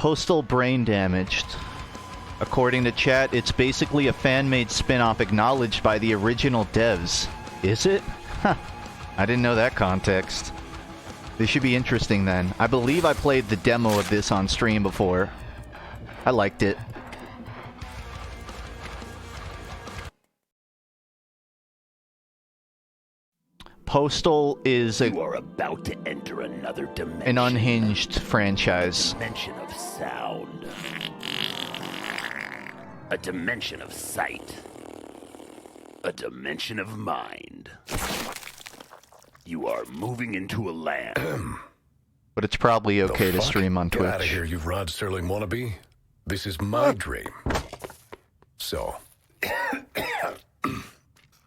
Postal brain damaged. According to chat, it's basically a fan-made spin-off acknowledged by the original devs. Is it? Huh. I didn't know that context. This should be interesting then. I believe I played the demo of this on stream before. I liked it. Postal is You are about to enter another dimension. an unhinged franchise. A dimension of sound. A dimension of sight. A dimension of mind. You are moving into a land. But it's probably okay to stream on Get out of Twitch. here, you Rod Serling wannabe. This is my dream. So,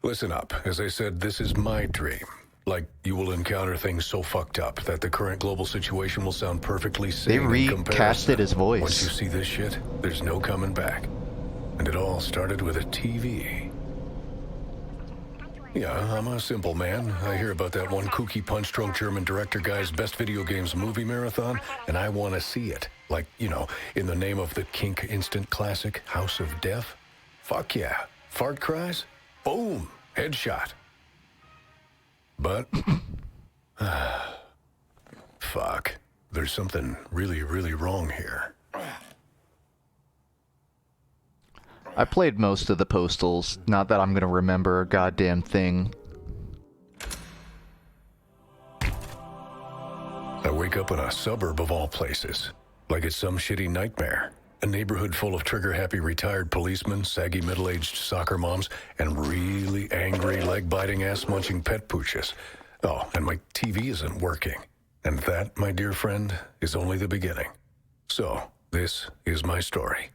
listen up. As I said, this is my dream. Like, you will encounter things so fucked up that the current global situation will sound perfectly sane in comparison. They recasted his voice. Once you see this shit, there's no coming back. And it all started with a TV. Yeah, I'm a simple man. I hear about that one kooky punch-drunk German director guy's best video games movie marathon, and I want to see it. Like, you know, in the name of the kink instant classic, House of Death. Fuck yeah. Fart cries? Boom. Headshot. But... fuck. There's something really, really wrong here. I played most of the Postals, not that I'm gonna remember a goddamn thing. I wake up in a suburb of all places, like it's some shitty nightmare. A neighborhood full of trigger-happy retired policemen, saggy middle-aged soccer moms, and really angry, leg-biting, ass-munching pet pooches. Oh, and my TV isn't working. And that, my dear friend, is only the beginning. So, this is my story.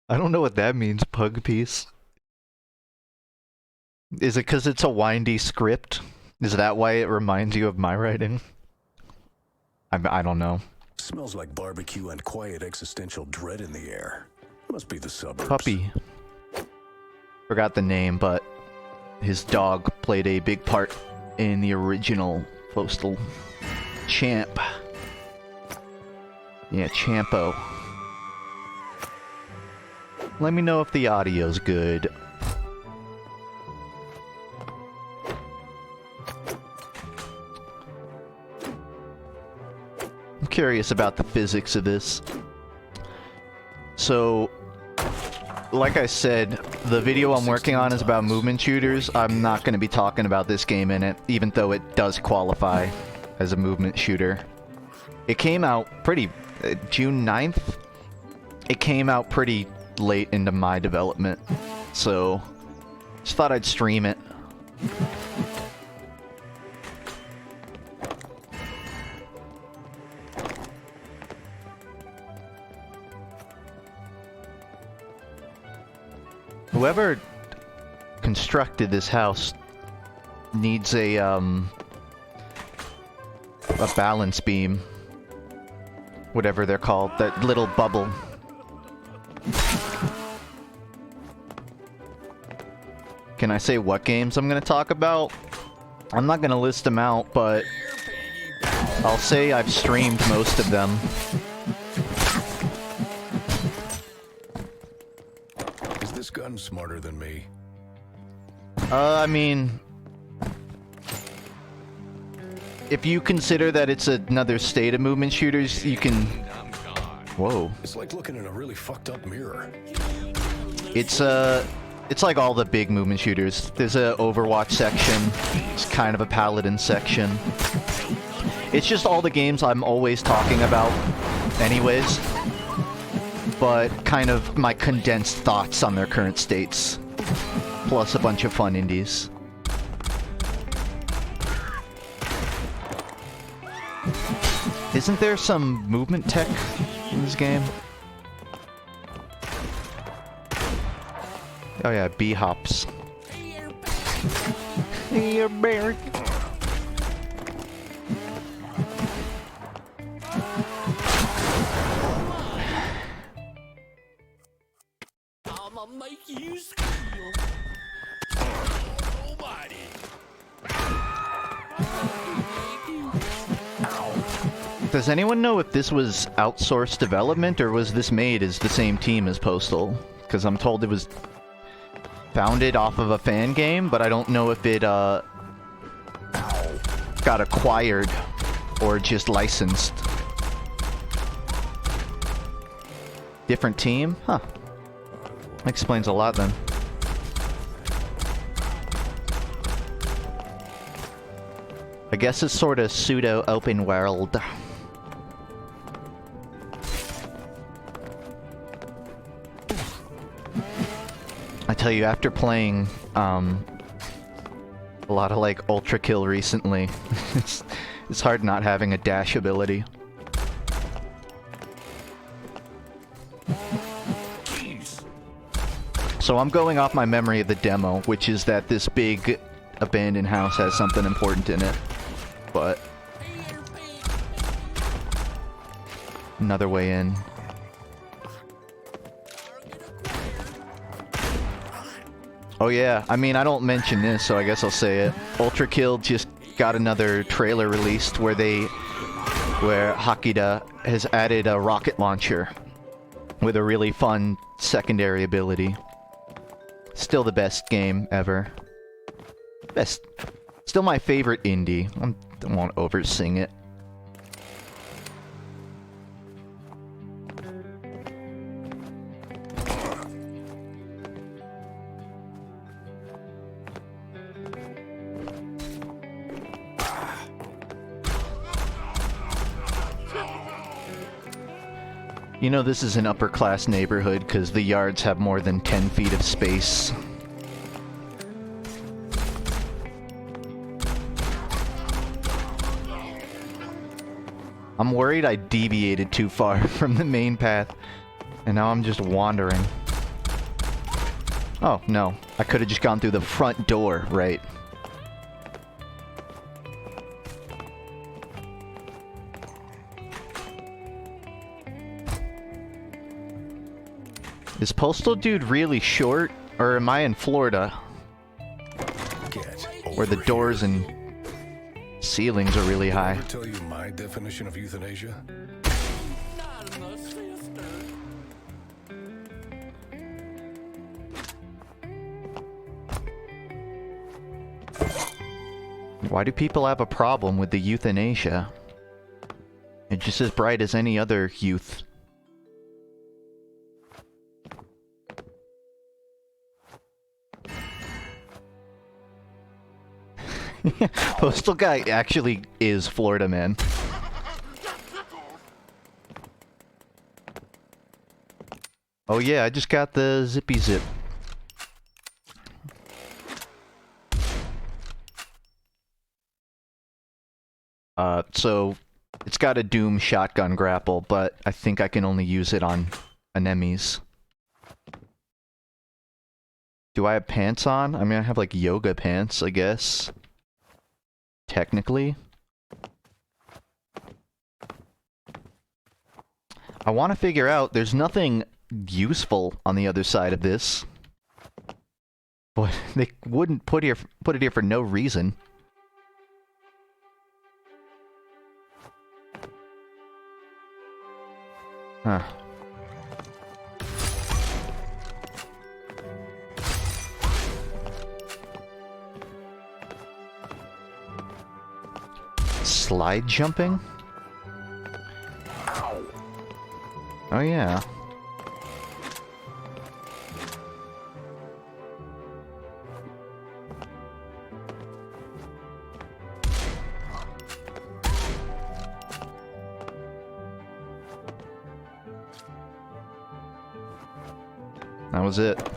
I don't know what that means, pug piece. Is it because it's a windy script? Is that why it reminds you of my writing? I don't know. Smells like barbecue and quiet existential dread in the air. Must be the suburbs. Puppy. Forgot the name, but his dog played a big part in the original Postal. Champ. Yeah, Champo. Let me know if the audio's good. I'm curious about the physics of this. So, like I said, the video I'm working on is about movement shooters. I'm not going to be talking about this game in it, even though it does qualify as a movement shooter. It came out pretty... June 9th? It came out pretty late into my development, so just thought I'd stream it. Whoever constructed this house needs a balance beam. Whatever they're called, that little bubble. Can I say what games I'm gonna talk about? I'm not gonna list them out, but I'll say I've streamed most of them. Is this gun smarter than me? I mean... If you consider that it's another state of movement shooters, you can... Whoa. It's like looking in a really fucked up mirror. It's like all the big movement shooters. There's a Overwatch section. It's kind of a Paladin section. It's just all the games I'm always talking about anyways. But kind of my condensed thoughts on their current states. Plus a bunch of fun indies. Isn't there some movement tech in this game? Oh yeah, B-hops. Hey, bear. I'ma make you squeal. Nobody. Make you Does anyone know if this was outsourced development or was this made as the same team as Postal? Because I'm told it was founded off of a fan game, but I don't know if it got acquired or just licensed. Different team? Huh. Explains a lot then. I guess it's sort of pseudo open world. I tell you, after playing a lot of like Ultra Kill recently, it's hard not having a dash ability. So I'm going off my memory of the demo, which is that this big abandoned house has something important in it. But another way in. Oh yeah, I mean, I don't mention this, so I guess I'll say it. Ultra Kill just got another trailer released where Hakida has added a rocket launcher with a really fun secondary ability. Still the best game ever. Still my favorite indie. I don't want to oversing it. You know this is an upper-class neighborhood because the yards have more than 10 feet of space. I'm worried I deviated too far from the main path, and now I'm just wandering. Oh, no. I could have just gone through the front door, right? Is Postal Dude really short, or am I in Florida? Where the doors and ceilings are really high. Ever tell you my definition of euthanasia? Why do people have a problem with the euthanasia? It's just as bright as any other youth. Postal guy actually is Florida man. Oh yeah, I just got the zippy zip. So it's got a Doom shotgun grapple, but I think I can only use it on enemies. Do I have pants on? I mean, I have like yoga pants, I guess. Technically. I want to figure out, there's nothing useful on the other side of this. But they wouldn't put it here for no reason. Huh. Slide jumping? Oh yeah. That was it.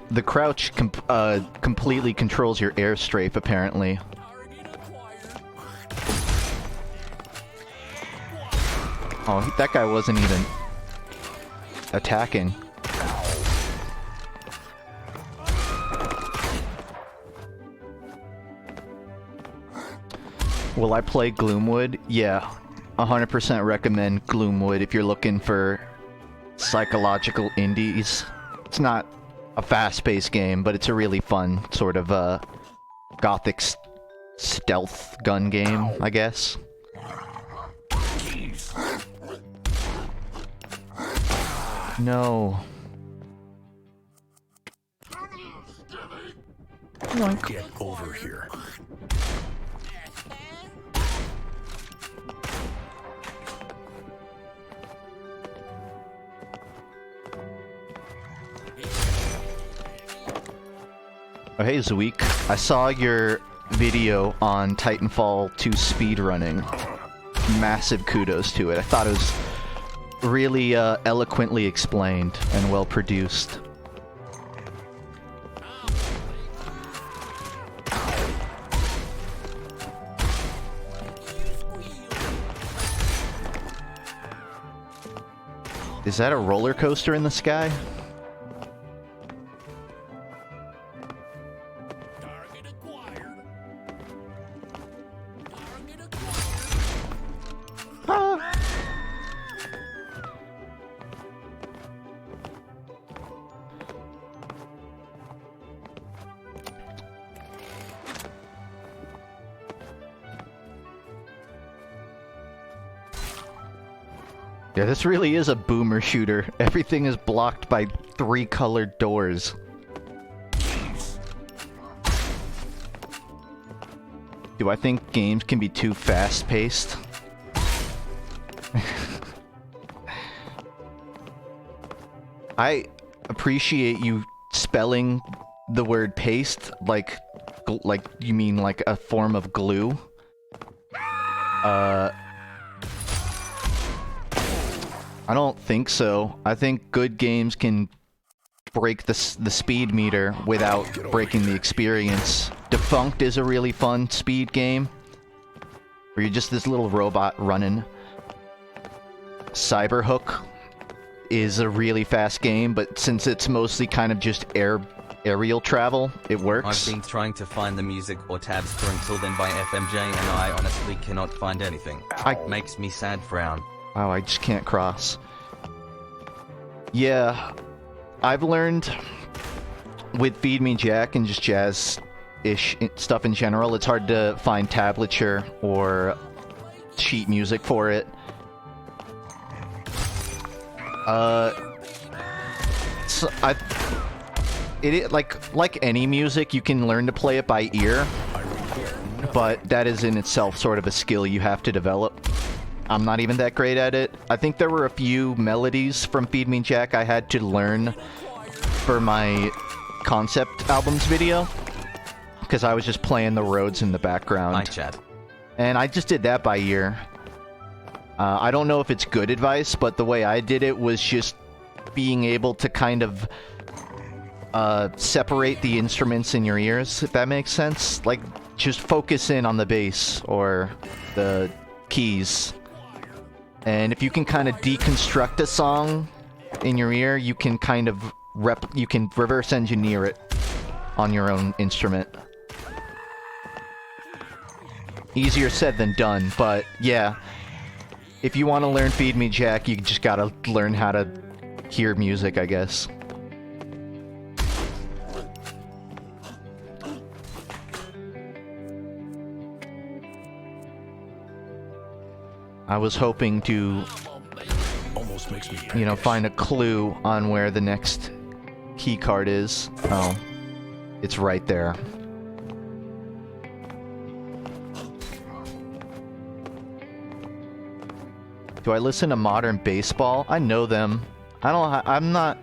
The crouch completely controls your airstrafe, apparently. Oh, that guy wasn't even attacking. Will I play Gloomwood? Yeah. 100% recommend Gloomwood if you're looking for psychological indies. It's not a fast-paced game, but it's a really fun sort of gothic stealth gun game, I guess. No. Get over here. Oh, hey, Zweek. I saw your video on Titanfall 2 speedrunning. Massive kudos to it. I thought it was really eloquently explained and well produced. Is that a roller coaster in the sky? Yeah, this really is a boomer shooter. Everything is blocked by 3 colored doors. Do I think games can be too fast-paced? I appreciate you spelling the word paste like you mean like a form of glue. I don't think so. I think good games can break the speed meter without breaking the experience. FUNKe is a really fun speed game, where you're just this little robot running. Cyberhook is a really fast game, but since it's mostly kind of just aerial travel, it works. I've been trying to find the music or tabs for Until Then by FMJ, and I honestly cannot find anything. Makes me sad frown. Wow, I just can't cross. Yeah, I've learned with Feed Me Jack and just jazz-ish stuff in general, it's hard to find tablature or sheet music for it. So like any music, you can learn to play it by ear, but that is in itself sort of a skill you have to develop. I'm not even that great at it. I think there were a few melodies from Feed Me Jack I had to learn for my concept albums video, because I was just playing the roads in the background. Hi, chat. And I just did that by ear. I don't know if it's good advice, but the way I did it was just being able to kind of separate the instruments in your ears, if that makes sense. Like, just focus in on the bass or the keys. And if you can kind of deconstruct a song in your ear, you can kind of reverse engineer it on your own instrument. Easier said than done, but yeah. If you want to learn Feed Me Jack, you just gotta learn how to hear music, I guess. I was hoping to, you know, find a clue on where the next key card is. Oh, it's right there. Do I listen to modern baseball? I know them. I'm not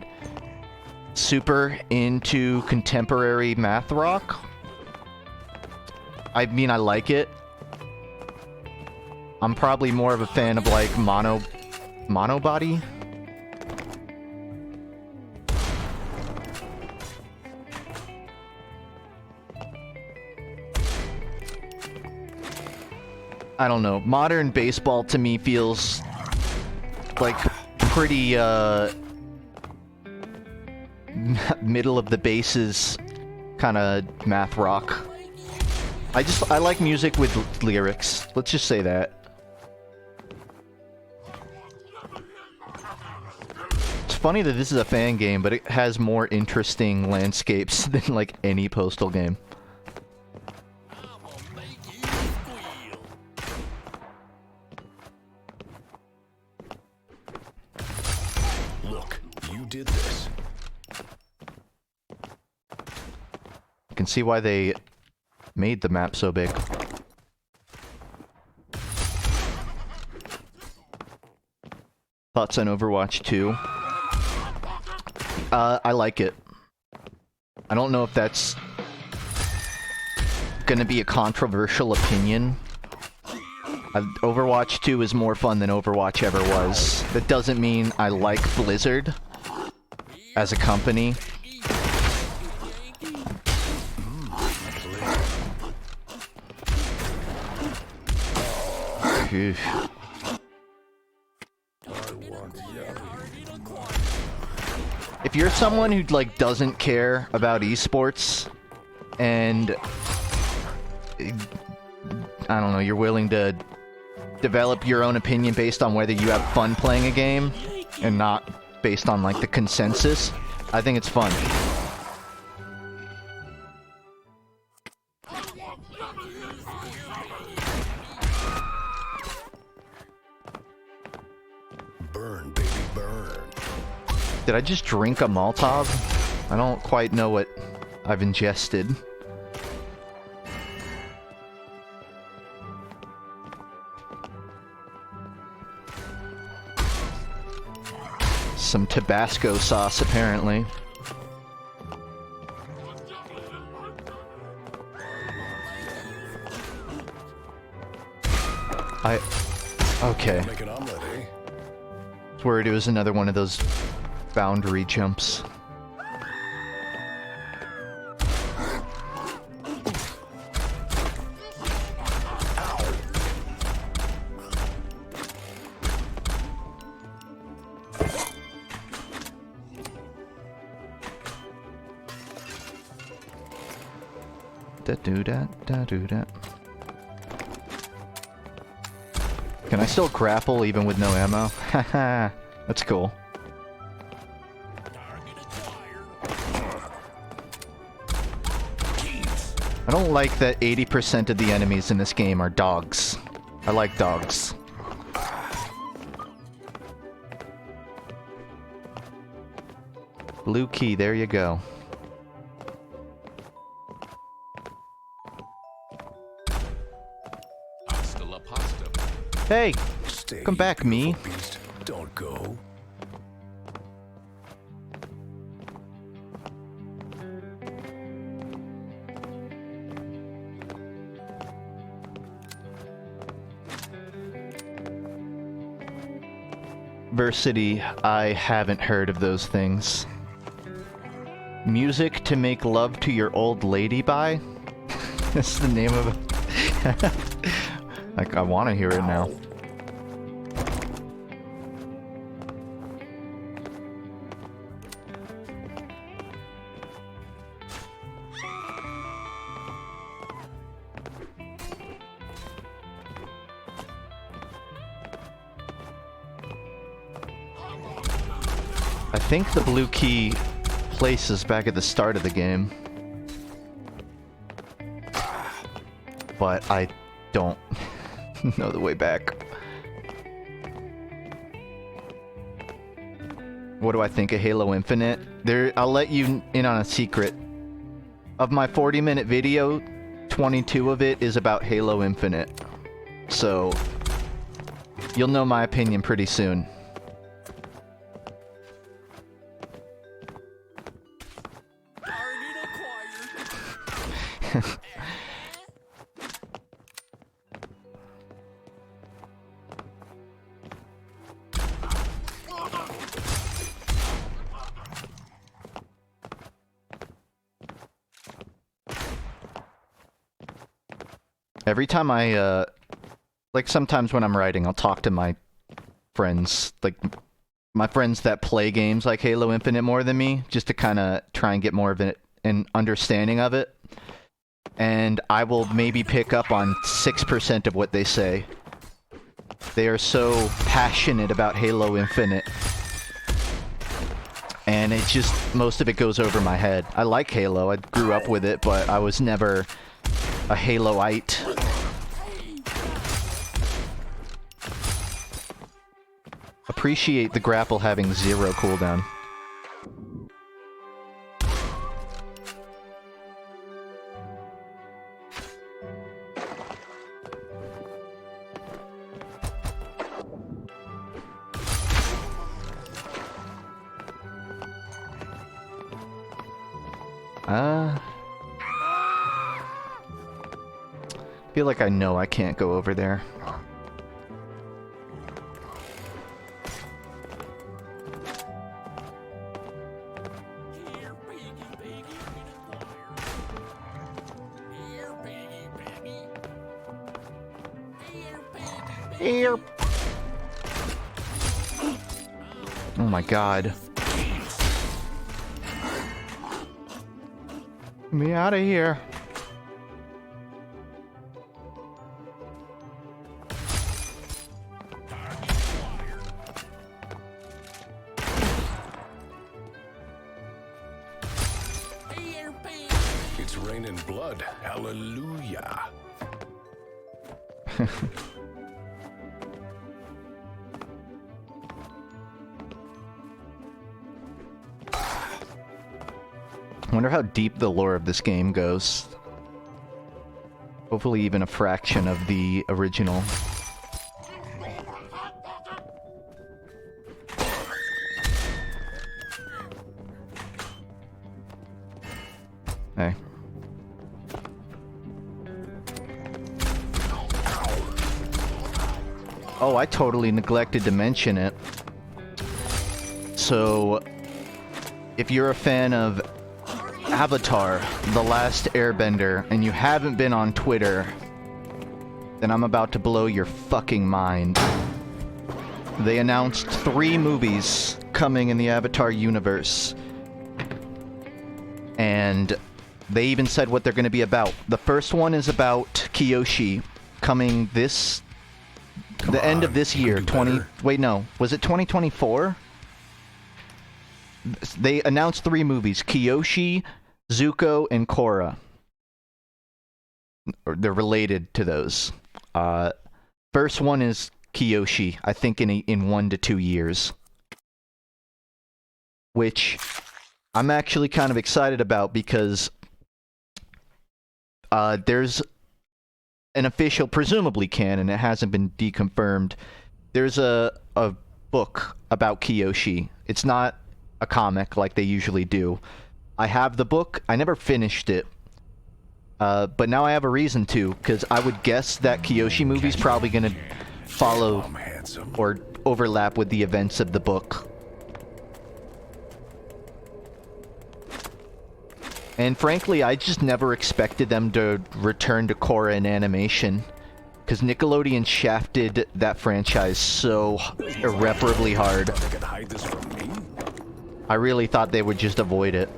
super into contemporary math rock. I mean, I like it. I'm probably more of a fan of like monobody. I don't know. Modern baseball to me feels like pretty middle of the bases kind of math rock. I like music with lyrics. Let's just say that. funny that this is a fan game, but it has more interesting landscapes than like any Postal game. Look, you did this. You can see why they made the map so big. Thoughts on Overwatch 2? I like it. I don't know if that's gonna be a controversial opinion. Overwatch 2 is more fun than Overwatch ever was. That doesn't mean I like Blizzard as a company. Oof. If you're someone who like doesn't care about esports and I don't know, you're willing to develop your own opinion based on whether you have fun playing a game and not based on like the consensus, I think it's fun. Burn, baby, burn. Did I just drink a Molotov? I don't quite know what I've ingested. Some Tabasco sauce, apparently. Okay. Make an omelet, eh? I was worried it was another one of those boundary jumps. Da-do-da-da-do-da. Can I still grapple even with no ammo? Haha, that's cool. I don't like that 80% of the enemies in this game are dogs. I like dogs. Blue key, there you go. Hey! Stay, Come back, me. beautiful beast. Don't go. Versity, I haven't heard of those things. Music to make love to your old lady by? That's the name of it. Like, I want to hear it now. I think the blue key places back at the start of the game. But I don't know the way back. What do I think of Halo Infinite? I'll let you in on a secret. Of my 40-minute video, 22 of it is about Halo Infinite. So, you'll know my opinion pretty soon. Every time I, like sometimes when I'm writing, I'll talk to my friends, like my friends that play games like Halo Infinite more than me, just to kind of try and get more of an understanding of it. And I will maybe pick up on 6% of what they say. They are so passionate about Halo Infinite. and it just, most of it goes over my head. I like Halo, I grew up with it, but I was never a Haloite. Appreciate the grapple having 0 cooldown. Feel like I know I can't go over there. Here. Oh my god. Get me out of here. It's raining blood. Hallelujah. I wonder how deep the lore of this game goes. Hopefully even a fraction of the original. Hey. Oh, I totally neglected to mention it. So, if you're a fan of Avatar, The Last Airbender, and you haven't been on Twitter, then I'm about to blow your fucking mind. They announced 3 movies coming in the Avatar universe. And they even said what they're going to be about. The first one is about Kyoshi, coming the end of this year, wait, no, was it 2024? They announced 3 movies, Kyoshi, Zuko, and Korra. They're related to those. First one is Kyoshi, I think in 1 to 2 years. Which I'm actually kind of excited about because there's an official, presumably canon, it hasn't been deconfirmed. There's a book about Kyoshi. It's not a comic like they usually do. I have the book. I never finished it. But now I have a reason to, because I would guess that Kyoshi movie's probably going to follow or overlap with the events of the book. And frankly, I just never expected them to return to Korra in animation. Because Nickelodeon shafted that franchise so irreparably hard. I really thought they would just avoid it.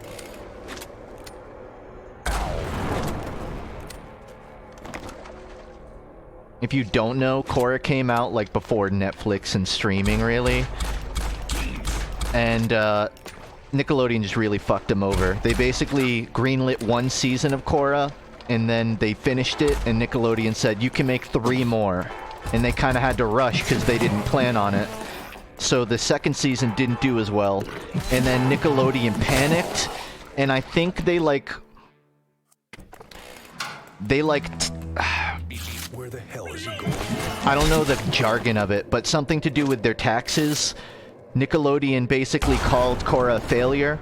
If you don't know, Korra came out like before Netflix and streaming, really. And Nickelodeon just really fucked them over. They basically greenlit 1 season of Korra, and then they finished it, and Nickelodeon said, you can make 3 more. And they kind of had to rush because they didn't plan on it. So the second season didn't do as well. And then Nickelodeon panicked, and I think they Where the hell is he going? I don't know the jargon of it, but something to do with their taxes. Nickelodeon basically called Korra a failure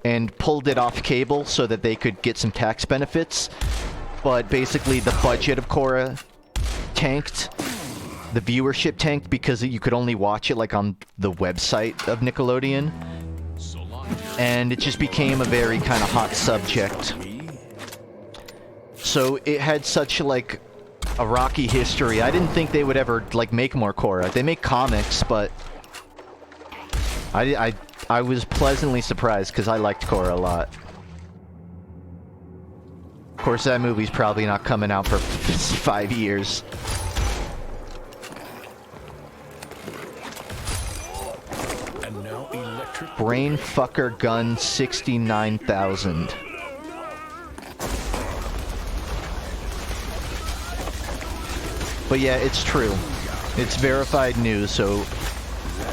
and pulled it off cable so that they could get some tax benefits. But basically the budget of Korra tanked. The viewership tanked because you could only watch it like on the website of Nickelodeon. And it just became a very kind of hot subject. So it had such like a rocky history. I didn't think they would ever like make more Korra. They make comics, but I was pleasantly surprised because I liked Korra a lot. Of course, that movie's probably not coming out for 5 years. Brain Fucker Gun 69,000. But yeah, it's true. It's verified news, so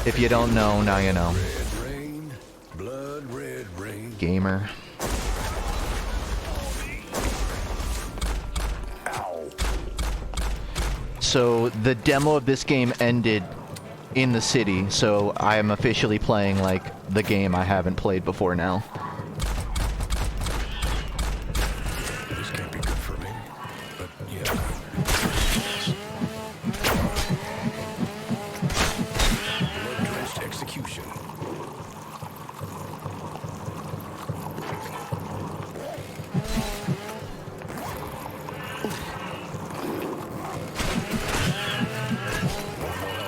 if you don't know, now you know. Red rain, blood red rain. Gamer. So the demo of this game ended in the city, so I am officially playing like the game I haven't played before now. This can't be good for me, but yeah. Blood-drenched execution.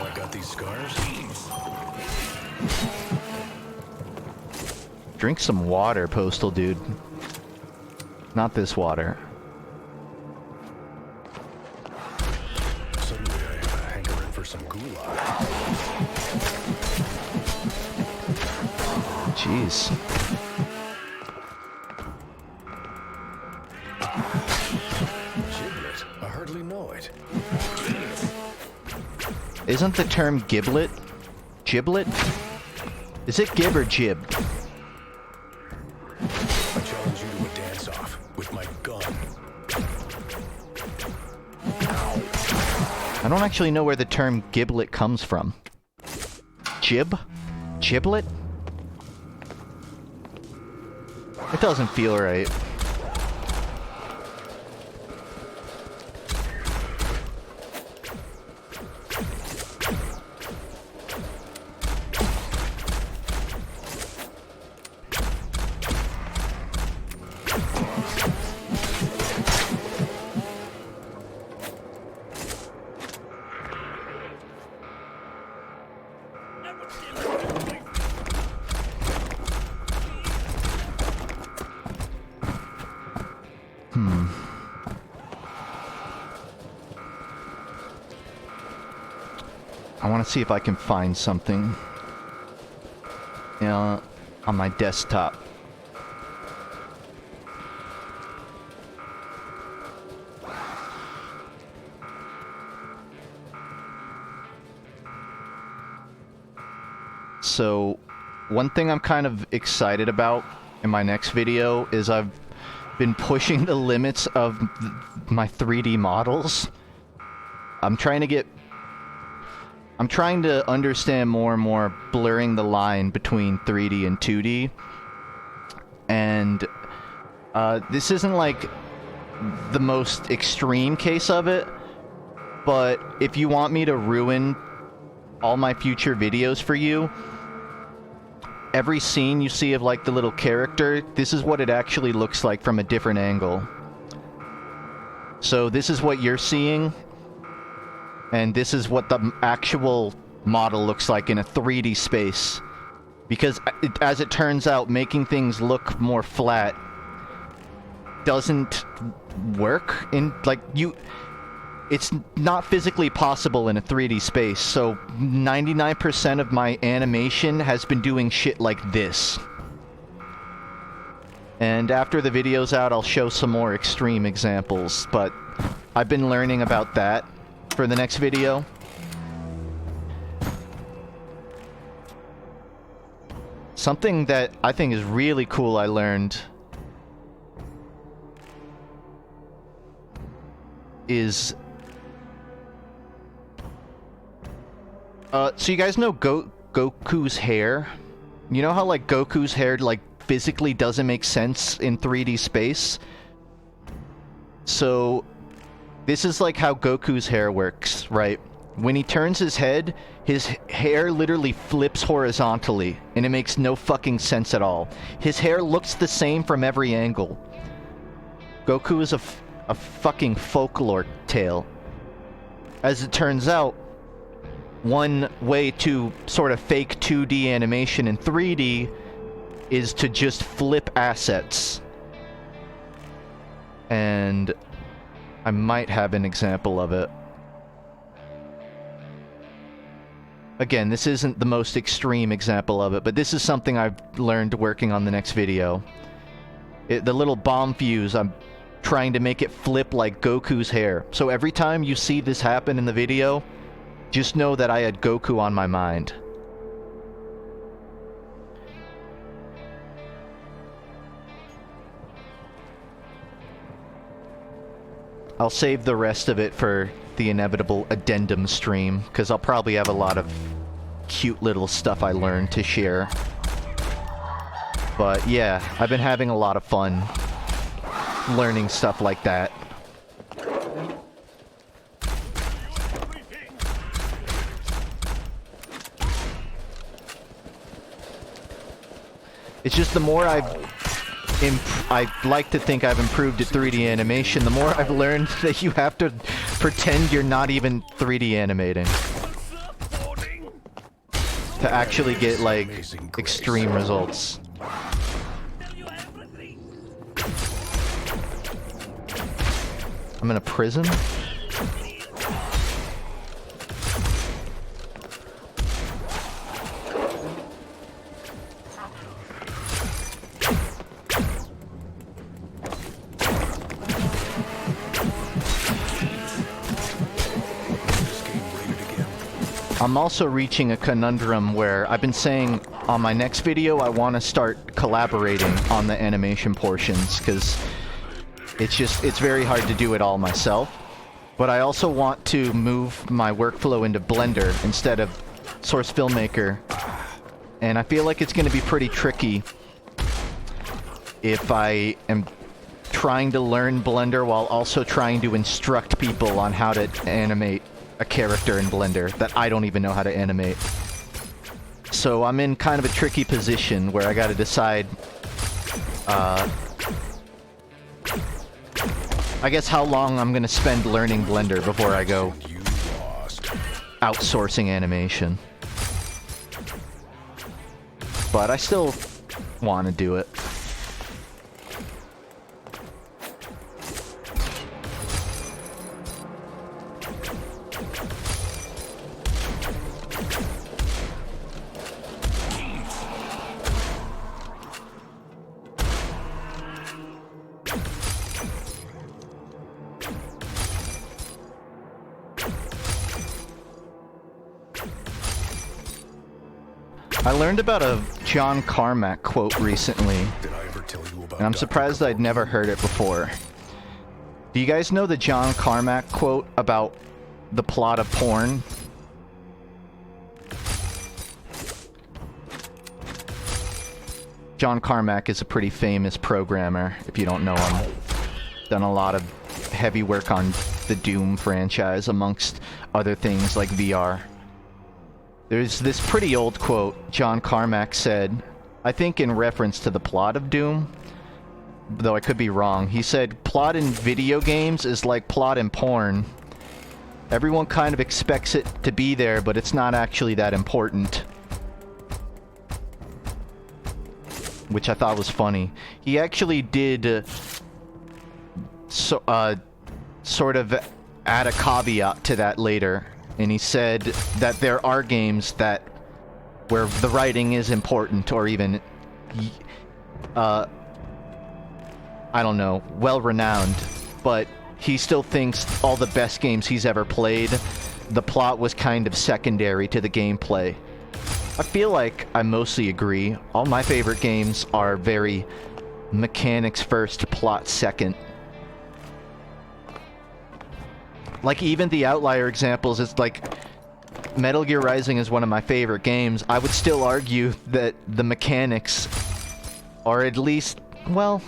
I got these scars. Drink some water, Postal dude. Not this water. Suddenly I have a hankering for some goulash. Jeez. Giblet? I hardly know it. Isn't the term giblet? Giblet? Is it gib or jib? I challenge you to a dance-off with my gun. I don't actually know where the term giblet comes from. Jib? Giblet? It doesn't feel right. I want to see if I can find something, you know, on my desktop. So, one thing I'm kind of excited about in my next video is I've been pushing the limits of my 3D models. I'm trying to understand more and more blurring the line between 3D and 2D. And this isn't like the most extreme case of it, but if you want me to ruin all my future videos for you, every scene you see of like the little character, this is what it actually looks like from a different angle. So this is what you're seeing. And this is what the actual model looks like in a 3D space. Because as it turns out, making things look more flat doesn't work in, like, it's not physically possible in a 3D space. So 99% of my animation has been doing shit like this. And after the video's out, I'll show some more extreme examples. But I've been learning about that for the next video. Something that I think is really cool I learned is so you guys know Goku's hair? You know how like Goku's hair like physically doesn't make sense in 3D space? So this is like how Goku's hair works, right? When he turns his head, his hair literally flips horizontally, and it makes no fucking sense at all. His hair looks the same from every angle. Goku is a fucking folklore tale. As it turns out, one way to sort of fake 2D animation in 3D is to just flip assets. And I might have an example of it. Again, this isn't the most extreme example of it, but this is something I've learned working on the next video. The little bomb fuse, I'm trying to make it flip like Goku's hair. So every time you see this happen in the video, just know that I had Goku on my mind. I'll save the rest of it for the inevitable addendum stream, because I'll probably have a lot of cute little stuff I learned to share. But yeah, I've been having a lot of fun learning stuff like that. It's just the more I like to think I've improved at 3D animation, the more I've learned that you have to pretend you're not even 3D animating to actually get, like, extreme results. I'm in a prison? I'm also reaching a conundrum where I've been saying on my next video I want to start collaborating on the animation portions, because it's very hard to do it all myself. But I also want to move my workflow into Blender instead of Source Filmmaker. And I feel like it's going to be pretty tricky if I am trying to learn Blender while also trying to instruct people on how to animate a character in Blender that I don't even know how to animate. So I'm in kind of a tricky position where I gotta decide, I guess how long I'm gonna spend learning Blender before I go outsourcing animation. But I still want to do it. I learned about a John Carmack quote recently, and I'm surprised I'd never heard it before. Do you guys know the John Carmack quote about the plot of porn? John Carmack is a pretty famous programmer, if you don't know him. Done a lot of heavy work on the Doom franchise, amongst other things like VR. There's this pretty old quote John Carmack said, I think in reference to the plot of Doom, though I could be wrong. He said, plot in video games is like plot in porn. Everyone kind of expects it to be there, but it's not actually that important. Which I thought was funny. He actually did sort of add a caveat to that later. And he said that there are games where the writing is important, or even, I don't know, well-renowned, but he still thinks all the best games he's ever played, the plot was kind of secondary to the gameplay. I feel like I mostly agree. All my favorite games are very mechanics first, plot second. Like, even the outlier examples, it's like, Metal Gear Rising is one of my favorite games. I would still argue that the mechanics are at least, well,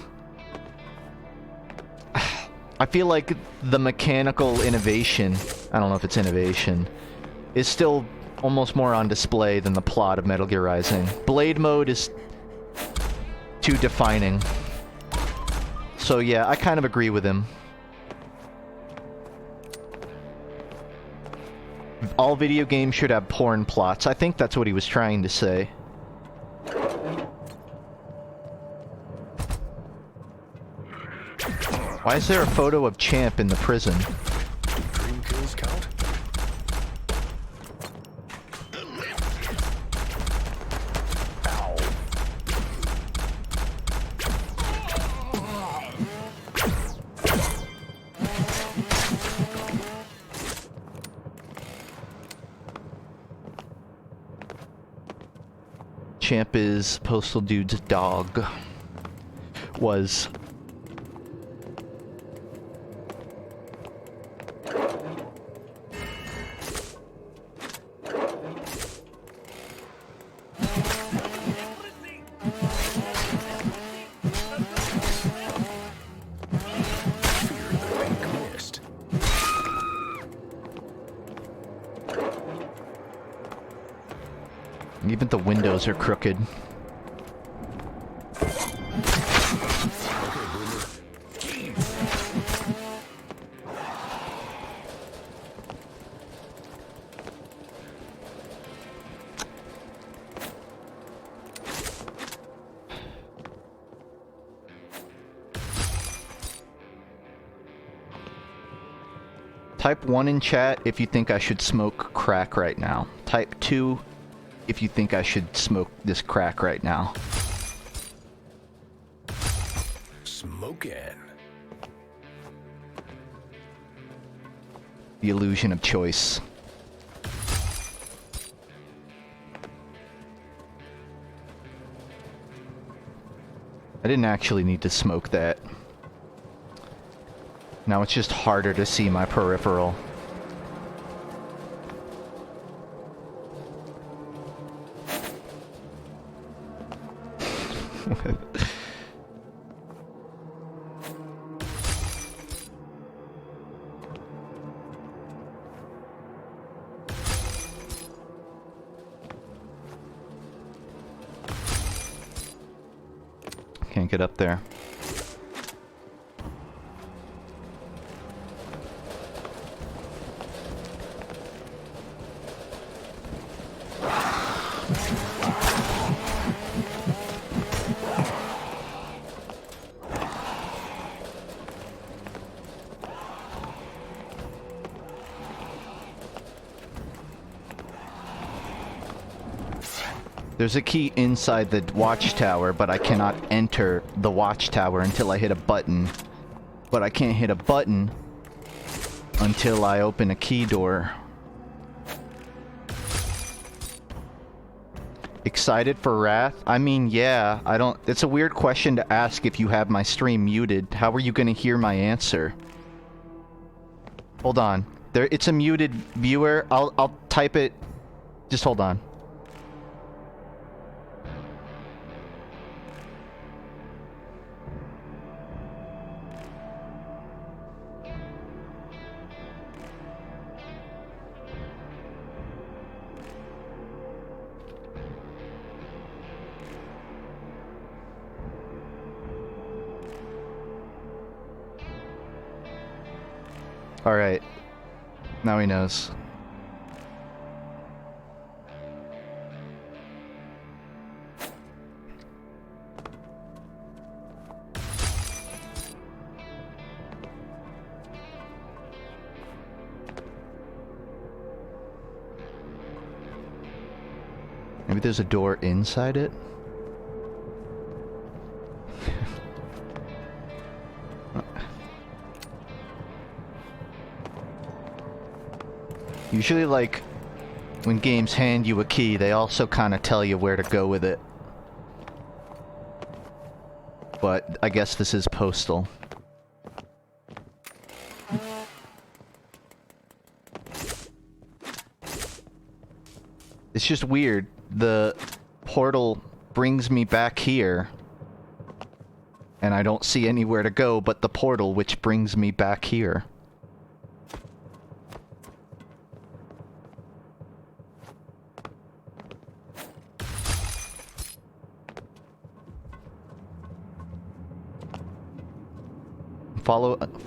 I feel like the mechanical innovation, I don't know if it's innovation, is still almost more on display than the plot of Metal Gear Rising. Blade mode is too defining. So yeah, I kind of agree with him. All video games should have porn plots. I think that's what he was trying to say. Why is there a photo of Champ in the prison? Dream kills count? Champ is Postal Dude's dog. Was. Even the windows are crooked. Type 1 in chat if you think I should smoke crack right now. Type 2 if you think I should smoke this crack right now. Smoking. The illusion of choice. I didn't actually need to smoke that. Now it's just harder to see my peripheral. Can't get up there. There's a key inside the watchtower, but I cannot enter the watchtower until I hit a button. But I can't hit a button until I open a key door. Excited for Wrath? I mean, yeah, I don't... It's a weird question to ask if you have my stream muted. How are you gonna hear my answer? Hold on. It's a muted viewer. I'll type it... Just hold on. Alright. Now he knows. Maybe there's a door inside it? Usually, like, when games hand you a key, they also kind of tell you where to go with it. But I guess this is Postal. It's just weird. The portal brings me back here, and I don't see anywhere to go but the portal, which brings me back here.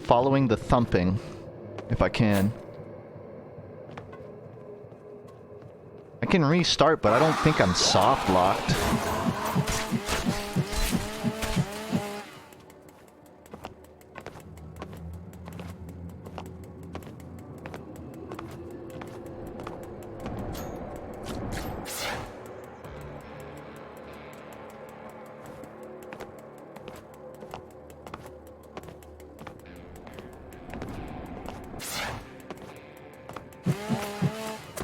Following the thumping, if I can. I can restart, but I don't think I'm soft locked.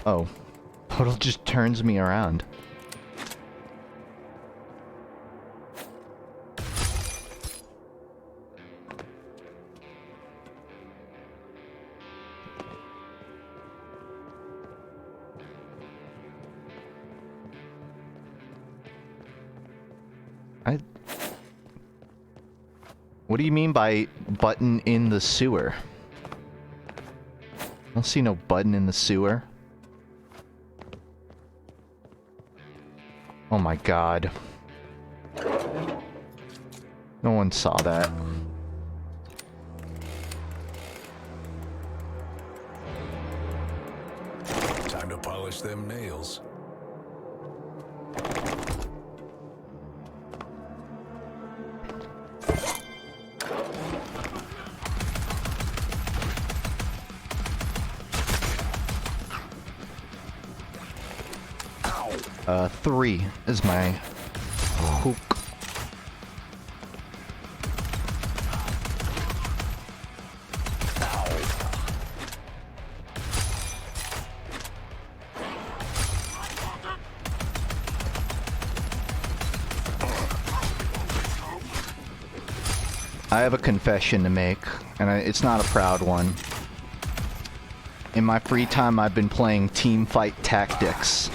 Oh. Portal just turns me around. What do you mean by button in the sewer? I don't see no button in the sewer. Oh my god. No one saw that. Time to polish them nails. Three is my hook. I have a confession to make, and it's not a proud one. In my free time, I've been playing Teamfight Tactics.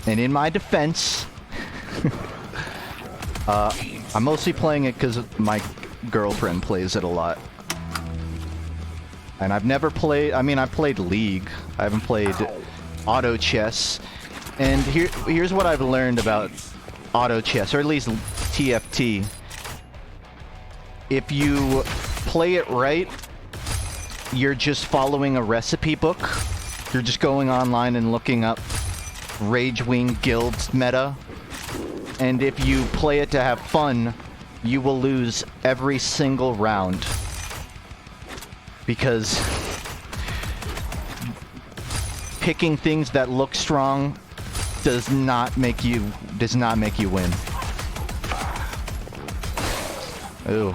And in my defense, I'm mostly playing it because my girlfriend plays it a lot. And I've never played, I mean, I've played League. I haven't played auto chess. And here's what I've learned about auto chess, or at least TFT. If you play it right, you're just following a recipe book. You're just going online and looking up Rage Wing Guild's meta. And if you play it to have fun, you will lose every single round. Because picking things that look strong does not make you win. Ooh.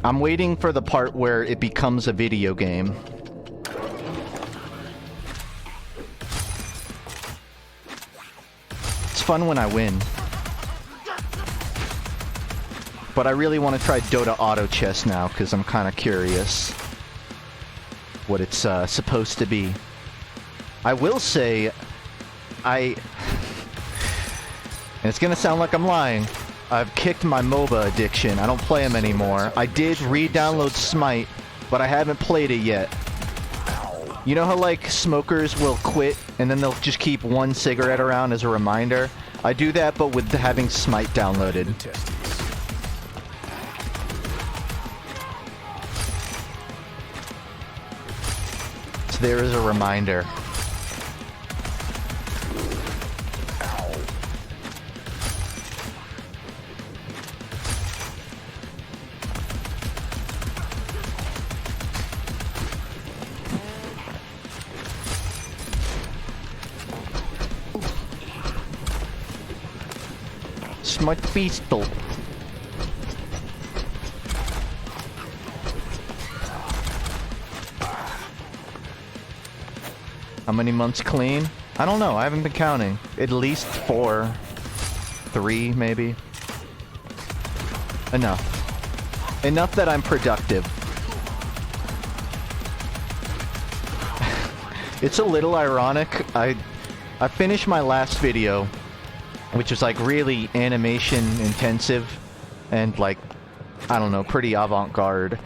I'm waiting for the part where it becomes a video game. It's fun when I win. But I really want to try Dota Auto Chess now, because I'm kind of curious what it's supposed to be. I will say, and it's gonna sound like I'm lying, I've kicked my MOBA addiction. I don't play them anymore. I did re-download Smite, but I haven't played it yet. You know how, like, smokers will quit and then they'll just keep one cigarette around as a reminder? I do that, but with having Smite downloaded. So there is a reminder. Smite Postal. How many months clean? I don't know. I haven't been counting. At least 4. 3, maybe. Enough. Enough that I'm productive. It's a little ironic. I finished my last video, which is like really animation intensive and like, I don't know, pretty avant-garde.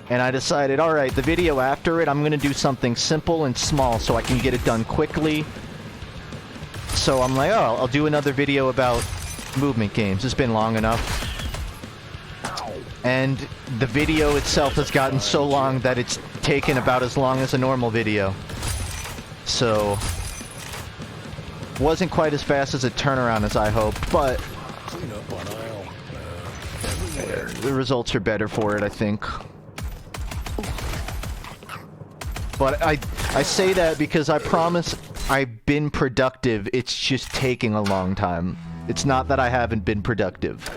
And I decided, alright, the video after it, I'm gonna do something simple and small so I can get it done quickly. So I'm like, oh, I'll do another video about movement games. It's been long enough. And the video itself has gotten so long that it's taken about as long as a normal video. So wasn't quite as fast as a turnaround as I hoped, but the results are better for it, I think. But I say that because I promise I've been productive, it's just taking a long time. It's not that I haven't been productive.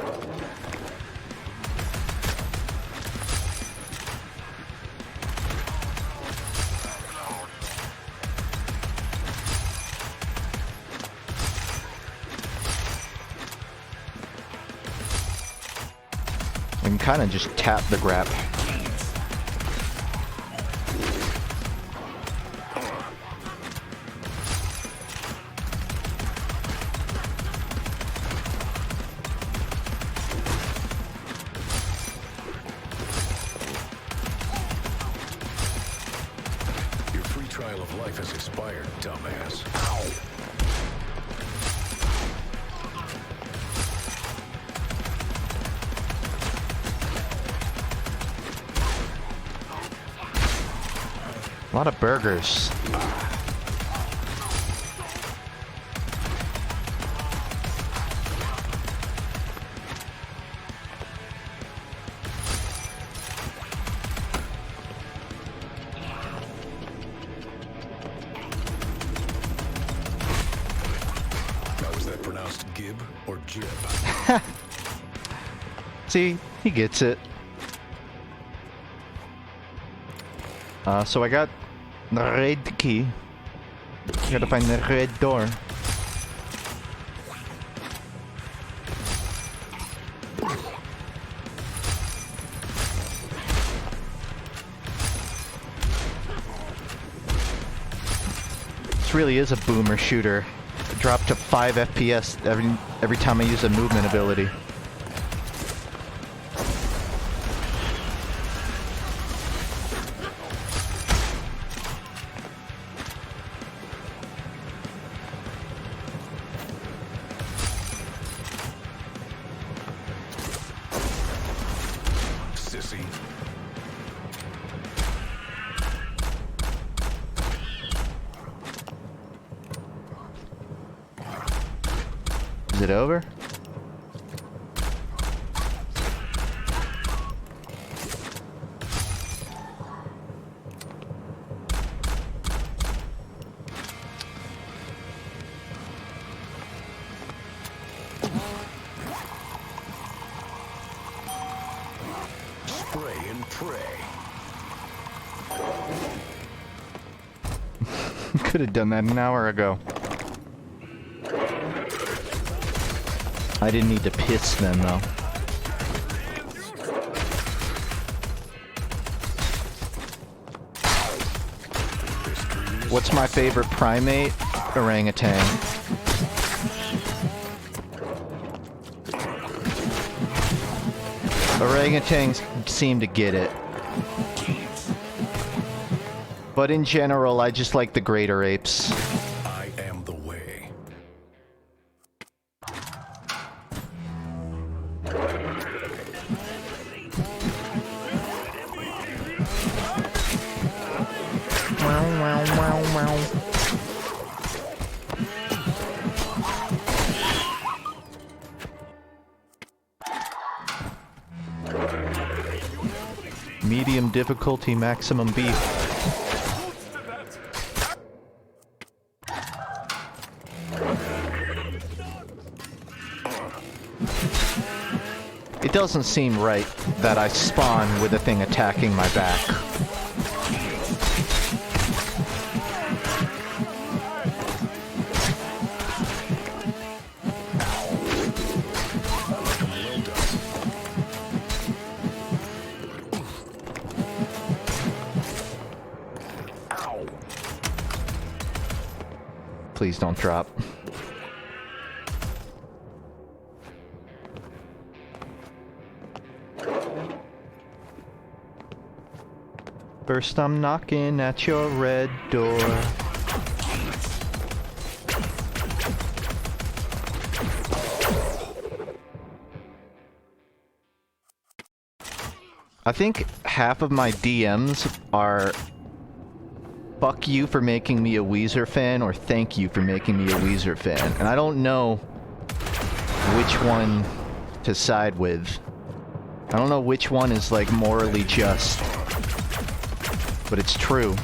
I can kind of just tap the grab. dumbass. A lot of burgers. Now, was that pronounced gib or jib? See, he gets it. So I got the red key. Gotta find the red door. This really is a boomer shooter. It dropped to 5 FPS every time I use a movement ability. Sissy. Is it over? Spray and pray. Could have done that an hour ago. I didn't need to piss then, though. What's my favorite primate? Orangutan. Orangutans seem to get it. But in general, I just like the greater apes. I am the way. Wow, wow, wow, wow. Medium difficulty, maximum beef. It doesn't seem right that I spawn with a thing attacking my back. Please don't drop. First I'm knocking at your red door. I think half of my DMs are fuck you for making me a Weezer fan or thank you for making me a Weezer fan. And I don't know which one to side with. I don't know which one is like morally just. But it's true.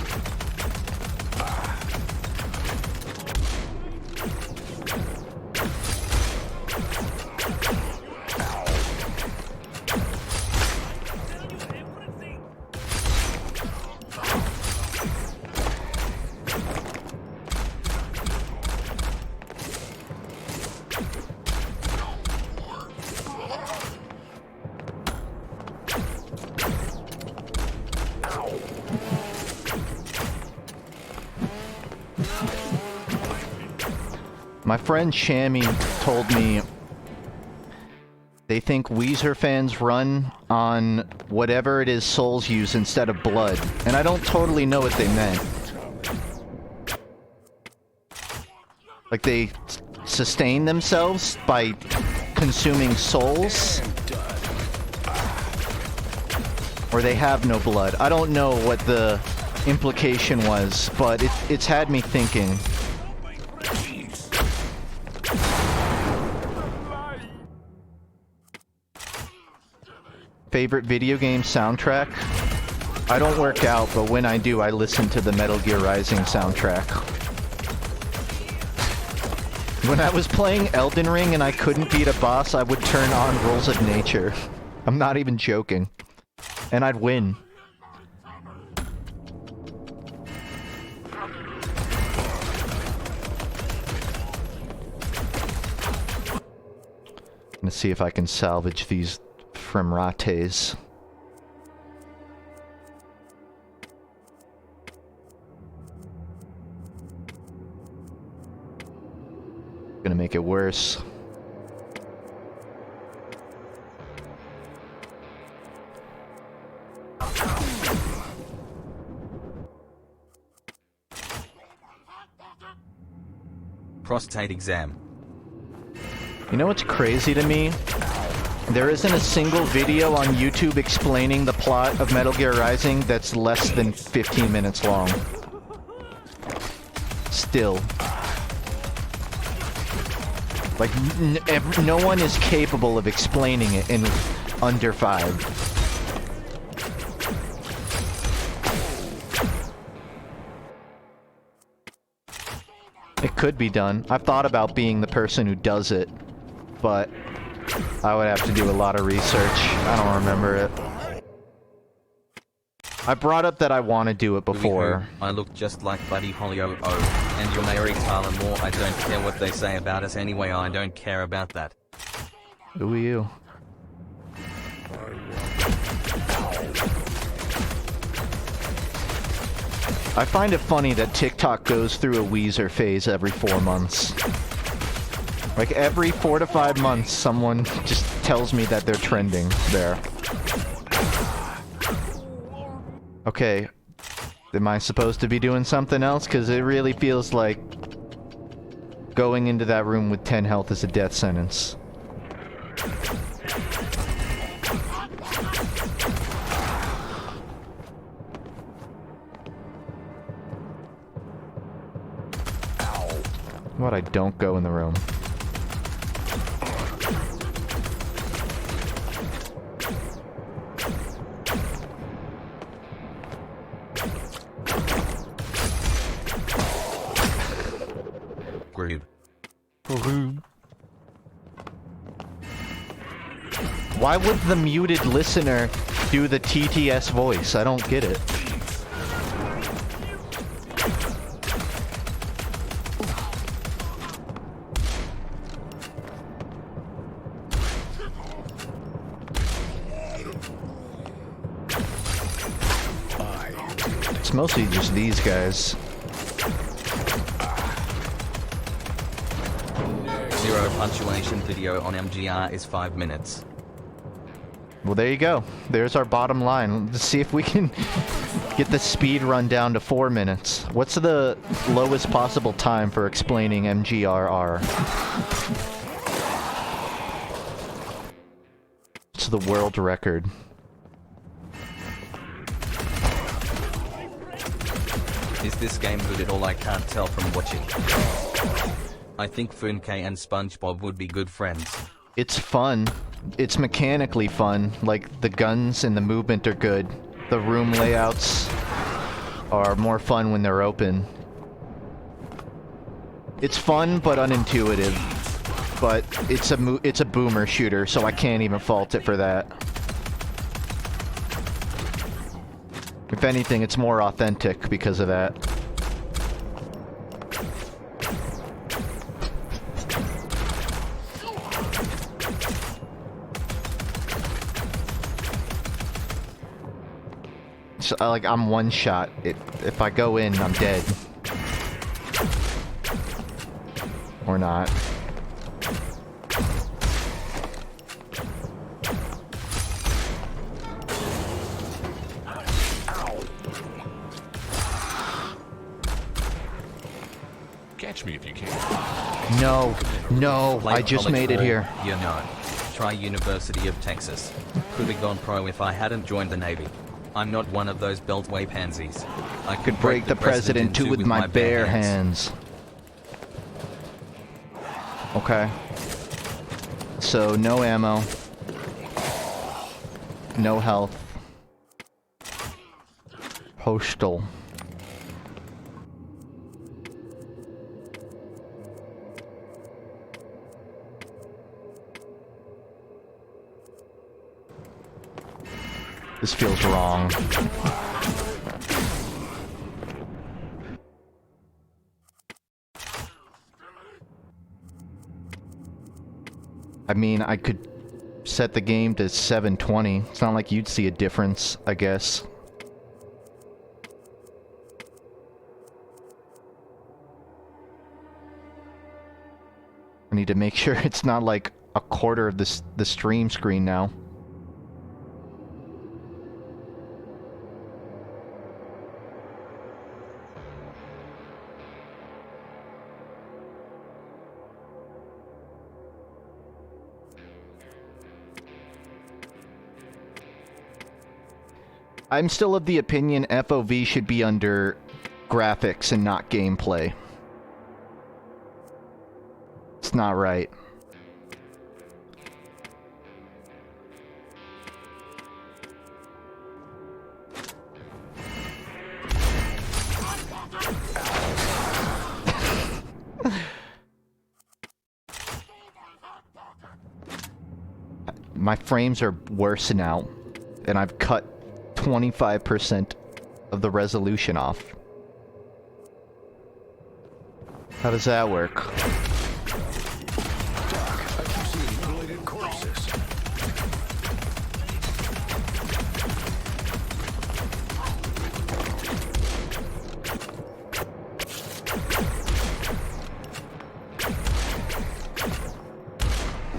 My friend Shammy told me they think Weezer fans run on whatever it is souls use instead of blood, and I don't totally know what they meant. Like they sustain themselves by consuming souls? Or they have no blood. I don't know what the implication was, but it's had me thinking. Favorite video game soundtrack? I don't work out, but when I do, I listen to the Metal Gear Rising soundtrack. When I was playing Elden Ring and I couldn't beat a boss, I would turn on Rules of Nature. I'm not even joking. And I'd win. Let's see if I can salvage these Fremrates. Gonna make it worse. Prostate exam. You know what's crazy to me? There isn't a single video on YouTube explaining the plot of Metal Gear Rising that's less than 15 minutes long. Still. Like, no one is capable of explaining it in under 5. It could be done. I've thought about being the person who does it, but I would have to do a lot of research. I don't remember it. I brought up that I want to do it before. I look just like Buddy Holly and you're Mary Tyler Moore. I don't care what they say about us anyway. I don't care about that. Who are you? I find it funny that TikTok goes through a Weezer phase every 4 months. Like every 4 to 5 months, someone just tells me that they're trending there. Okay, am I supposed to be doing something else? Because it really feels like going into that room with 10 health is a death sentence. What, I don't go in the room? Rude. Rude. Why would the muted listener do the TTS voice? I don't get it. It's mostly just these guys. 0 punctuation video on MGR is 5 minutes. Well, there you go. There's our bottom line. Let's see if we can get the speed run down to 4 minutes. What's the lowest possible time for explaining MGRR? It's the world record. Is this game good at all? I can't tell from watching. I think FUNKe and SpongeBob would be good friends. It's fun. It's mechanically fun. Like, the guns and the movement are good. The room layouts are more fun when they're open. It's fun, but unintuitive. But it's a boomer shooter, so I can't even fault it for that. If anything, it's more authentic because of that. So, like, I'm one shot. If I go in, I'm dead. Or not. Catch me if you can. No, no, Played I just college made it ball, here. You know. Try University of Texas. Could have gone pro if I hadn't joined the Navy. I'm not one of those beltway pansies. I Could break the president too with my bare hands. Okay. So, no ammo. No health. Postal. This feels wrong. I mean, I could set the game to 720. It's not like you'd see a difference, I guess. I need to make sure it's not like a quarter of the stream screen now. I'm still of the opinion FOV should be under graphics and not gameplay. It's not right. My frames are worse now, and I've cut 25% of the resolution off. How does that work?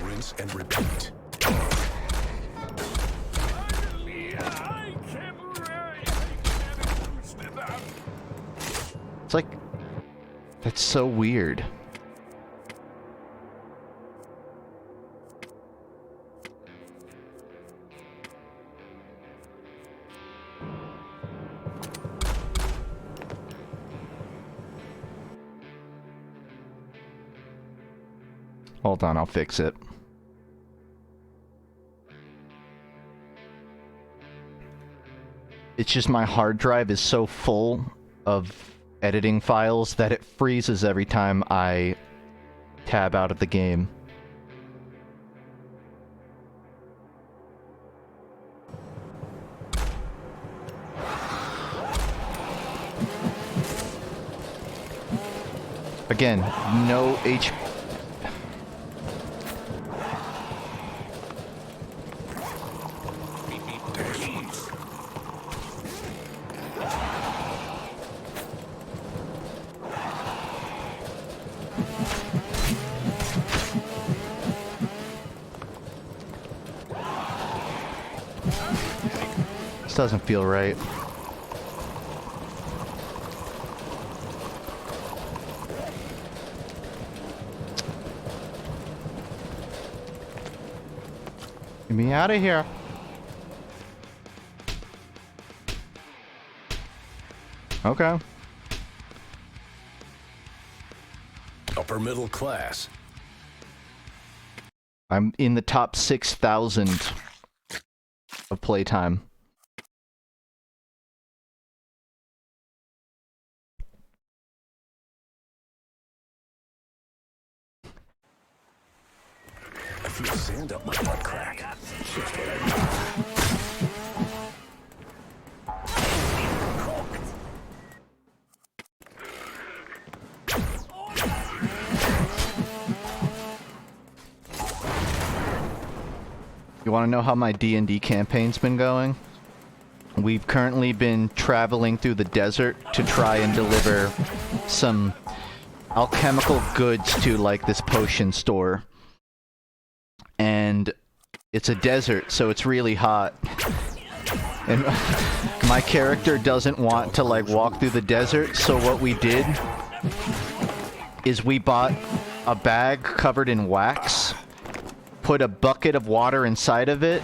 Rinse and repeat. It's like... That's so weird. Hold on, I'll fix it. It's just my hard drive is so full of editing files that it freezes every time I tab out of the game. Again, no H... This doesn't feel right. Get me out of here. Okay. Upper middle class. I'm in the top 6,000 of playtime. I feel sand up my butt crack. Just what I need. You want to know how my D&D campaign's been going? We've currently been traveling through the desert to try and deliver some alchemical goods to, like, this potion store. And it's a desert, so it's really hot. And my character doesn't want to, like, walk through the desert, so what we did is we bought a bag covered in wax, put a bucket of water inside of it,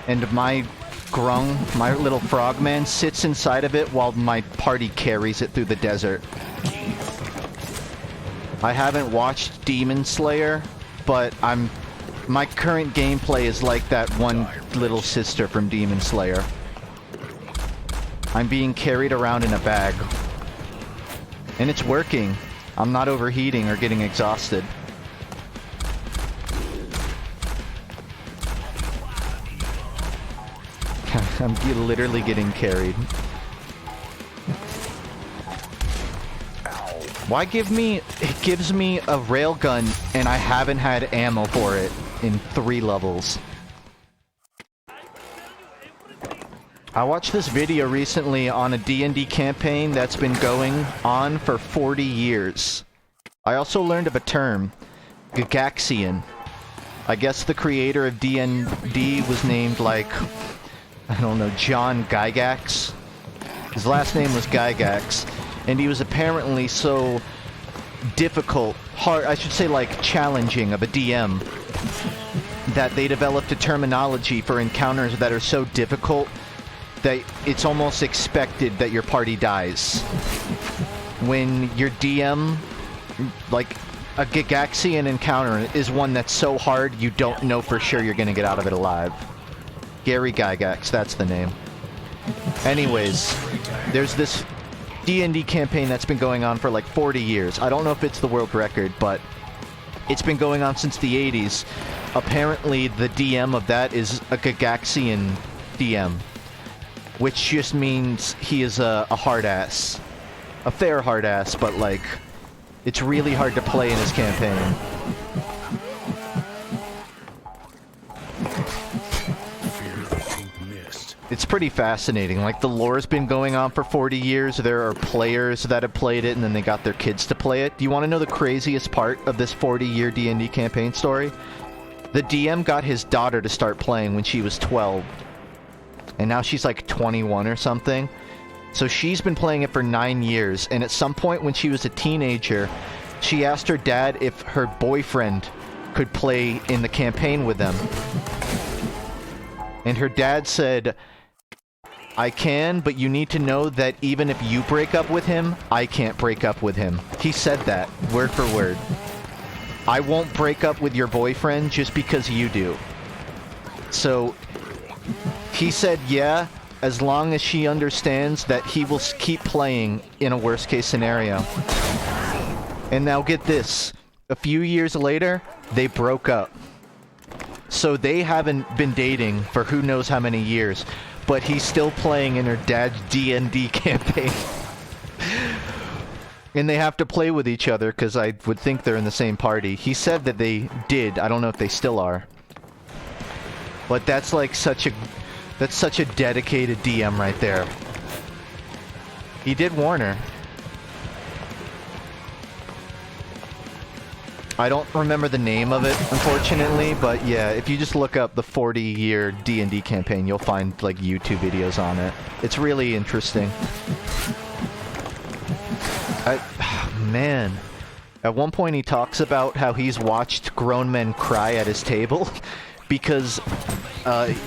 and my grung, my little frogman, sits inside of it while my party carries it through the desert. I haven't watched Demon Slayer, but my current gameplay is like that one little sister from Demon Slayer. I'm being carried around in a bag. And it's working. I'm not overheating or getting exhausted. I'm literally getting carried. Why give me... It gives me a railgun and I haven't had ammo for it in 3 levels. I watched this video recently on a D&D campaign that's been going on for 40 years. I also learned of a term, Gygaxian. I guess the creator of D&D was named like, I don't know, John Gygax. His last name was Gygax, and he was apparently so difficult, hard, I should say like challenging of a DM, that they developed a terminology for encounters that are so difficult that it's almost expected that your party dies. When your DM, like, a Gygaxian encounter is one that's so hard you don't know for sure you're gonna get out of it alive. Gary Gygax, that's the name. Anyways, there's this D&D campaign that's been going on for like 40 years. I don't know if it's the world record, but it's been going on since the 80s. Apparently, the DM of that is a Gygaxian DM. Which just means he is a hard ass. A fair hard ass, but like, it's really hard to play in his campaign. It's pretty fascinating. Like, the lore's been going on for 40 years. There are players that have played it and then they got their kids to play it. Do you want to know the craziest part of this 40-year D&D campaign story? The DM got his daughter to start playing when she was 12. And now she's like 21 or something. So she's been playing it for 9 years, and at some point when she was a teenager, she asked her dad if her boyfriend could play in the campaign with them. And her dad said, I can, but you need to know that even if you break up with him, I can't break up with him. He said that, word for word. I won't break up with your boyfriend just because you do. So he said, yeah, as long as she understands that he will keep playing in a worst case scenario. And now get this. A few years later, they broke up. So they haven't been dating for who knows how many years. But he's still playing in her dad's D&D campaign. And they have to play with each other because I would think they're in the same party. He said that they did. I don't know if they still are. But that's like such a dedicated DM right there. He did warn her. I don't remember the name of it, unfortunately, but yeah, if you just look up the 40-year D&D campaign, you'll find, like, YouTube videos on it. It's really interesting. Man. At one point he talks about how he's watched grown men cry at his table because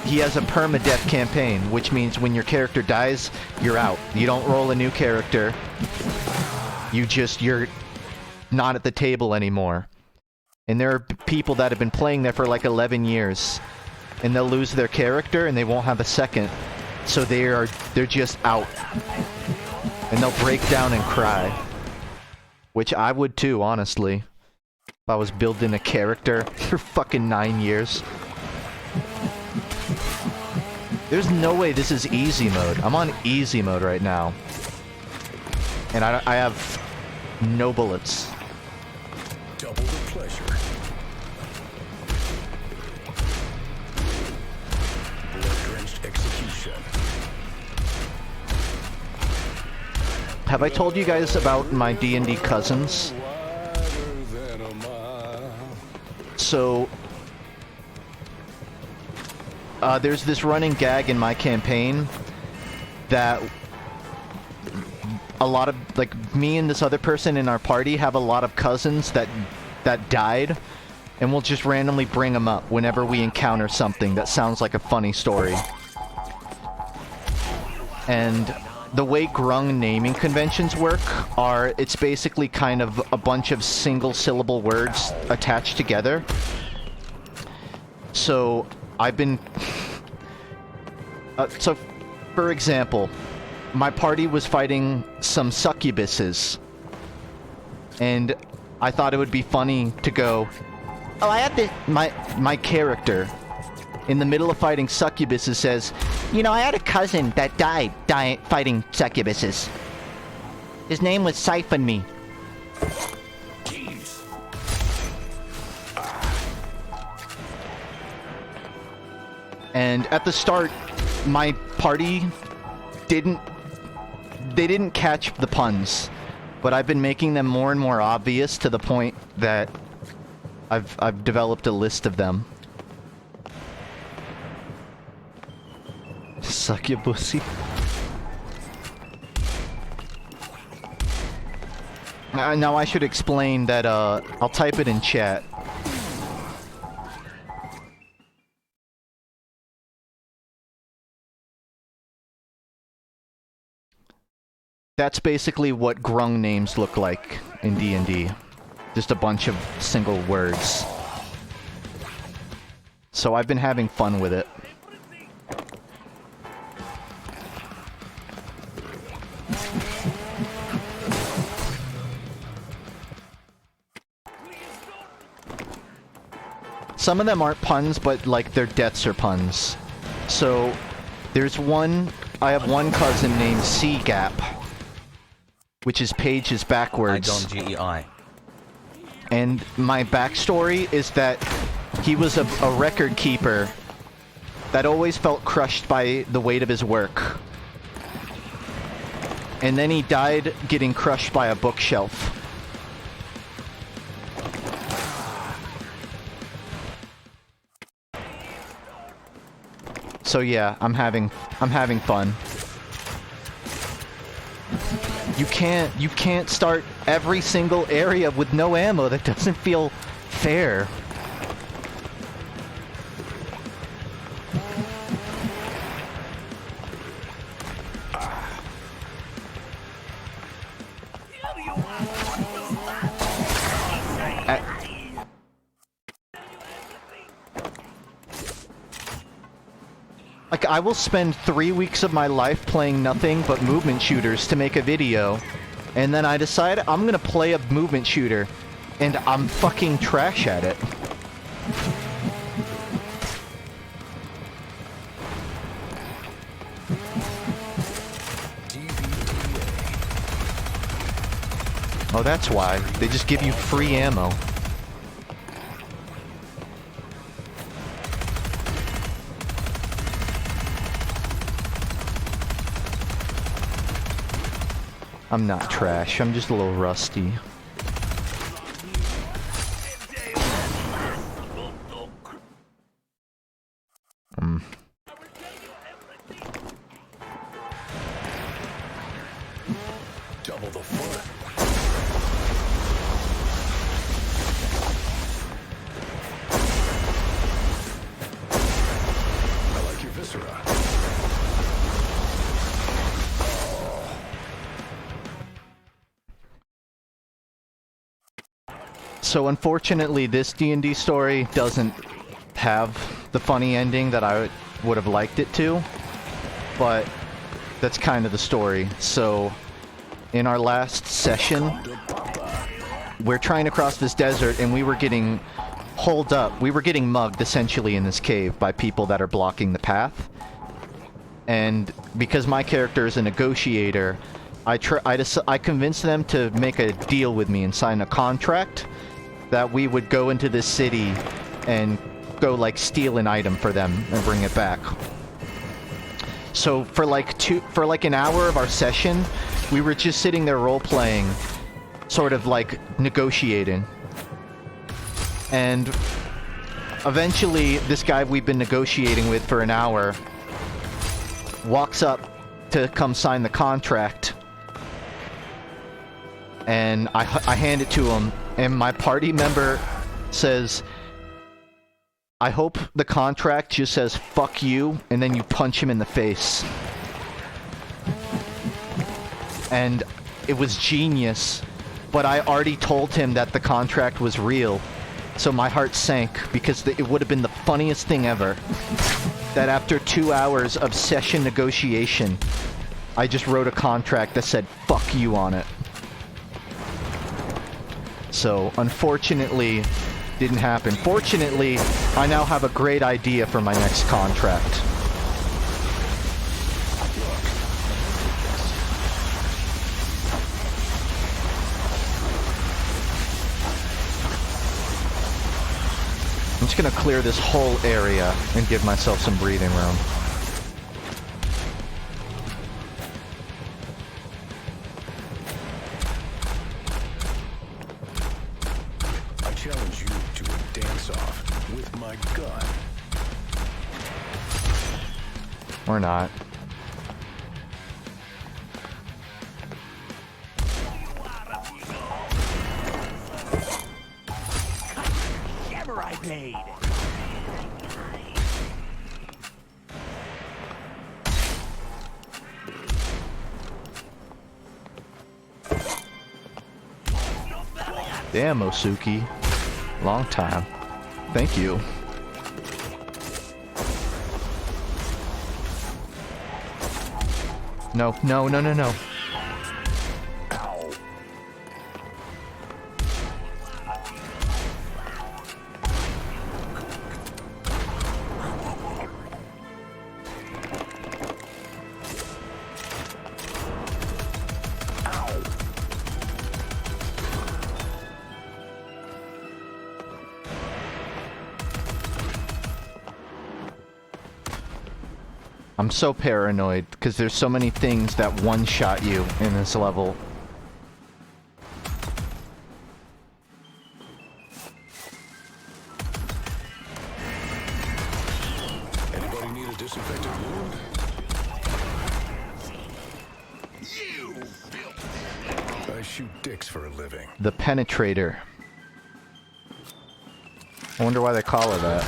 he has a permadeath campaign, which means when your character dies, you're out. You don't roll a new character. You're not at the table anymore. And there are people that have been playing there for like 11 years. And they'll lose their character and they won't have a second. So they're just out. And they'll break down and cry. Which I would too, honestly. If I was building a character for fucking 9 years. There's no way this is easy mode. I'm on easy mode right now. And I have no bullets. Double the pleasure. Blood-drenched execution. Have I told you guys about my D&D cousins? So, there's this running gag in my campaign that a lot of, like, me and this other person in our party have a lot of cousins that died, and we'll just randomly bring them up whenever we encounter something that sounds like a funny story. And the way grung naming conventions work are, it's basically kind of a bunch of single-syllable words attached together. So, I've been... so, for example, my party was fighting some succubuses. And I thought it would be funny to go, oh, I have this... My character, in the middle of fighting succubuses, says, you know, I had a cousin that died fighting succubuses. His name was Siphon Me. Jeez. And at the start, my party didn't catch the puns, but I've been making them more and more obvious to the point that I've developed a list of them. Suck your pussy. Now I should explain that, I'll type it in chat. That's basically what grung names look like in D&D. Just a bunch of single words. So I've been having fun with it. Some of them aren't puns, but like their deaths are puns. So there's one, I have one cousin named C Gap, which is pages backwards. I don't GEI. And my backstory is that he was a record keeper that always felt crushed by the weight of his work. And then he died getting crushed by a bookshelf. So yeah, I'm having fun. You can't start every single area with no ammo. That doesn't feel fair. Like, I will spend 3 weeks of my life playing nothing but movement shooters to make a video, and then I decide I'm gonna play a movement shooter, and I'm fucking trash at it. Oh, that's why. They just give you free ammo. I'm not trash, I'm just a little rusty. Double the fun. I like your viscera. So unfortunately, this D&D story doesn't have the funny ending that I would have liked it to, but that's kind of the story. So, in our last session, we're trying to cross this desert and we were getting holed up. We were getting mugged, essentially, in this cave by people that are blocking the path. And because my character is a negotiator, I convinced them to make a deal with me and sign a contract that we would go into this city and go, like, steal an item for them and bring it back. So for like an hour of our session, we were just sitting there role-playing, sort of like negotiating. And eventually, this guy we've been negotiating with for an hour walks up to come sign the contract. and I hand it to him, and my party member says, I hope the contract just says fuck you, and then you punch him in the face. And it was genius, but I already told him that the contract was real, so my heart sank, because it would have been the funniest thing ever. That after 2 hours of session negotiation, I just wrote a contract that said fuck you on it. So, unfortunately, didn't happen. Fortunately, I now have a great idea for my next contract. I'm just gonna clear this whole area and give myself some breathing room. I challenge you to a dance-off with my gun. Or not. Samurai blade. Damn, Osuki. Long time. Thank you. No, no, no, no, no. Ow. I'm so paranoid because there's so many things that one-shot you in this level. Anybody need a disinfectant wound? I shoot dicks for a living. The Penetrator. I wonder why they call her that.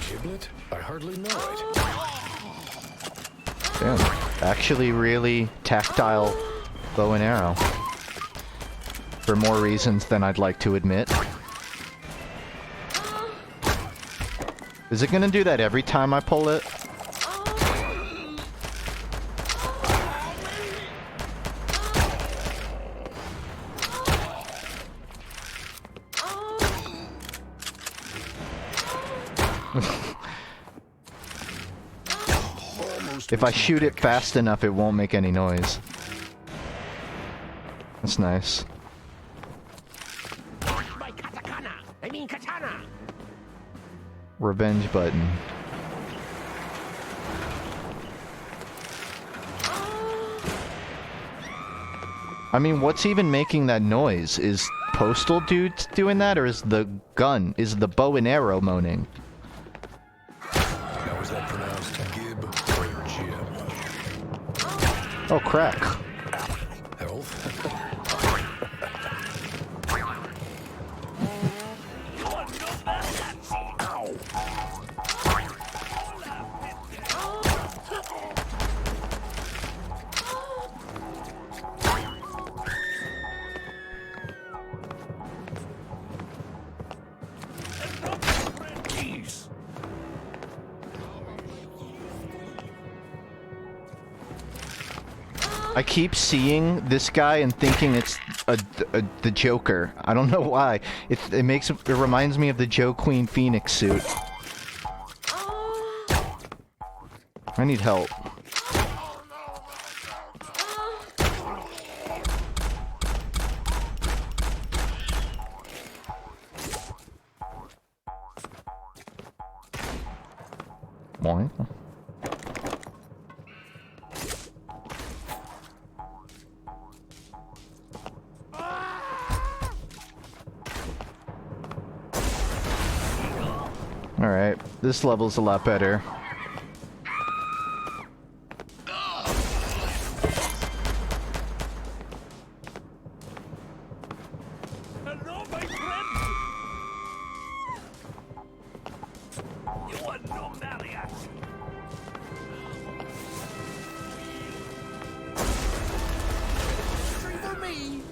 Giblet? I hardly know it. Damn. Actually really tactile bow and arrow. For more reasons than I'd like to admit. Is it gonna do that every time I pull it? If I shoot it fast enough, it won't make any noise. That's nice. My katakana. I mean katana. Revenge button. I mean, what's even making that noise? Is Postal dude doing that, or is the gun? Is the bow and arrow moaning? Now is that pronounced Gib or Jib? Oh, crack. Health? I keep seeing this guy and thinking it's the Joker. I don't know why. It reminds me of the Joe Queen Phoenix suit. I need help. Boing. Alright, this level's a lot better. Hello, my friend! You are no Marriott! For me!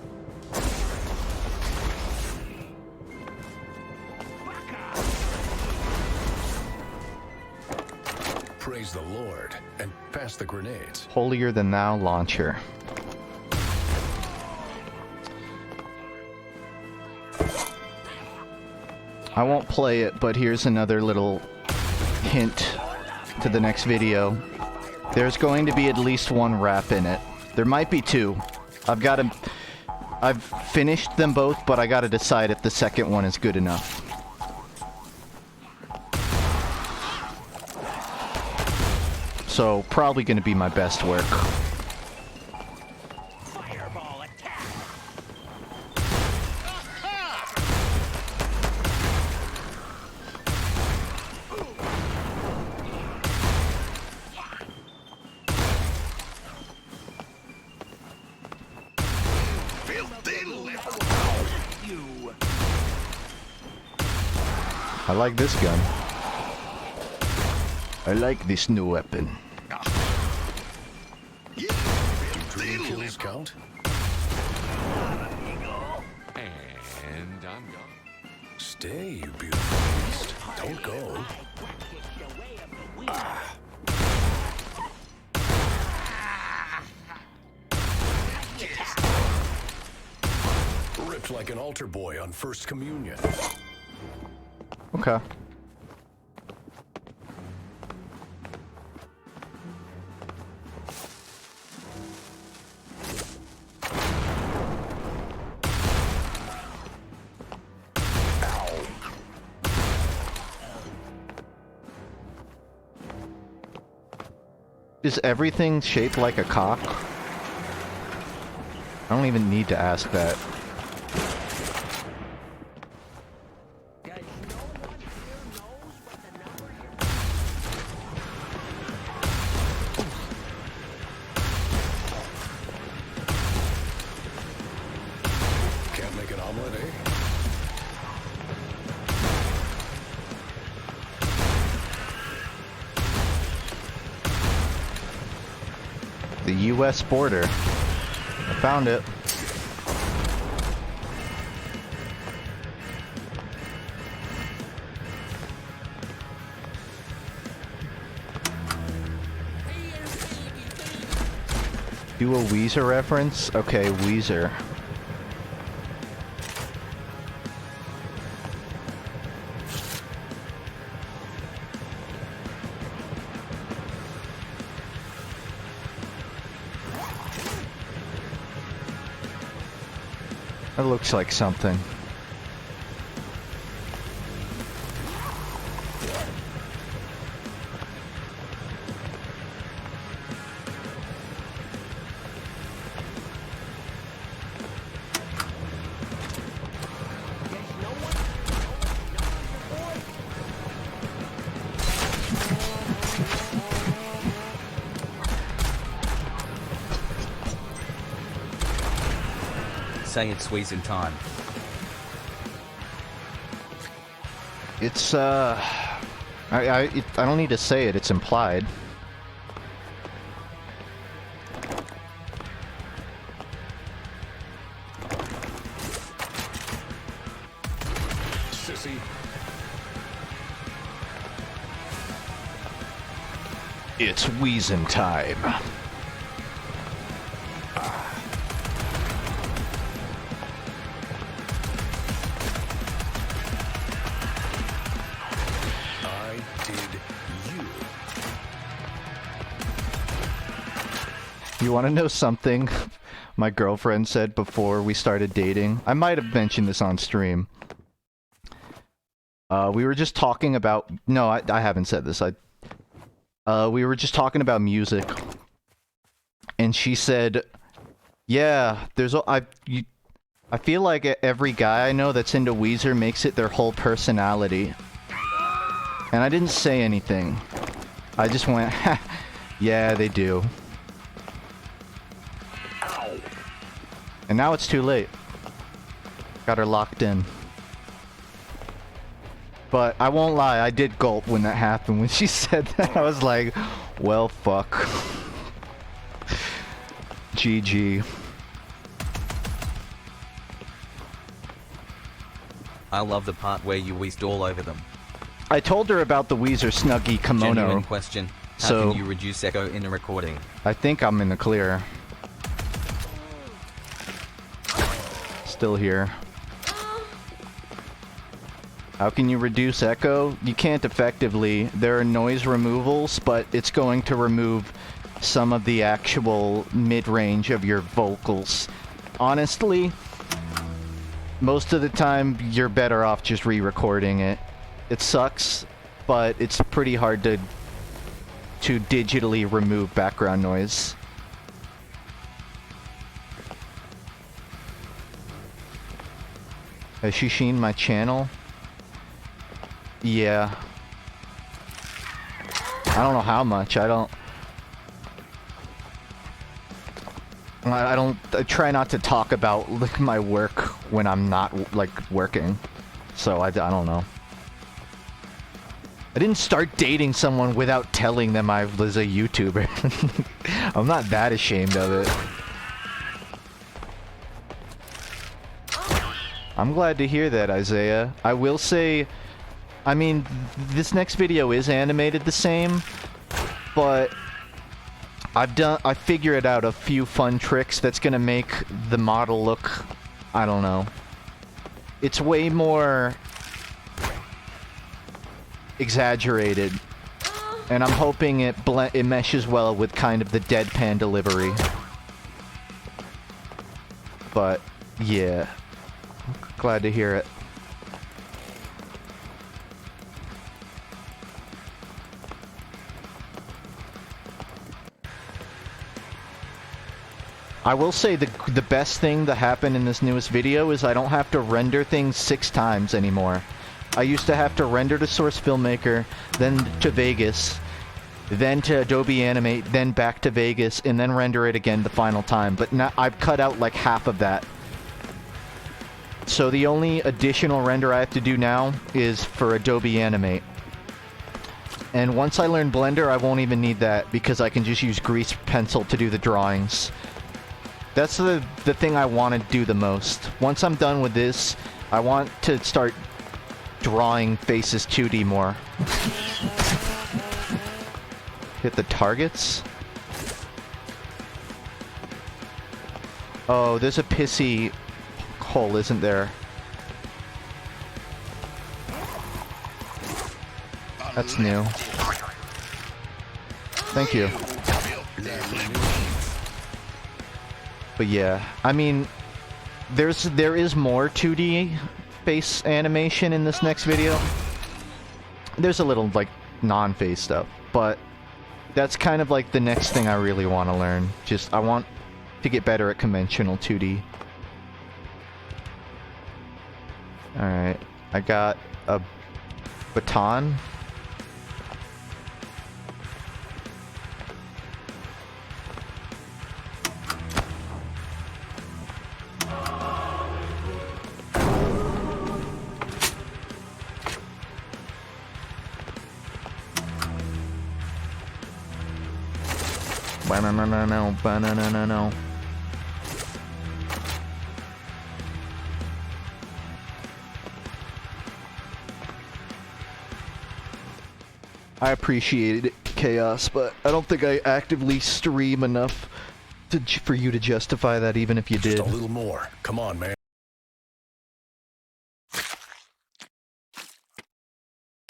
Praise the Lord, and pass the grenades. Holier than thou launcher. I won't play it, but here's another little hint to the next video. There's going to be at least one rap in it. There might be two. I've finished them both, but I gotta decide if the second one is good enough. So, probably gonna be my best work. Fireball attack! You. I like this gun. I like this new weapon. Do dream kills count? And I'm gone. Stay, you beautiful beast. Don't go. Ripped like an altar boy on First Communion. Okay. Is everything shaped like a cock? I don't even need to ask that. Can't make an omelet, eh? The US border. I found it. Do a Weezer reference? Okay, Weezer. That looks like something. Say it's squeezing time. It's I don't need to say it, it's implied. Sissy. It's wheezing time. I did you. You want to know something my girlfriend said before we started dating? I might have mentioned this on stream. We were just talking about... No, I haven't said this. We were just talking about music. And she said, yeah, I feel like every guy I know that's into Weezer makes it their whole personality. And I didn't say anything. I just went, ha, yeah, they do. And now it's too late. Got her locked in. But I won't lie, I did gulp when that happened. When she said that, I was like, well, fuck. GG. I love the part where you wheezed all over them. I told her about the Weezer Snuggie kimono. Genuine question. How So- can you reduce echo in a recording? I think I'm in the clear. Still here. How can you reduce echo? You can't effectively. There are noise removals, but it's going to remove some of the actual mid-range of your vocals. Honestly, most of the time, you're better off just re-recording it. It sucks, but it's pretty hard to digitally remove background noise. Has she seen my channel? Yeah. I don't know how much. I try not to talk about like my work when I'm not like working. So I don't know. I didn't start dating someone without telling them I was a YouTuber. I'm not that ashamed of it. I'm glad to hear that, Isaiah. I will say, I mean, this next video is animated the same, but I figured out a few fun tricks that's gonna make the model look, I don't know. It's way more exaggerated, and I'm hoping it meshes well with kind of the deadpan delivery. But yeah, glad to hear it. I will say the best thing that happened in this newest video is I don't have to render things 6 times anymore. I used to have to render to Source Filmmaker, then to Vegas, then to Adobe Animate, then back to Vegas, and then render it again the final time. But now I've cut out like half of that. So the only additional render I have to do now is for Adobe Animate. And once I learn Blender, I won't even need that because I can just use grease pencil to do the drawings. That's the thing I want to do the most. Once I'm done with this, I want to start drawing faces 2D more. Hit the targets. Oh, there's a pissy hole, isn't there? That's new. Thank you. But yeah, I mean, there is more 2D face animation in this next video. There's a little like non-face stuff, but that's kind of like the next thing I really want to learn. Just I want to get better at conventional 2D. All right, I got a baton. No. I appreciate it, Chaos, but I don't think I actively stream enough for you to justify that, even if you did. Just a little more. Come on, man.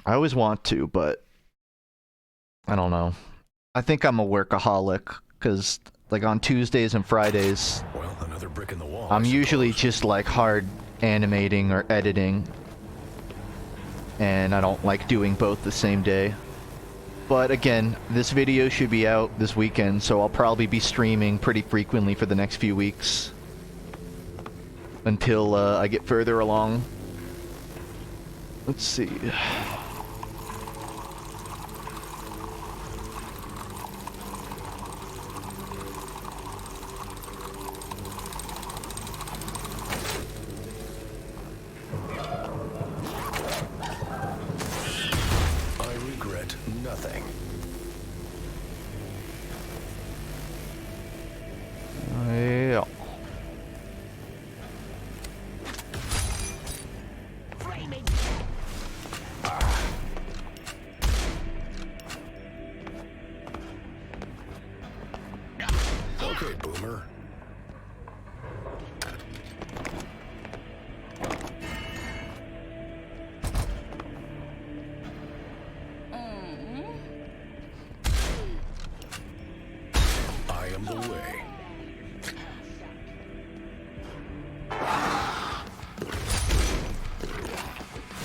I always want to, but I don't know. I think I'm a workaholic, because like on Tuesdays and Fridays, Well, another brick in the wall. I'm usually just like hard animating or editing, and I don't like doing both the same day. But again, this video should be out this weekend, so I'll probably be streaming pretty frequently for the next few weeks until I get further along. Let's see.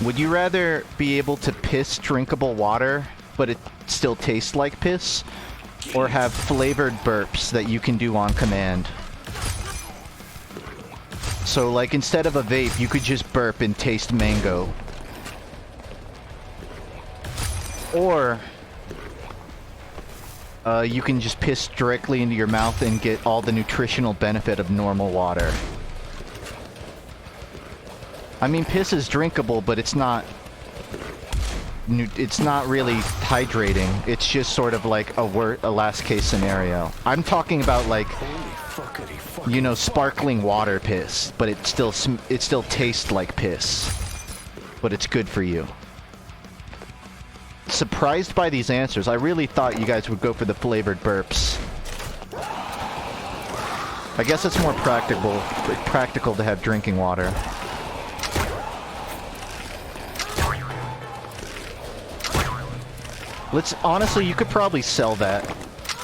Would you rather be able to piss drinkable water, but it still tastes like piss? Or have flavored burps that you can do on command? So, like, instead of a vape, you could just burp and taste mango. Or, you can just piss directly into your mouth and get all the nutritional benefit of normal water. I mean, piss is drinkable, but it's not really hydrating. It's just sort of like a last case scenario. I'm talking about, like, you know, sparkling water piss, but it still tastes like piss, but it's good for you. Surprised by these answers. I really thought you guys would go for the flavored burps. I guess it's more practical to have drinking water. Honestly, you could probably sell that.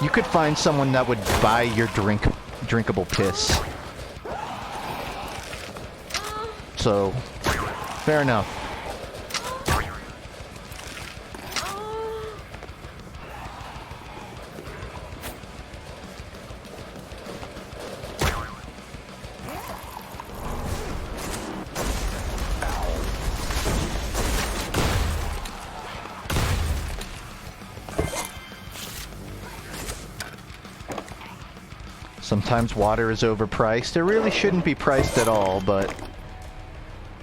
You could find someone that would buy your drinkable piss. So, fair enough. Sometimes water is overpriced. It really shouldn't be priced at all, but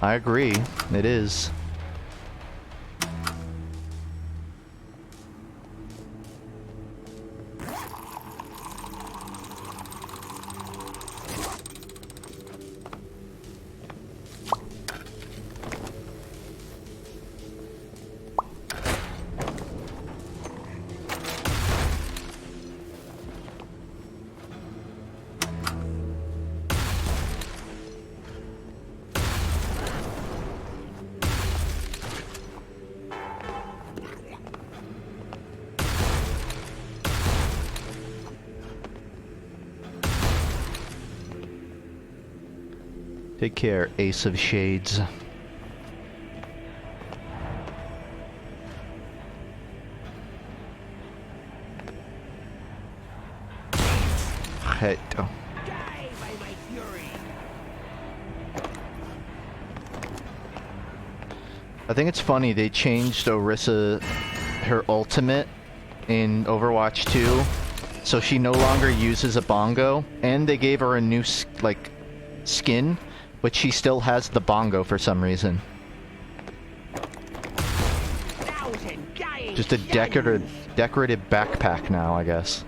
I agree, it is. Take care, Ace of Shades. Heto. I think it's funny they changed Orisa, her ultimate in Overwatch 2, so she no longer uses a bongo, and they gave her a new skin, but she still has the bongo for some reason. Just a decorative backpack now, I guess.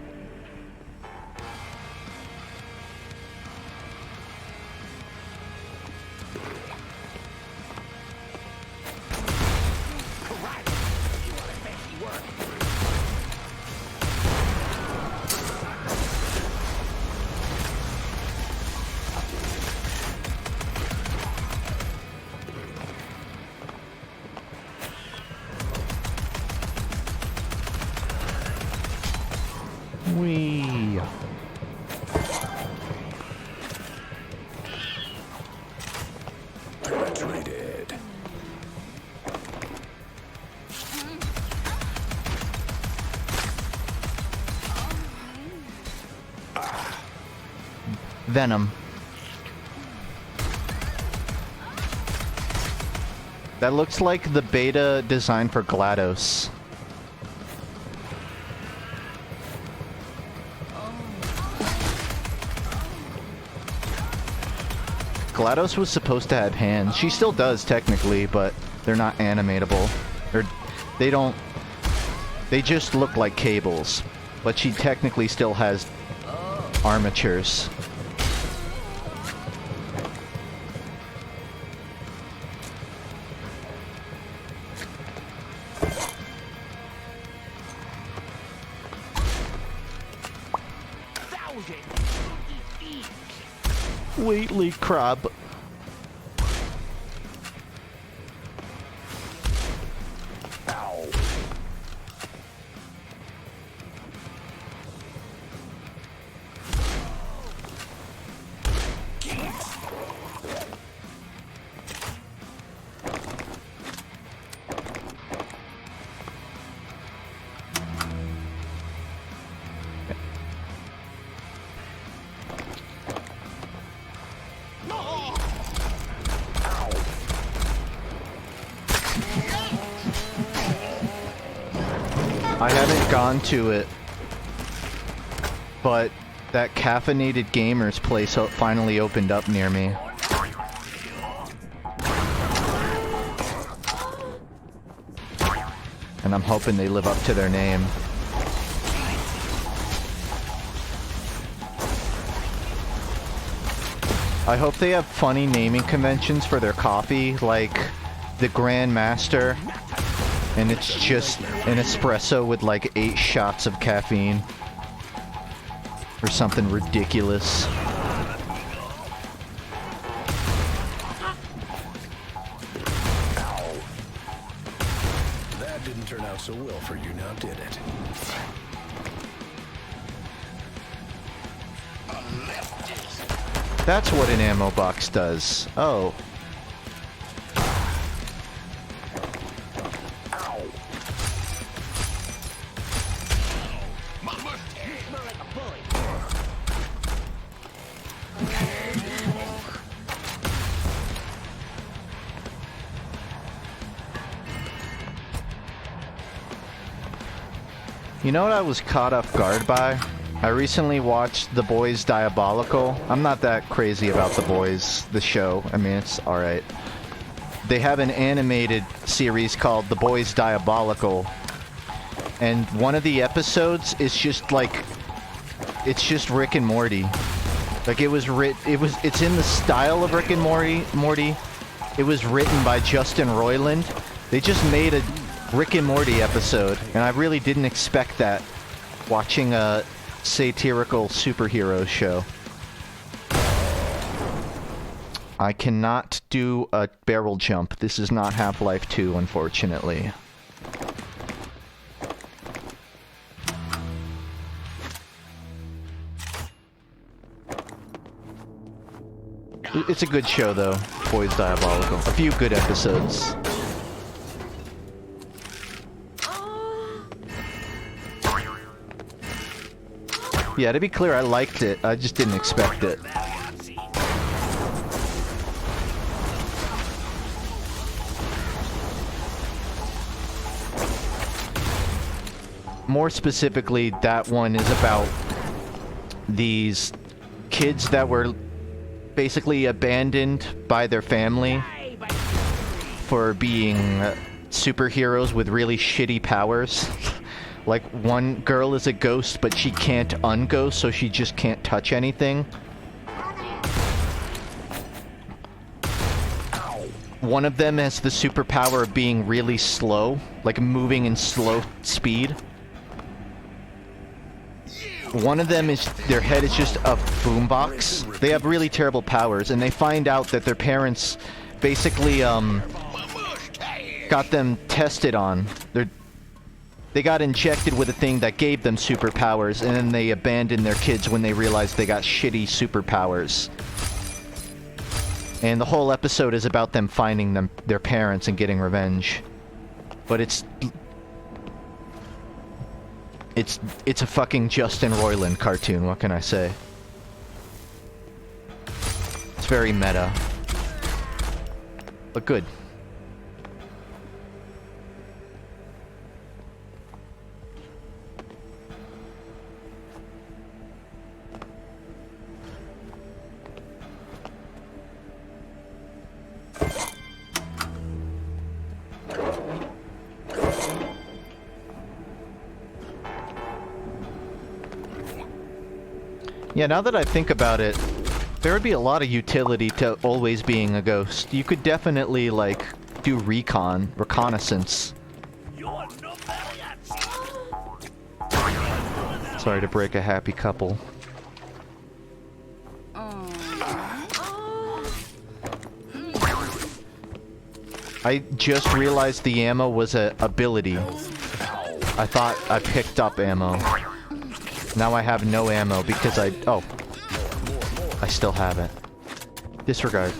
Wee. Penetrated. Venom. That looks like the beta design for GLaDOS. GLaDOS was supposed to have hands. She still does, technically, but they're not animatable. They just look like cables. But she technically still has armatures. Wheatley crab. Ow. I haven't gone to it, but that caffeinated gamers place finally opened up near me. And I'm hoping they live up to their name. I hope they have funny naming conventions for their coffee, like the Grand Master, and it's just an espresso with like 8 shots of caffeine. Or something ridiculous. That didn't turn out so well for you now, did it? That's what an ammo box does. Oh. You know what I was caught off guard by? I recently watched The Boys Diabolical. I'm not that crazy about The Boys, the show. I mean, it's alright. They have an animated series called The Boys Diabolical. And one of the episodes is just like... It's just Rick and Morty. Like, it's in the style of Rick and Morty. It was written by Justin Roiland. They just made a Rick and Morty episode, and I really didn't expect that watching a satirical superhero show. I cannot do a barrel jump. This is not Half-Life 2, unfortunately. It's a good show, though. Boys Diabolical. A few good episodes. Yeah, to be clear, I liked it. I just didn't expect it. More specifically, that one is about these kids that were basically abandoned by their family for being superheroes with really shitty powers. Like, one girl is a ghost, but she can't unghost, so she just can't touch anything. One of them has the superpower of being really slow, like moving in slow speed. One of them is, their head is just a boombox. They have really terrible powers, and they find out that their parents basically, got them tested on. They got injected with a thing that gave them superpowers, and then they abandoned their kids when they realized they got shitty superpowers. And the whole episode is about them finding their parents and getting revenge. But it's a fucking Justin Roiland cartoon, what can I say? It's very meta. But good. Yeah, now that I think about it, there would be a lot of utility to always being a ghost. You could definitely, like, do reconnaissance. Sorry to break a happy couple. I just realized the ammo was a ability. I thought I picked up ammo. Now I have no ammo because I still have it. Disregard.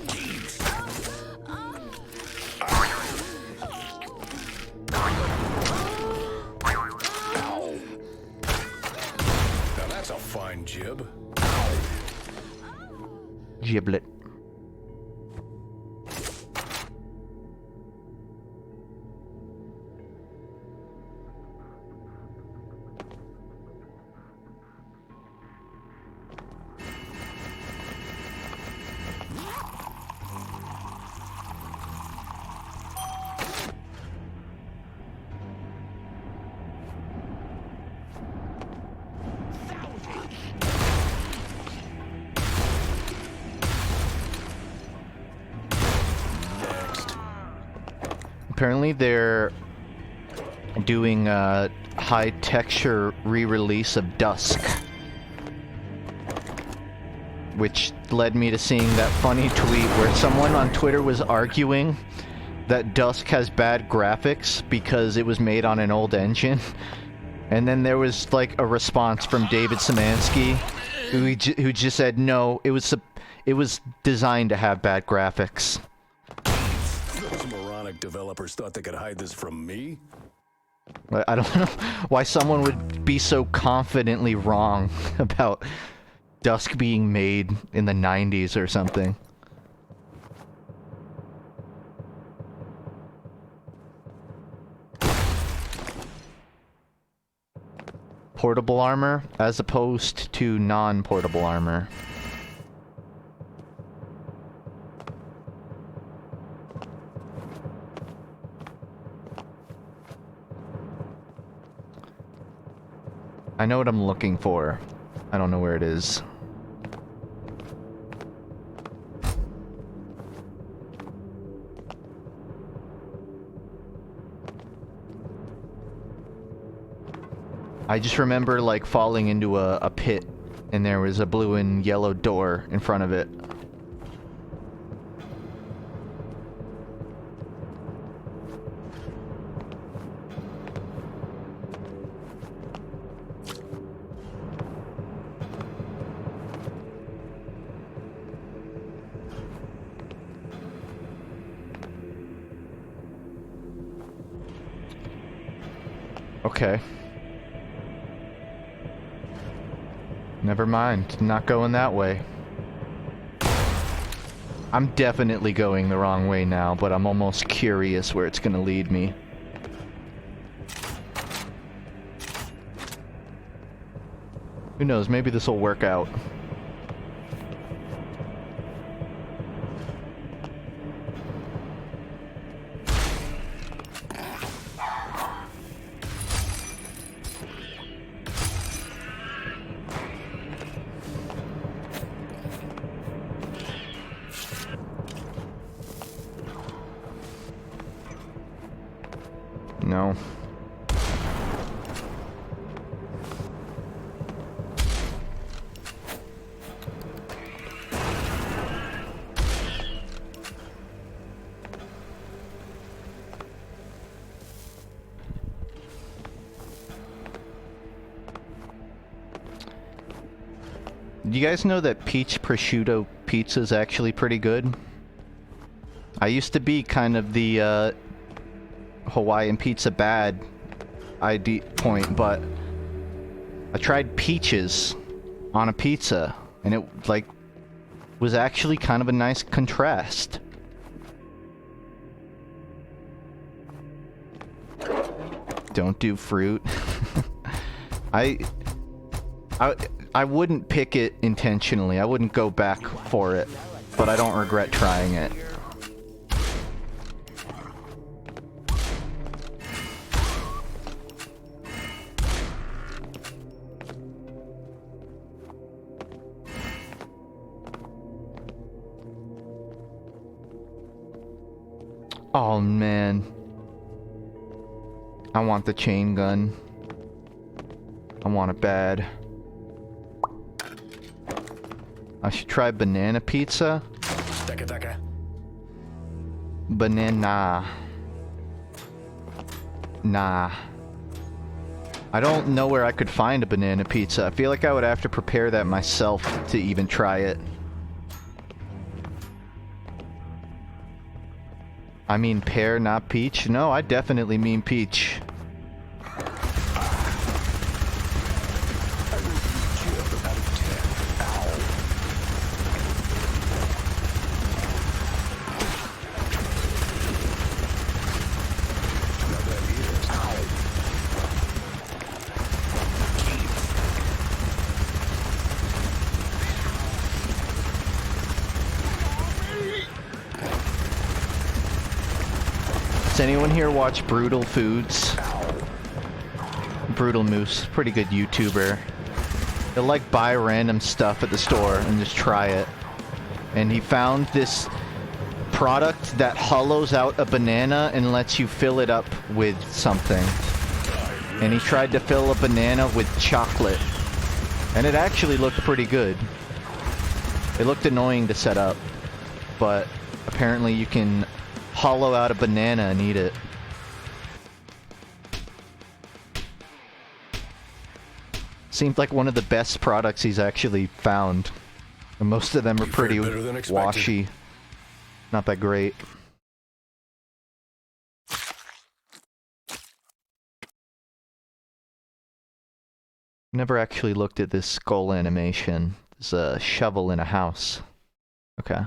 Now that's a fine jib. Giblet. Apparently they're doing a high texture re-release of Dusk, which led me to seeing that funny tweet where someone on Twitter was arguing that Dusk has bad graphics because it was made on an old engine. And then there was like a response from David Szymanski who just said no, it was designed to have bad graphics. Those moronic developers thought they could hide this from me? I don't know why someone would be so confidently wrong about Dusk being made in the 90s or something. Portable armor as opposed to non-portable armor. I know what I'm looking for. I don't know where it is. I just remember like falling into a pit and there was a blue and yellow door in front of it. Okay. Never mind. Not going that way. I'm definitely going the wrong way now, but I'm almost curious where it's gonna lead me. Who knows? Maybe this will work out. No. Do you guys know that peach prosciutto pizza is actually pretty good? I used to be kind of the Hawaiian pizza bad ID point, but I tried peaches on a pizza and it like was actually kind of a nice contrast. Don't do fruit. I wouldn't pick it intentionally. I wouldn't go back for it, but I don't regret trying it. Oh man, I want the chain gun. I want it bad. I should try banana pizza. Banana. Nah. I don't know where I could find a banana pizza. I feel like I would have to prepare that myself to even try it. I mean pear, not peach? No, I definitely mean peach. Does anyone here watch Brutal Foods? Brutal Moose, pretty good YouTuber. He'll like buy random stuff at the store and just try it. And he found this product that hollows out a banana and lets you fill it up with something. And he tried to fill a banana with chocolate. And it actually looked pretty good. It looked annoying to set up, but apparently you can hollow out a banana and eat it. Seemed like one of the best products he's actually found. And most of them are pretty washy. Not that great. Never actually looked at this skull animation. There's a shovel in a house. Okay.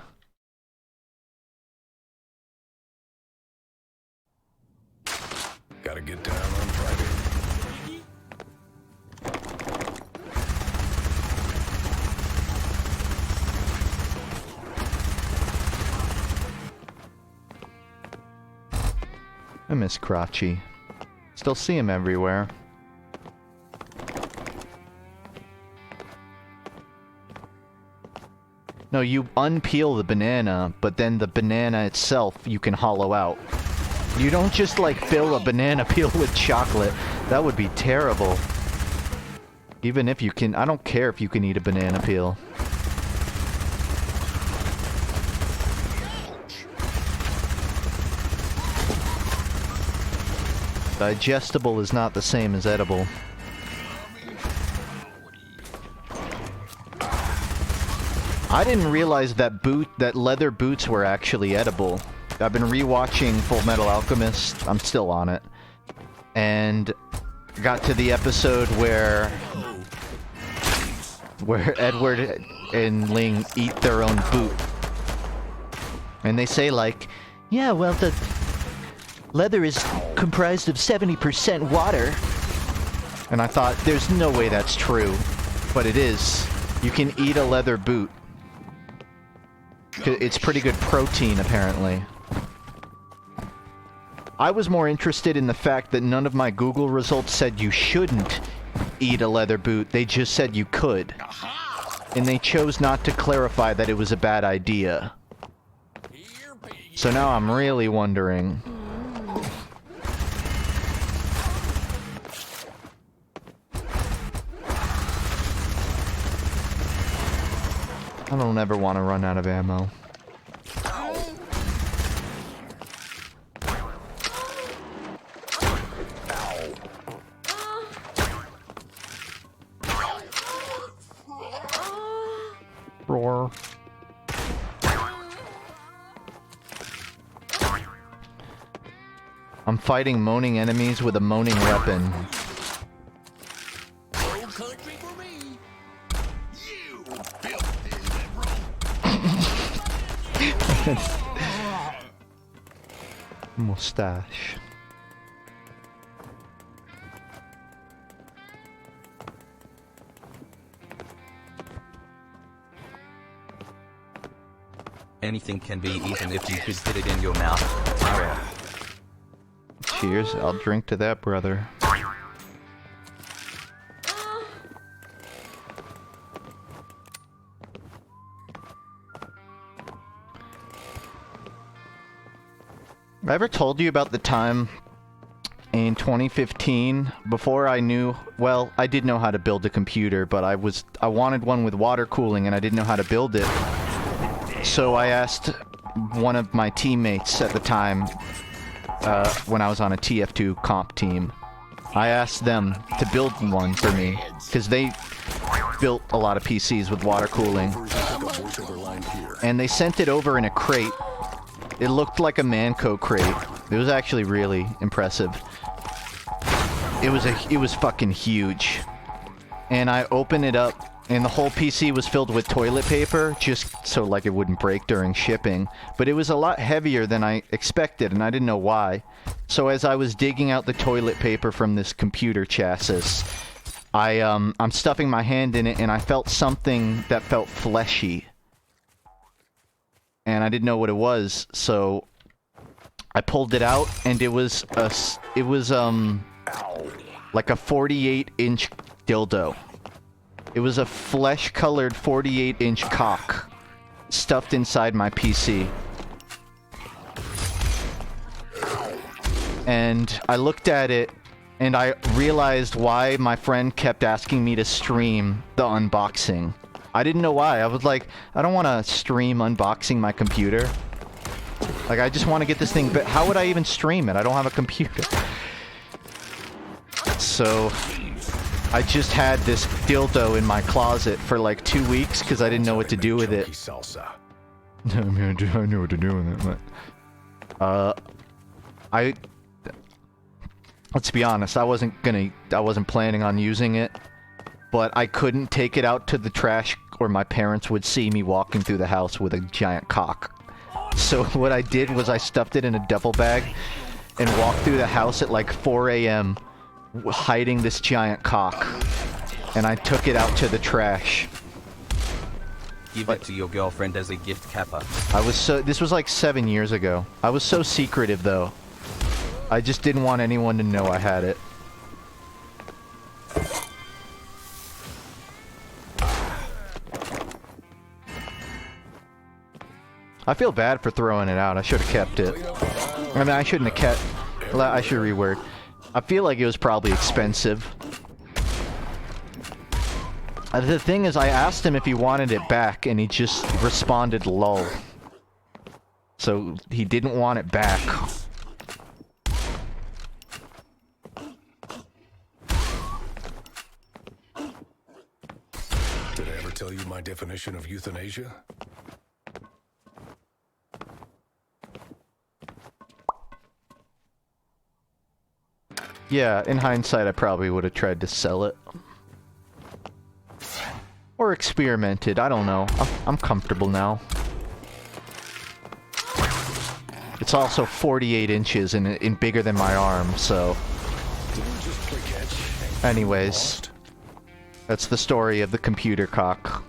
Gotta get down on Friday. I miss Crotchy. Still see him everywhere. No, you unpeel the banana, but then the banana itself you can hollow out. You don't just like fill a banana peel with chocolate. That would be terrible. Even if you can, I don't care if you can eat a banana peel. Digestible is not the same as edible. I didn't realize that leather boots were actually edible. I've been rewatching Full Metal Alchemist. I'm still on it. And got to the episode where Edward and Ling eat their own boot. And they say like, yeah, well, the leather is comprised of 70% water. And I thought, there's no way that's true. But it is. You can eat a leather boot. It's pretty good protein, apparently. I was more interested in the fact that none of my Google results said you shouldn't eat a leather boot. They just said you could. And they chose not to clarify that it was a bad idea. So now I'm really wondering. I don't ever want to run out of ammo. Roar. I'm fighting moaning enemies with a moaning weapon. Mustache. Anything can be eaten if you could fit it in your mouth. Tara. Cheers, I'll drink to that, brother. I ever told you about the time in 2015 before I knew, well, I did know how to build a computer, but I wanted one with water cooling and I didn't know how to build it. So I asked one of my teammates at the time, when I was on a TF2 comp team, I asked them to build one for me, because they built a lot of PCs with water cooling. And they sent it over in a crate. It looked like a Manco crate. It was actually really impressive. It was fucking huge. And I opened it up, and the whole PC was filled with toilet paper, just so like it wouldn't break during shipping. But it was a lot heavier than I expected, and I didn't know why. So as I was digging out the toilet paper from this computer chassis, I'm stuffing my hand in it, and I felt something that felt fleshy. And I didn't know what it was, so I pulled it out, and it was like a 48-inch dildo. It was a flesh-colored 48-inch cock stuffed inside my PC. and I looked at it, and I realized why my friend kept asking me to stream the unboxing. I didn't know why. I was like, I don't want to stream unboxing my computer. Like, I just want to get this thing, but how would I even stream it? I don't have a computer. So, I just had this dildo in my closet for like 2 weeks because I didn't know what to do with it. Salsa. I mean, I know what to do with it, but... Let's be honest, I wasn't planning on using it, but I couldn't take it out to the trash or my parents would see me walking through the house with a giant cock. So what I did was I stuffed it in a duffel bag and walked through the house at like 4 a.m. hiding this giant cock. And I took it out to the trash. Give it to your girlfriend as a gift, Kappa. This was like 7 years ago. I was so secretive though. I just didn't want anyone to know I had it. I feel bad for throwing it out. I should have kept it. I mean, I shouldn't have kept... I should reword. I feel like it was probably expensive. The thing is, I asked him if he wanted it back, and he just responded lol. So, he didn't want it back. Did I ever tell you my definition of euthanasia? Yeah, in hindsight, I probably would have tried to sell it. Or experimented, I don't know. I'm comfortable now. It's also 48 inches and bigger than my arm, so... Anyways, that's the story of the computer cock.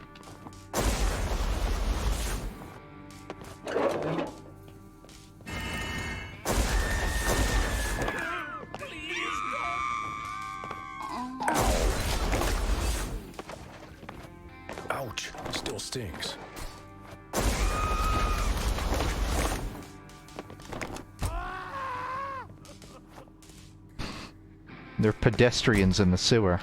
Ouch, still stings. There are pedestrians in the sewer.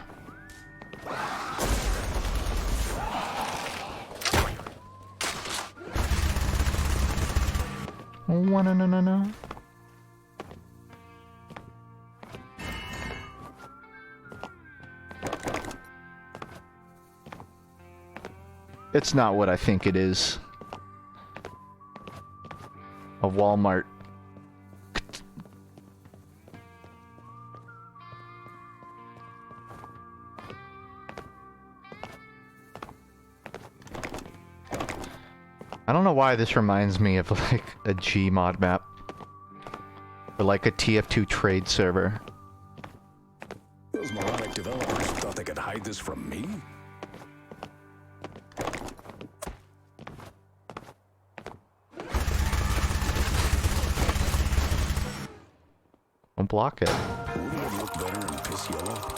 No. It's not what I think it is. A Walmart. I don't know why this reminds me of like a Gmod map. Or like a TF2 trade server. Those moronic developers thought they could hide this from me? Don't block it. Wouldn't it look better in piss yellow?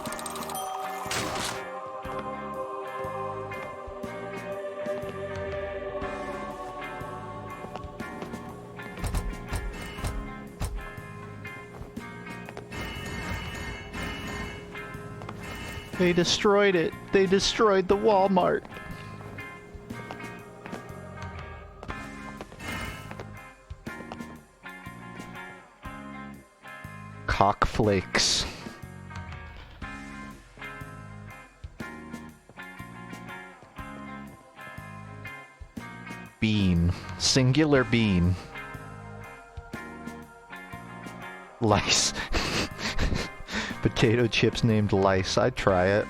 They destroyed it. They destroyed the Walmart. Cock flakes. Bean. Singular bean. Lice. Potato chips named Lice. I'd try it.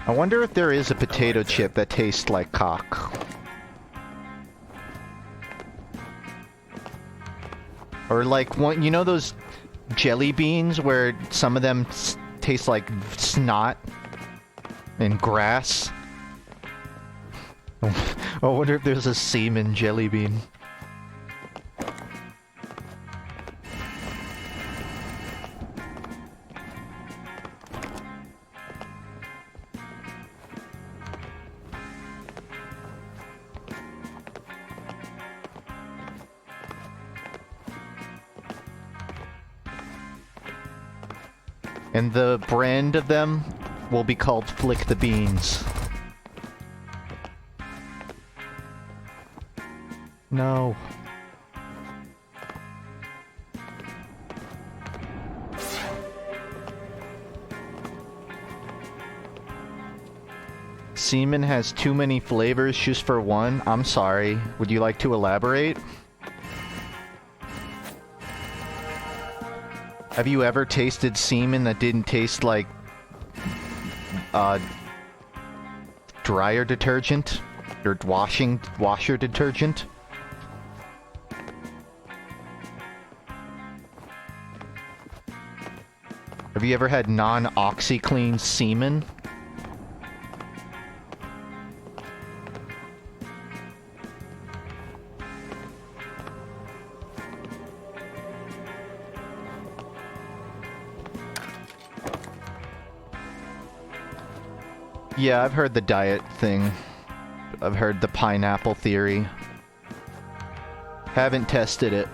I wonder if there is a potato chip that tastes like cock. Or like one, you know those jelly beans where some of them taste like snot and grass? I wonder if there's a semen jelly bean. And the brand of them will be called Flick the Beans. No. Semen has too many flavors just for one? I'm sorry. Would you like to elaborate? Have you ever tasted semen that didn't taste like dryer detergent? Or washer detergent? Have you ever had non-OxyClean semen? Yeah, I've heard the diet thing. I've heard the pineapple theory. Haven't tested it.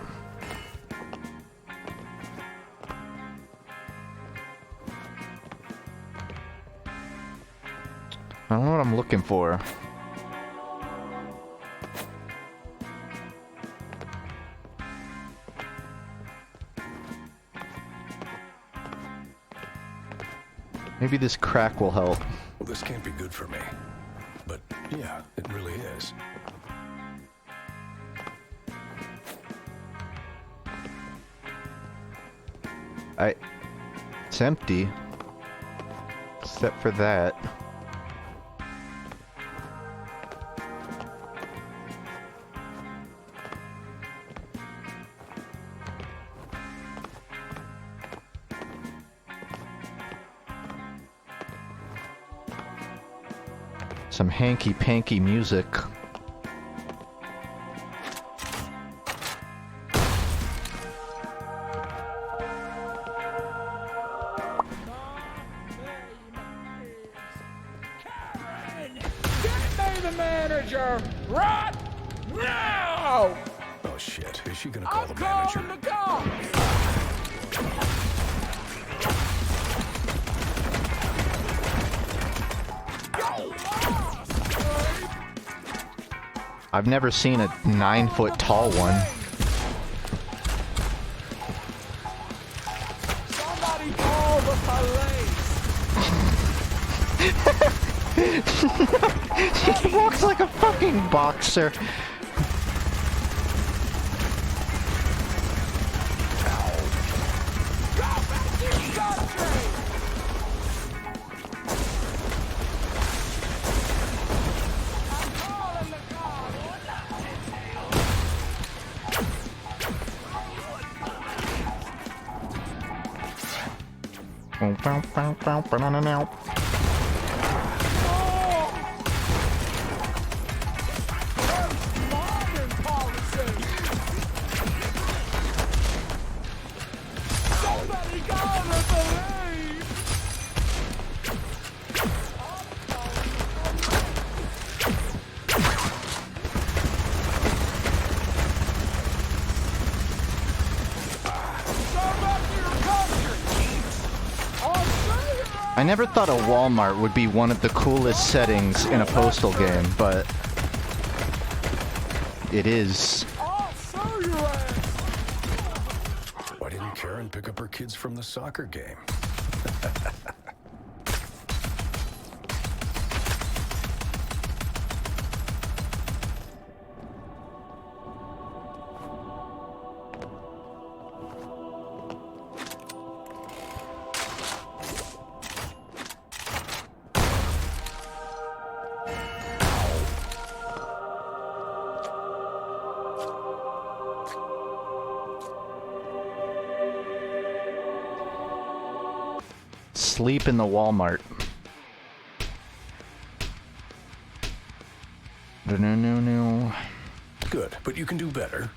I don't know what I'm looking for. Maybe this crack will help. Well, this can't be good for me. But yeah, it really is. It's empty. Except for that. Some hanky-panky music. Get me the manager right now! Oh shit, is she gonna call the I'm manager? calling the cops! I've never seen a 9-foot tall one. Somebody call the police! He walks like a fucking boxer. I never thought a Walmart would be one of the coolest settings in a Postal game, but it is. Why didn't Karen pick up her kids from the soccer game? Sleep in the Walmart. No. Good, but you can do better.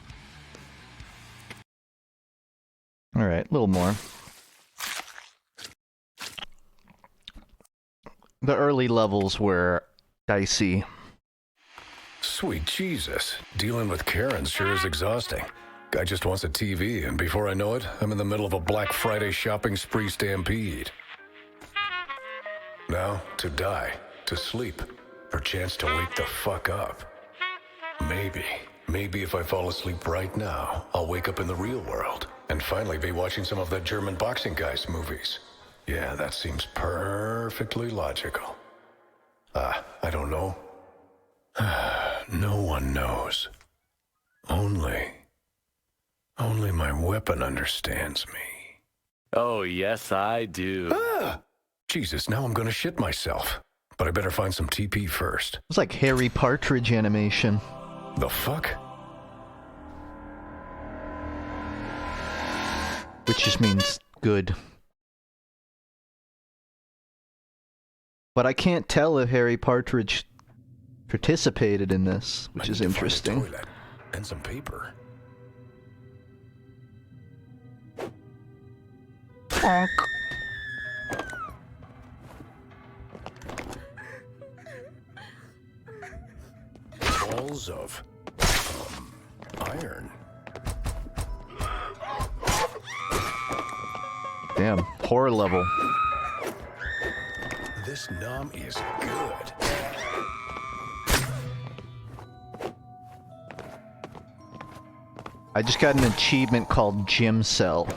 Alright, a little more. The early levels were dicey. Sweet Jesus. Dealing with Karen sure is exhausting. Guy just wants a TV, and before I know it, I'm in the middle of a Black Friday shopping spree stampede. Now, to die, to sleep, for chance to wake the fuck up. Maybe if I fall asleep right now, I'll wake up in the real world and finally be watching some of that German boxing guy's movies. Yeah, that seems perfectly logical. I don't know. No one knows. Only my weapon understands me. Oh, yes, I do. Jesus, now I'm gonna shit myself. But I better find some TP first. It's like Harry Partridge animation. The fuck? Which just means good. But I can't tell if Harry Partridge participated in this, which is interesting. Find a toilet and some paper. Honk. Balls of iron. Damn, horror level. This nom is good. I just got an achievement called Gym Cell.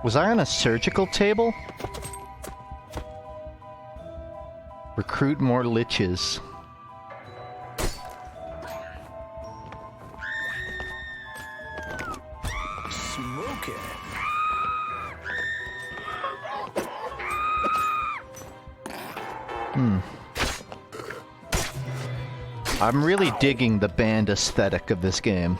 Was I on a surgical table? Recruit more liches. Smoke it. I'm really digging the band aesthetic of this game.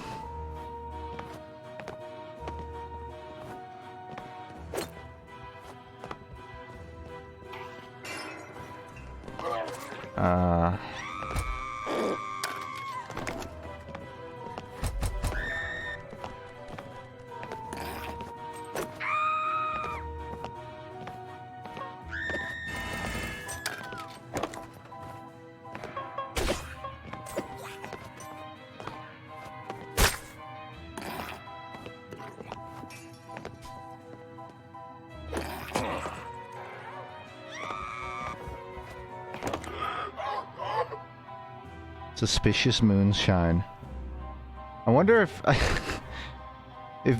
Suspicious moonshine. I wonder if if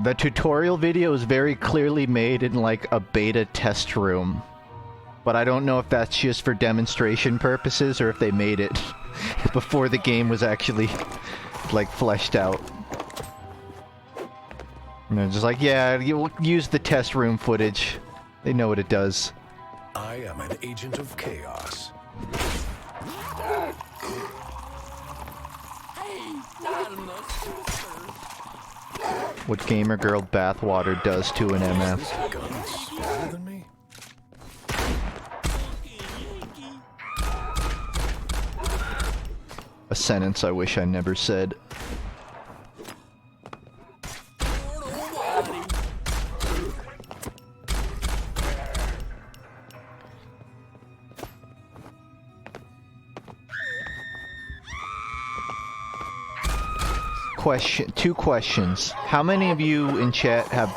the tutorial video is very clearly made in like a beta test room, but I don't know if that's just for demonstration purposes or if they made it before the game was actually like fleshed out. And they're just like, yeah, you'll use the test room footage. They know what it does. I am an agent of chaos. What gamer girl bathwater does to an MF. Is this gun smaller than me? A sentence I wish I never said. Two questions. How many of you in chat have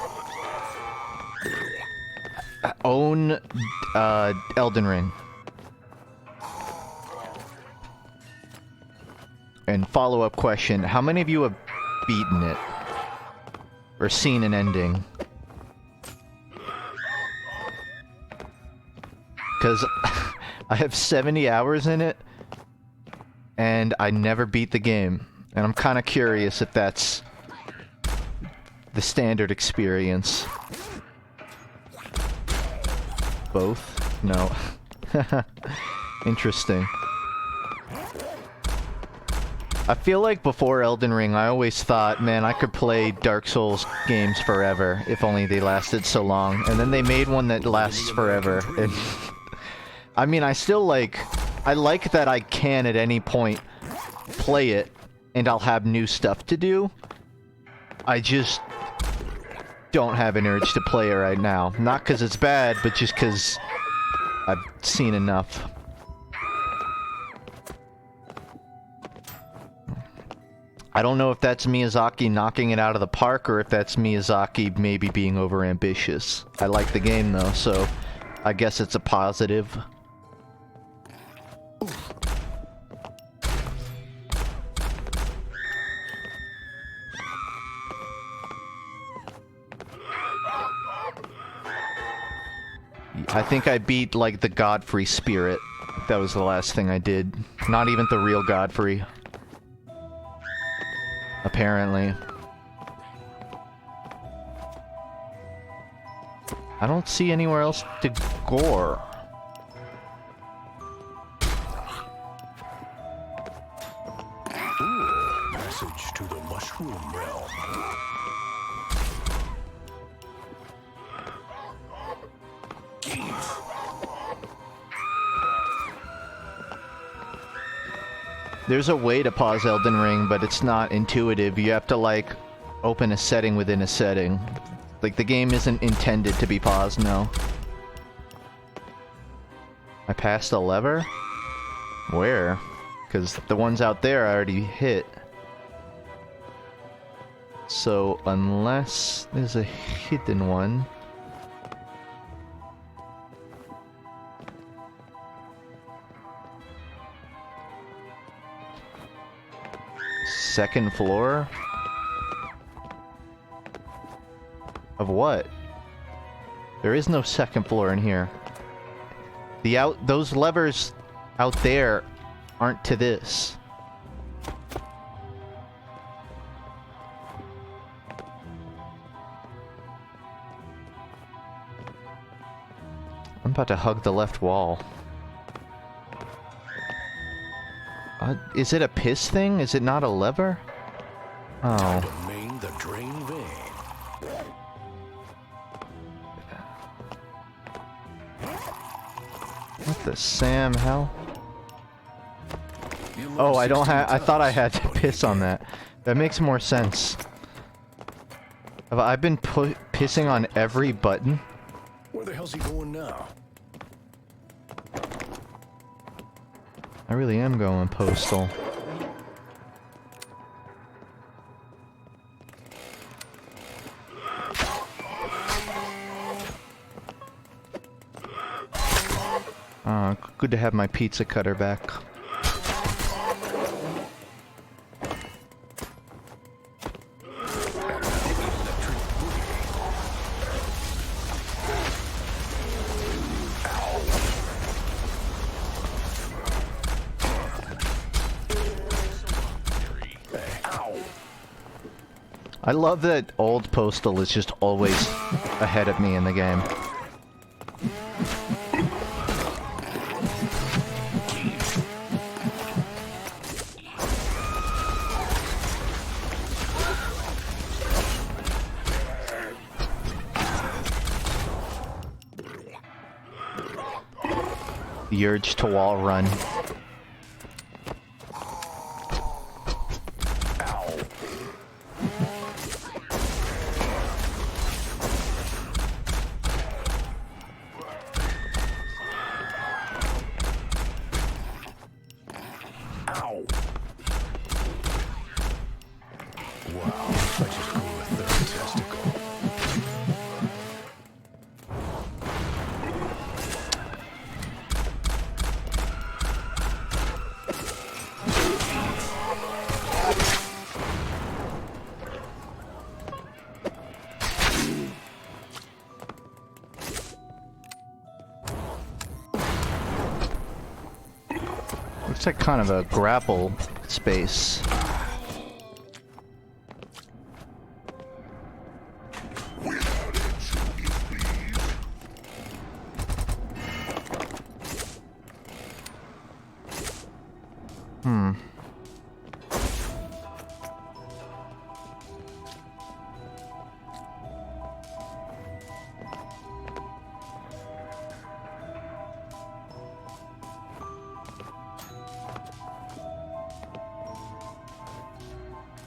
own Elden Ring? And follow-up question, how many of you have beaten it? Or seen an ending? Because I have 70 hours in it, and I never beat the game. And I'm kind of curious if that's the standard experience. Both? No. Interesting. I feel like before Elden Ring, I always thought, man, I could play Dark Souls games forever, if only they lasted so long. And then they made one that lasts forever, and I mean, I still like... I like that I can, at any point, play it, and I'll have new stuff to do. I just don't have an urge to play it right now. Not because it's bad, but just because I've seen enough. I don't know if that's Miyazaki knocking it out of the park, or if that's Miyazaki maybe being overambitious. I like the game, though, so I guess it's a positive. I think I beat, like, the Godfrey spirit. That was the last thing I did. Not even the real Godfrey. Apparently. I don't see anywhere else to gore. Ooh, message to the mushroom realm. There's a way to pause Elden Ring, but it's not intuitive. You have to, like, open a setting within a setting. Like, the game isn't intended to be paused, no. I passed a lever? Where? Because the ones out there I already hit. So, unless there's a hidden one... Second floor? Of what? There is no second floor in here. Those levers out there aren't to this. I'm about to hug the left wall. Is it a piss thing? Is it not a lever? Oh. To main the drain vein. What the Sam hell? Oh, I don't have. I thought I had to piss on that. That makes more sense. Have I been pissing on every button? Where the hell's he going now? I really am going Postal. Good to have my pizza cutter back. I love that old Postal is just always ahead of me in the game. The urge to wall run. Looks like kind of a grapple space.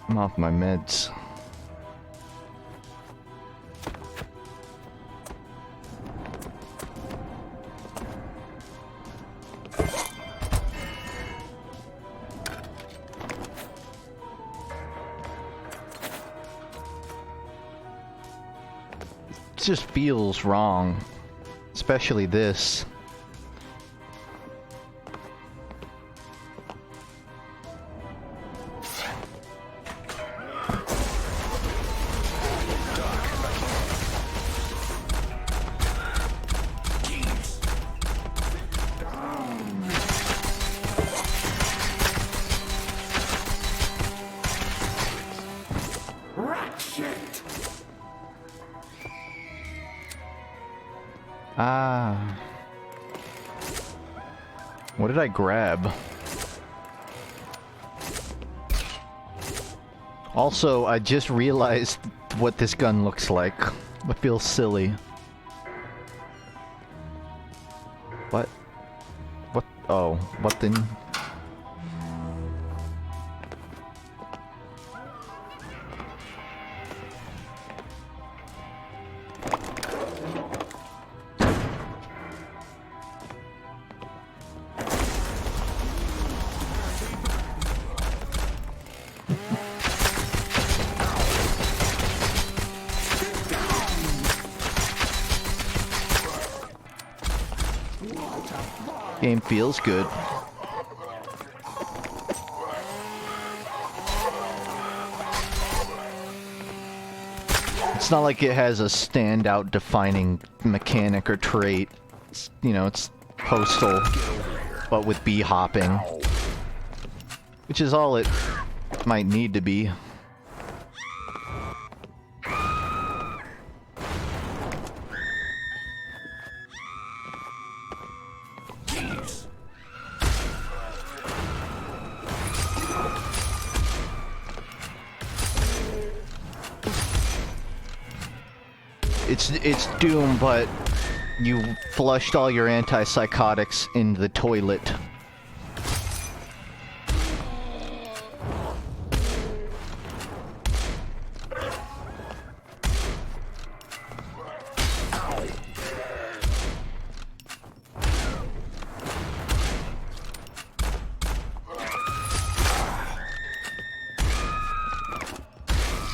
I'm off my meds. It just feels wrong, especially this. Ah. What did I grab? Also, I just realized what this gun looks like. I feel silly. What? What? Oh, what then? Game feels good. It's not like it has a standout defining mechanic or trait. It's, you know, it's Postal, but with bee hopping. Which is all it might need to be. It's Doom, but you flushed all your antipsychotics in the toilet.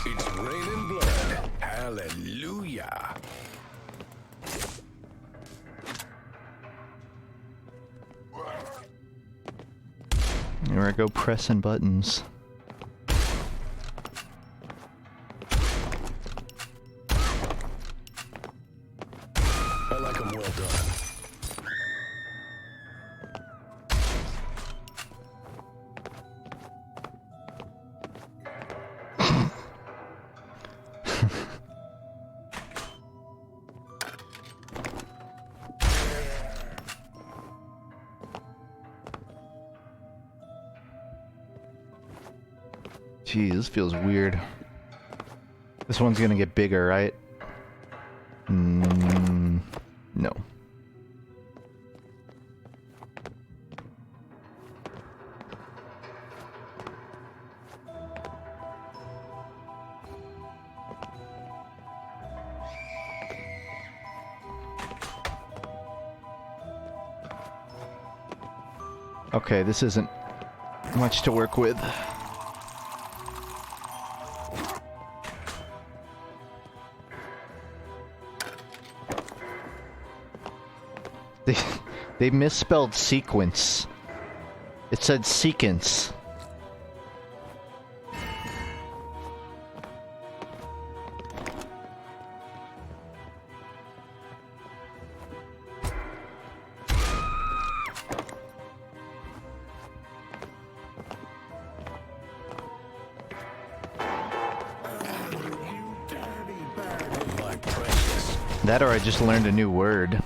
It's raining blood. Hallelujah. Here I go pressing buttons. I like 'em well done. Jeez, this feels weird. This one's gonna get bigger, right? No. Okay, this isn't much to work with. They misspelled sequence. It said sequence. That or I just learned a new word.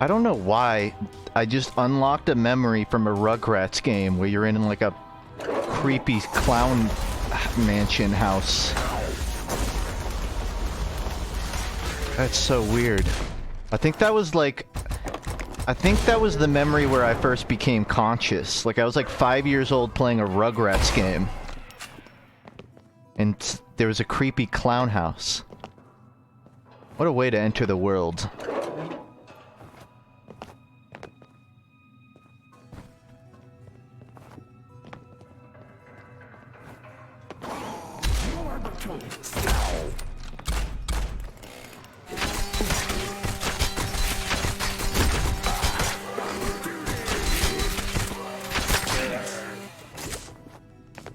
I don't know why. I just unlocked a memory from a Rugrats game where you're in like a creepy clown mansion house. That's so weird. I think that was like... I think that was the memory where I first became conscious. Like, I was like 5 years old playing a Rugrats game. And there was a creepy clown house. What a way to enter the world.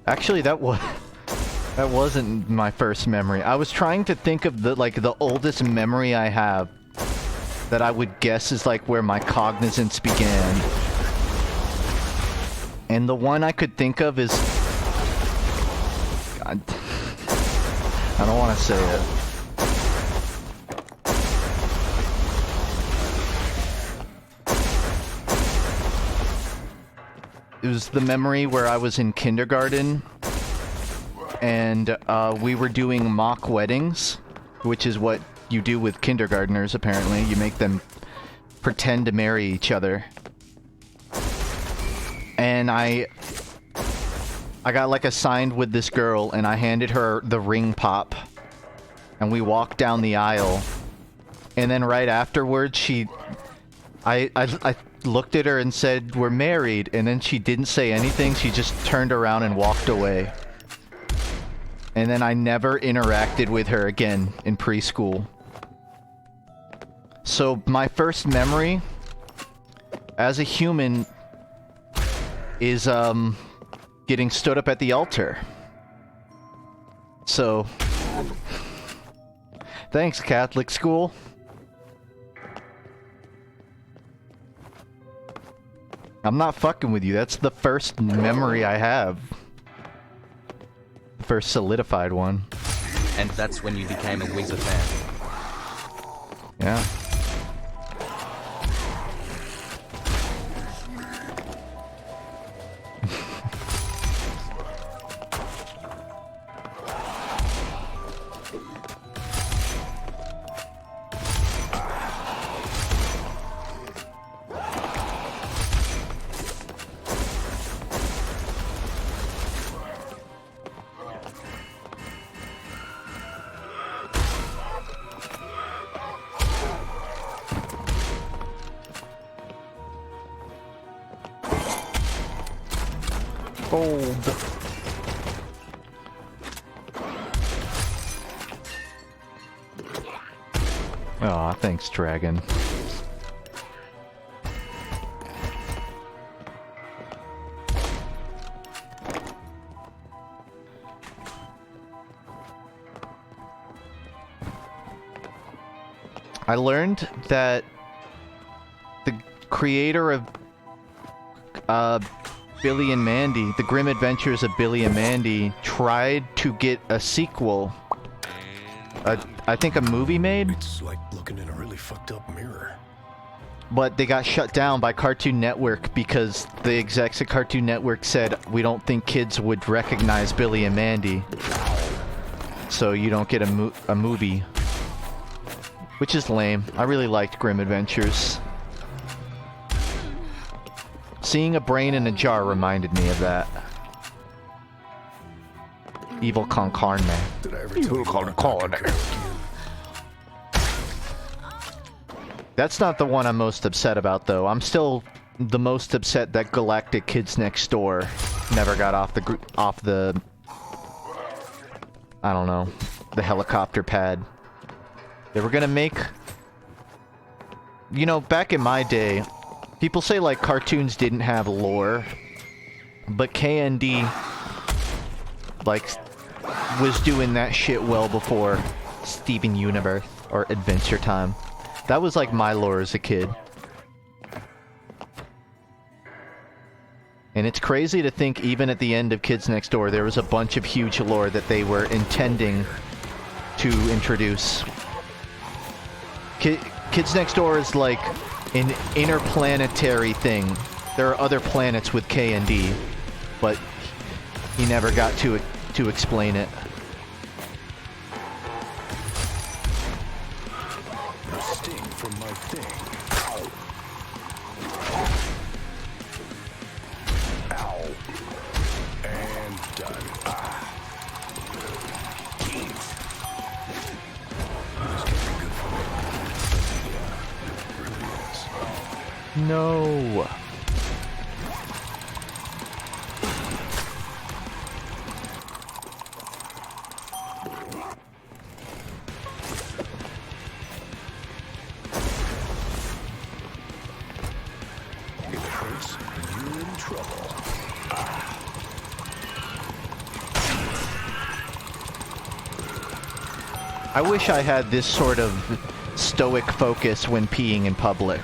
Actually, that wasn't my first memory. I was trying to think of the oldest memory I have that I would guess is like where my cognizance began. And the one I could think of is... God. I don't want to say it. It was the memory where I was in kindergarten, and we were doing mock weddings, which is what you do with kindergartners, apparently. You make them pretend to marry each other. And I got like assigned with this girl, and I handed her the ring pop, and we walked down the aisle, and then right afterwards I looked at her and said, "We're married," and then she didn't say anything. She just turned around and walked away. And then I never interacted with her again in preschool. So my first memory as a human is getting stood up at the altar. So thanks, Catholic school. I'm not fucking with you. That's the first memory I have. The first solidified one. And that's when you became a Weezer fan. Yeah. Gold. Aw, thanks, Dragon. I learned that the creator of Billy and Mandy, The Grim Adventures of Billy and Mandy, tried to get a sequel. I think a movie made? It's like looking in a really fucked up mirror. But they got shut down by Cartoon Network because the execs at Cartoon Network said, "We don't think kids would recognize Billy and Mandy, so you don't get a movie." Which is lame. I really liked Grim Adventures. Seeing a brain in a jar reminded me of that. Evil con carne. Did I ever tell you about Dr. Kerouac? That's not the one I'm most upset about, though. I'm still the most upset that Galactic Kids Next Door never got off the I don't know, the helicopter pad. They were gonna make... You know, back in my day, people say, like, cartoons didn't have lore, but KND, like, was doing that shit well before Steven Universe or Adventure Time. That was, like, my lore as a kid. And it's crazy to think even at the end of Kids Next Door, there was a bunch of huge lore that they were intending to introduce. Kids Next Door is like an interplanetary thing. There are other planets with K and D, but he never got to explain it. The sting from my thing. Ow. And done. Jeez. This can't be good for me. Yeah, it really is. No. If it hurts, you're in trouble. I wish I had this sort of stoic focus when peeing in public.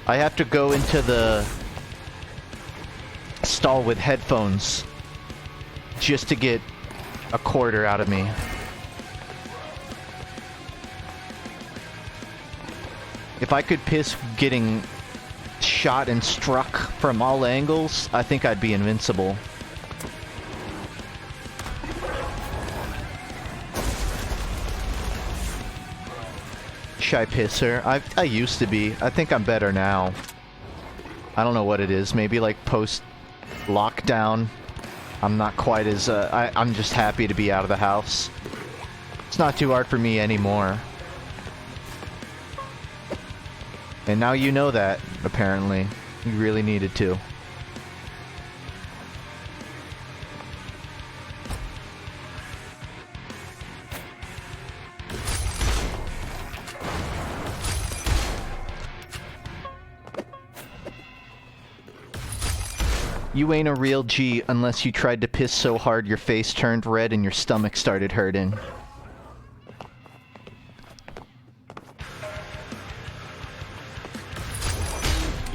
I have to go into the stall with headphones just to get a quarter out of me. If I could piss getting shot and struck from all angles, I think I'd be invincible. Shy pisser. I used to be. I think I'm better now. I don't know what it is. Maybe like post-lockdown. I'm not quite as... I'm just happy to be out of the house. It's not too hard for me anymore. And now you know that, apparently. You really needed to. You ain't a real G unless you tried to piss so hard your face turned red and your stomach started hurting.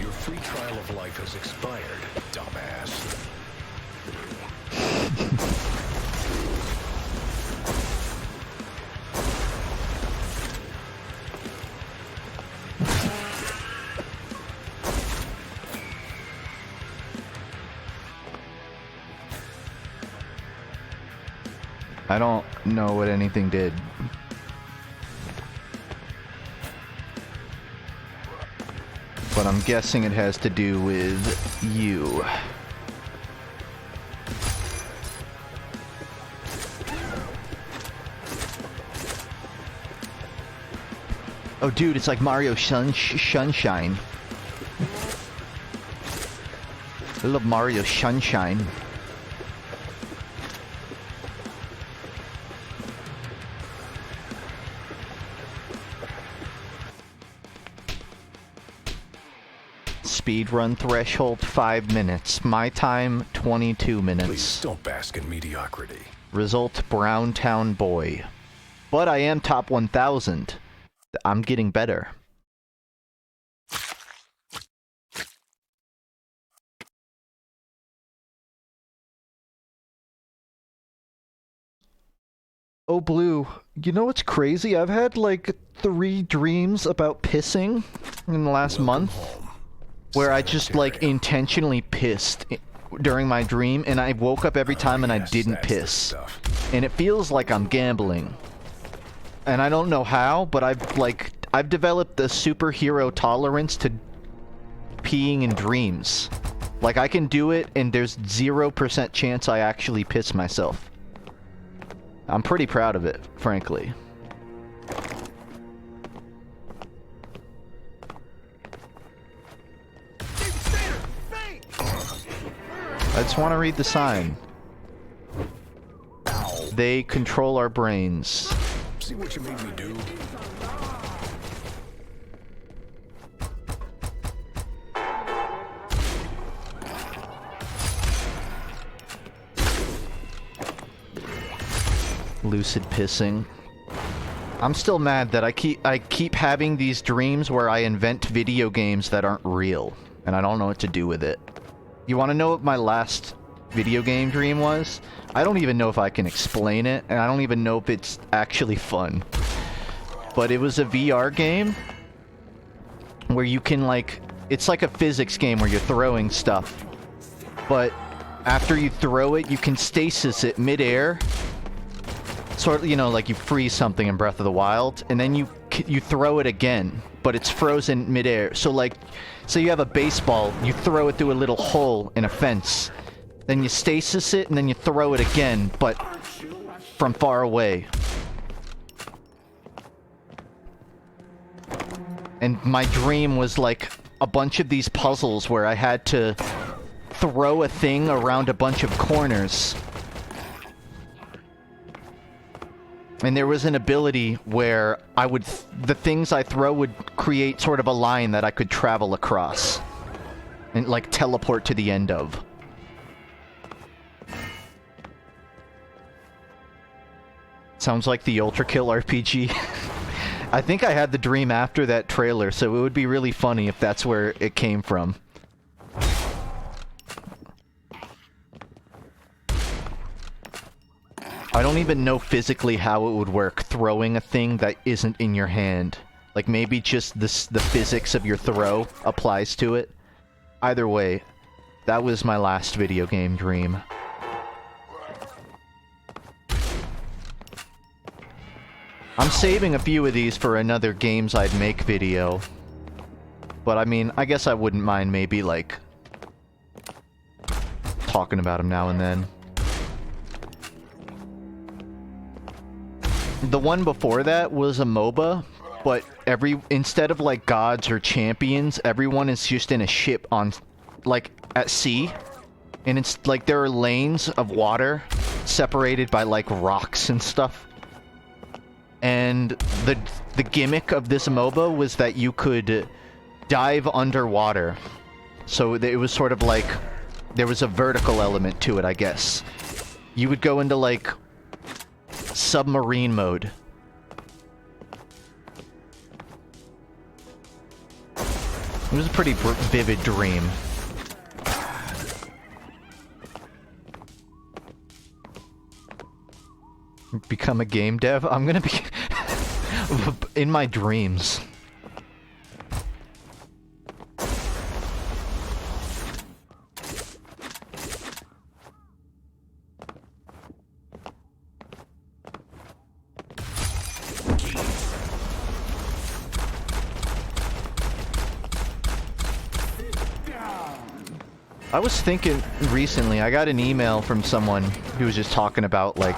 Your free trial of life has expired, dumbass. I don't know what anything did. But I'm guessing it has to do with you. Oh dude, it's like Mario Sunshine. I love Mario Sunshine. Speedrun threshold 5 minutes. My time 22 minutes. Please don't bask in mediocrity. Result Browntown Boy. But I am top 1000. I'm getting better. Oh Blue, you know what's crazy? I've had like 3 dreams about pissing in the last month. Where I just, like, intentionally pissed during my dream, and I woke up every time and I didn't piss. And it feels like I'm gambling. And I don't know how, but I've developed a superhero tolerance to peeing in dreams. Like, I can do it, and there's 0% chance I actually piss myself. I'm pretty proud of it, frankly. I just want to read the sign. They control our brains. See what you made me do? Lucid pissing. I'm still mad that I keep having these dreams where I invent video games that aren't real, and I don't know what to do with it. You want to know what my last video game dream was? I don't even know if I can explain it, and I don't even know if it's actually fun. But it was a VR game where you can like, it's like a physics game where you're throwing stuff, but after you throw it, you can stasis it midair. Sort of, you know, like you freeze something in Breath of the Wild, and then you throw it again, but it's frozen midair. So like, say you have a baseball, you throw it through a little hole in a fence, then you stasis it, and then you throw it again, but from far away. And my dream was like a bunch of these puzzles where I had to throw a thing around a bunch of corners. And there was an ability where I would, the things I throw would create sort of a line that I could travel across. And like teleport to the end of. Sounds like the Ultra Kill RPG. I think I had the dream after that trailer, so it would be really funny if that's where it came from. I don't even know physically how it would work, throwing a thing that isn't in your hand. Like, maybe just the physics of your throw applies to it. Either way, that was my last video game dream. I'm saving a few of these for another games I'd make video. But I mean, I guess I wouldn't mind maybe, like, talking about them now and then. The one before that was a MOBA, but instead of like gods or champions, everyone is just in a ship on, like, at sea. And it's like there are lanes of water separated by like rocks and stuff. And the gimmick of this MOBA was that you could dive underwater. So it was sort of like, there was a vertical element to it, I guess. You would go into like submarine mode. It was a pretty vivid dream. Become a game dev? I'm gonna be in my dreams. I was thinking recently, I got an email from someone who was just talking about like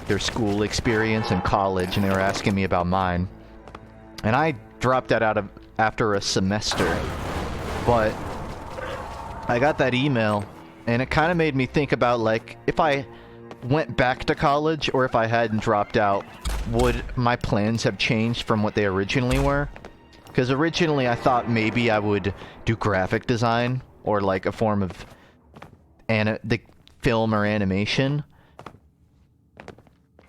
their school experience in college, and they were asking me about mine. And I dropped that out after a semester. But I got that email, and it kind of made me think about like, if I went back to college, or if I hadn't dropped out, would my plans have changed from what they originally were? Because originally I thought maybe I would do graphic design, or like a form of the film or animation.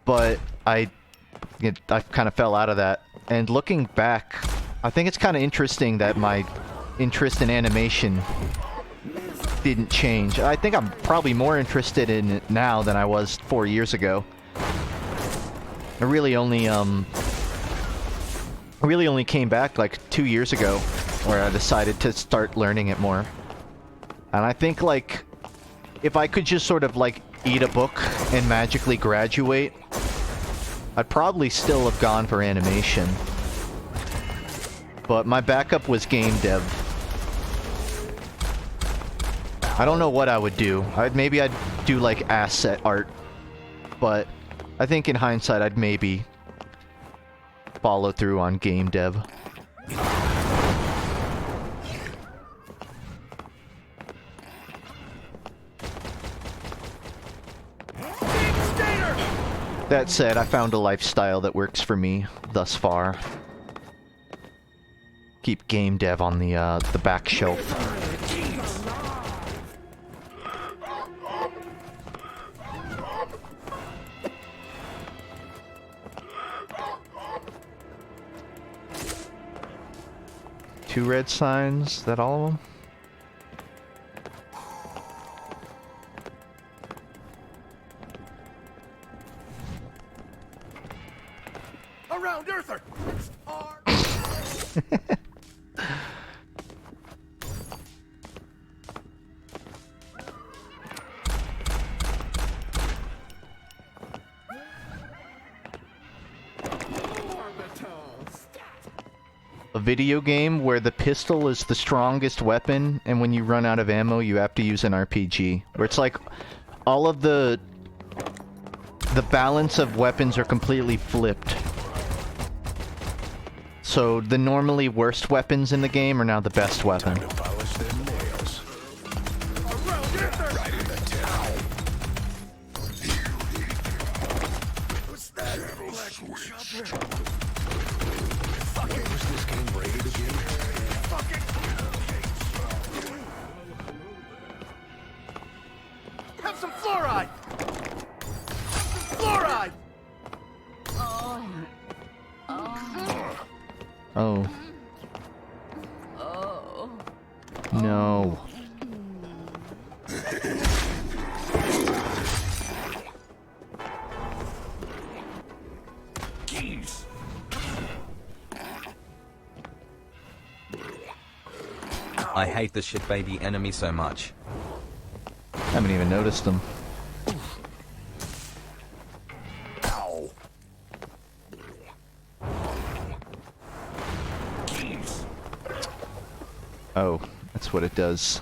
But I kind of fell out of that. And looking back, I think it's kind of interesting that my interest in animation didn't change. I think I'm probably more interested in it now than I was 4 years ago. I really only came back like 2 years ago, where I decided to start learning it more. And I think, like, if I could just sort of, like, eat a book and magically graduate, I'd probably still have gone for animation. But my backup was game dev. I don't know what I would do. Maybe I'd do, like, asset art. But I think in hindsight, I'd maybe follow through on game dev. That said, I found a lifestyle that works for me thus far. Keep game dev on the back shelf. Two red signs, is that all of them? Around Earther! a video game where the pistol is the strongest weapon, and when you run out of ammo, you have to use an RPG. Where it's like all of the balance of weapons are completely flipped. So the normally worst weapons in the game are now the best weapon. Time to polish their nails. Right in the tail. What's that? What was this game rated again? Have some fluoride! Fluoride! Oh. No. I hate the shit baby enemy so much. Haven't even noticed them. Oh, that's what it does.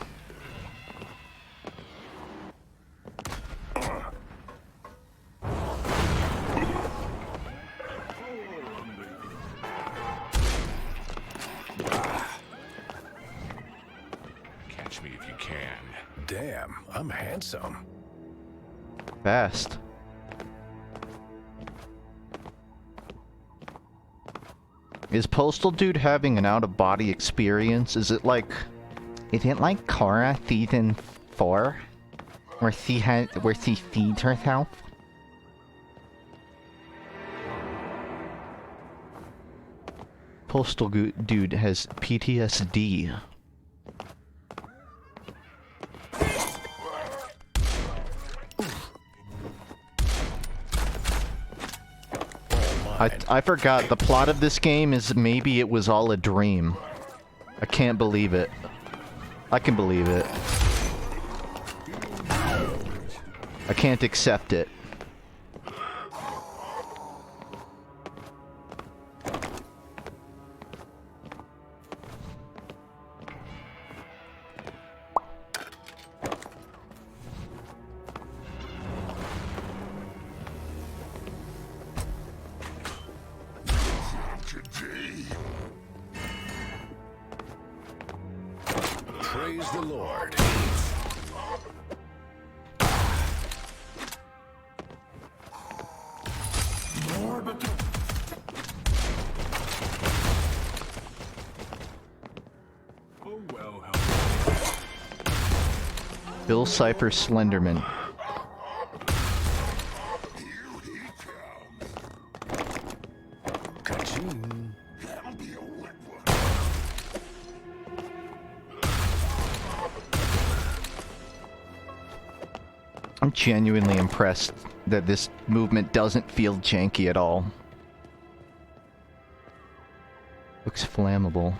Catch me if you can. Damn, I'm handsome. Fast. Is Postal Dude having an out-of-body experience? Is it like Cora season 4? Where she feeds herself? Postal Dude has PTSD. I forgot, the plot of this game is maybe it was all a dream. I can't believe it. I can believe it. I can't accept it. Praise the Lord. Bill Cipher Slenderman. Ka-ching. I'm genuinely impressed that this movement doesn't feel janky at all. Looks flammable.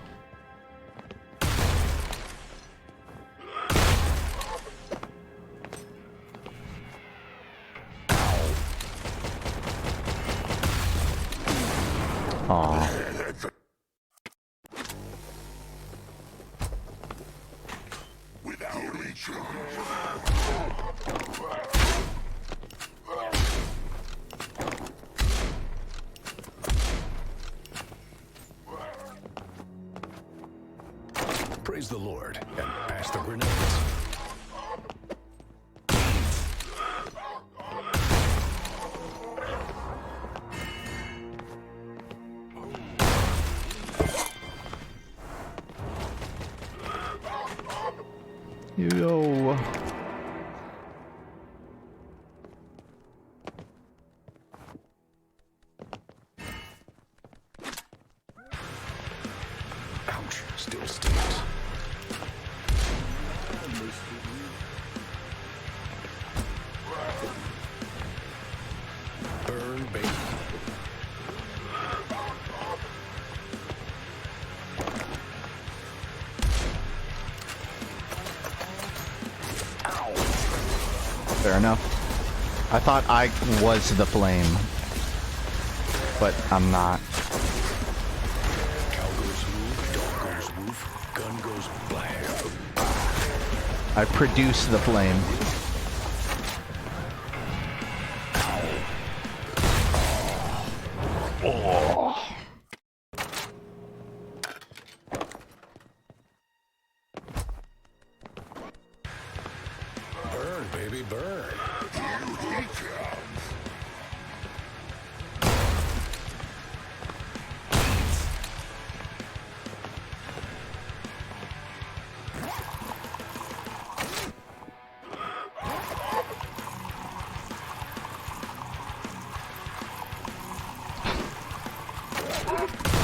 Aww. Praise the Lord and pass the grenades. Yo. Ouch, still stings. Burn, baby. Fair enough. I thought I was the flame, but I'm not. Cowgirls rule. I produce the flame. Burn, baby, burn.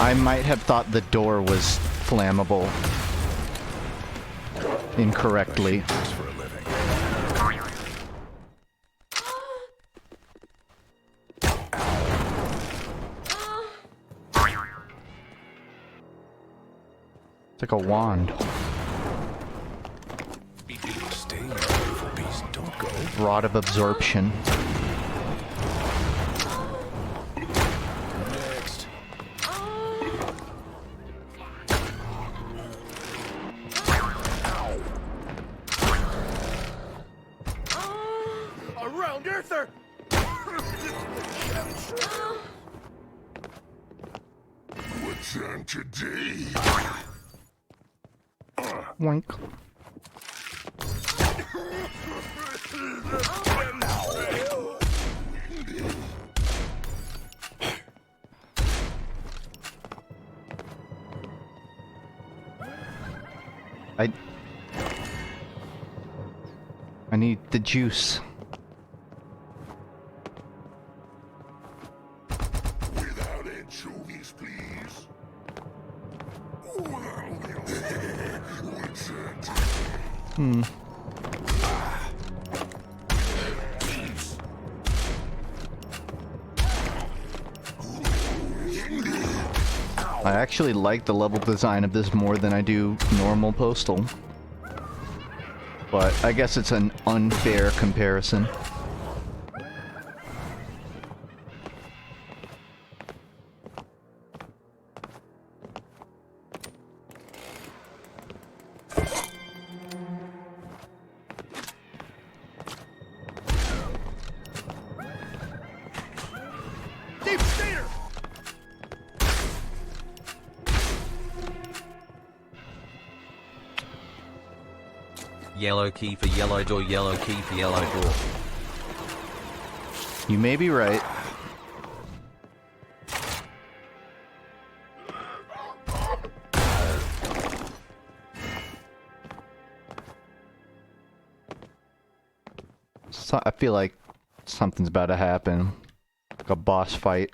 I might have thought the door was flammable incorrectly. For a living. It's like a wand. Stay, beautiful beast. Don't go. Rod of absorption. Next. Around Earther! What's on today? Wink. I need the juice. Without anchovies, please. What's on today? I actually like the level design of this more than I do normal Postal. But I guess it's an unfair comparison. Deep Stater! Yellow key for yellow door, yellow key for yellow door. You may be right. So, I feel like something's about to happen. Like a boss fight.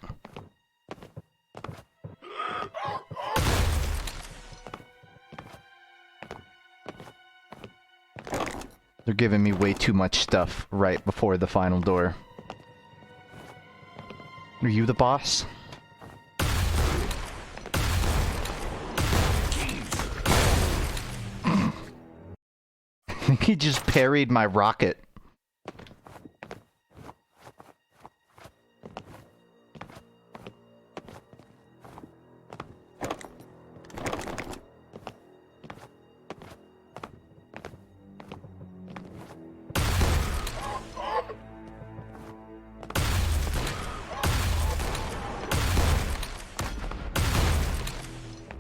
They're giving me way too much stuff right before the final door. Are you the boss? I think he just parried my rocket.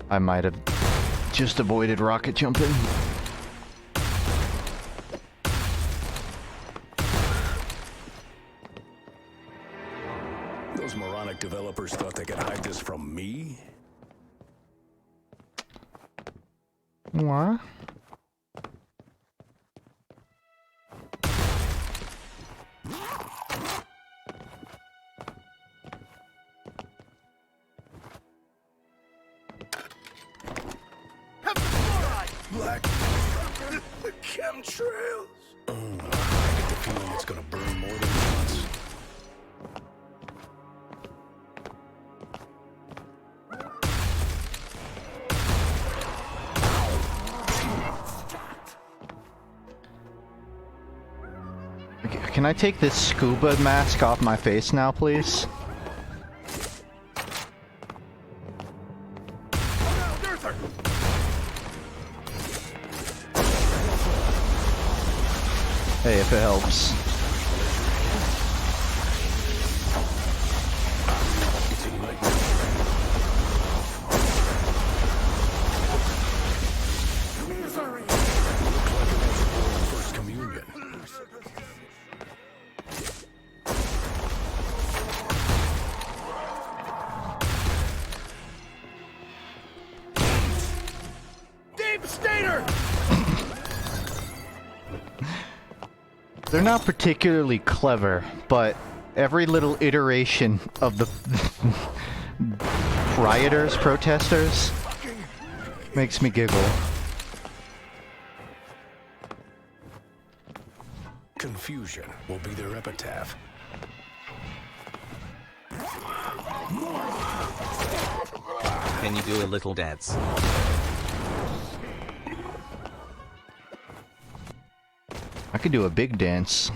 I might have just avoided rocket jumping. Those moronic developers thought they could hide this from me? What? Black. The chemtrails. I get the feeling it's gonna burn more than once. Can I take this scuba mask off my face now, please? Around Earther! Hey, if it helps. First communion. Deep Stater! They're not particularly clever, but every little iteration of the rioters, protesters, makes me giggle. Confusion will be their epitaph. Can you do a little dance? I could do a big dance.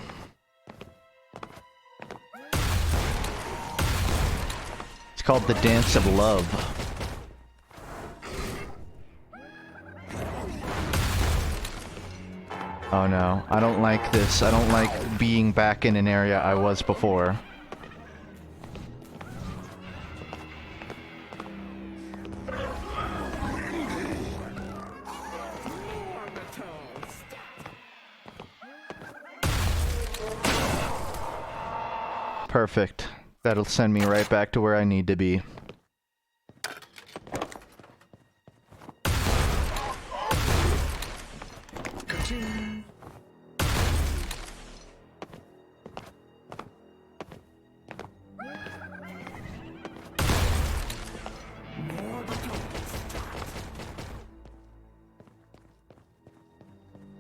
It's called the Dance of Love. Oh no, I don't like this. I don't like being back in an area I was before. Perfect. That'll send me right back to where I need to be.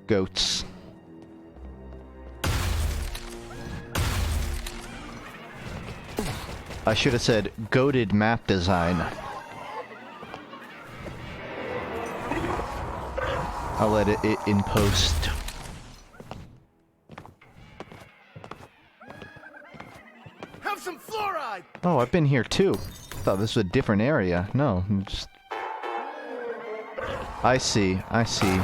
Goats. I should have said goated map design. I'll edit it in post. Have some fluoride! Oh, I've been here too. Thought this was a different area. No, I'm just... I see, I see.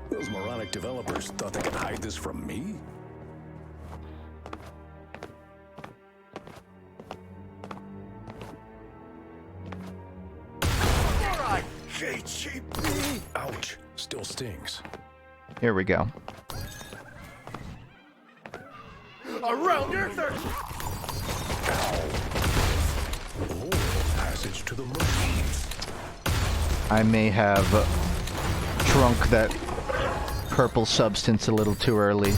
Those moronic developers thought they could hide this from me? Fluoride! KGB! Ouch. Still stings. Here we go. Around Earther! Oh, passage to the moon. I may have drunk that purple substance a little too early.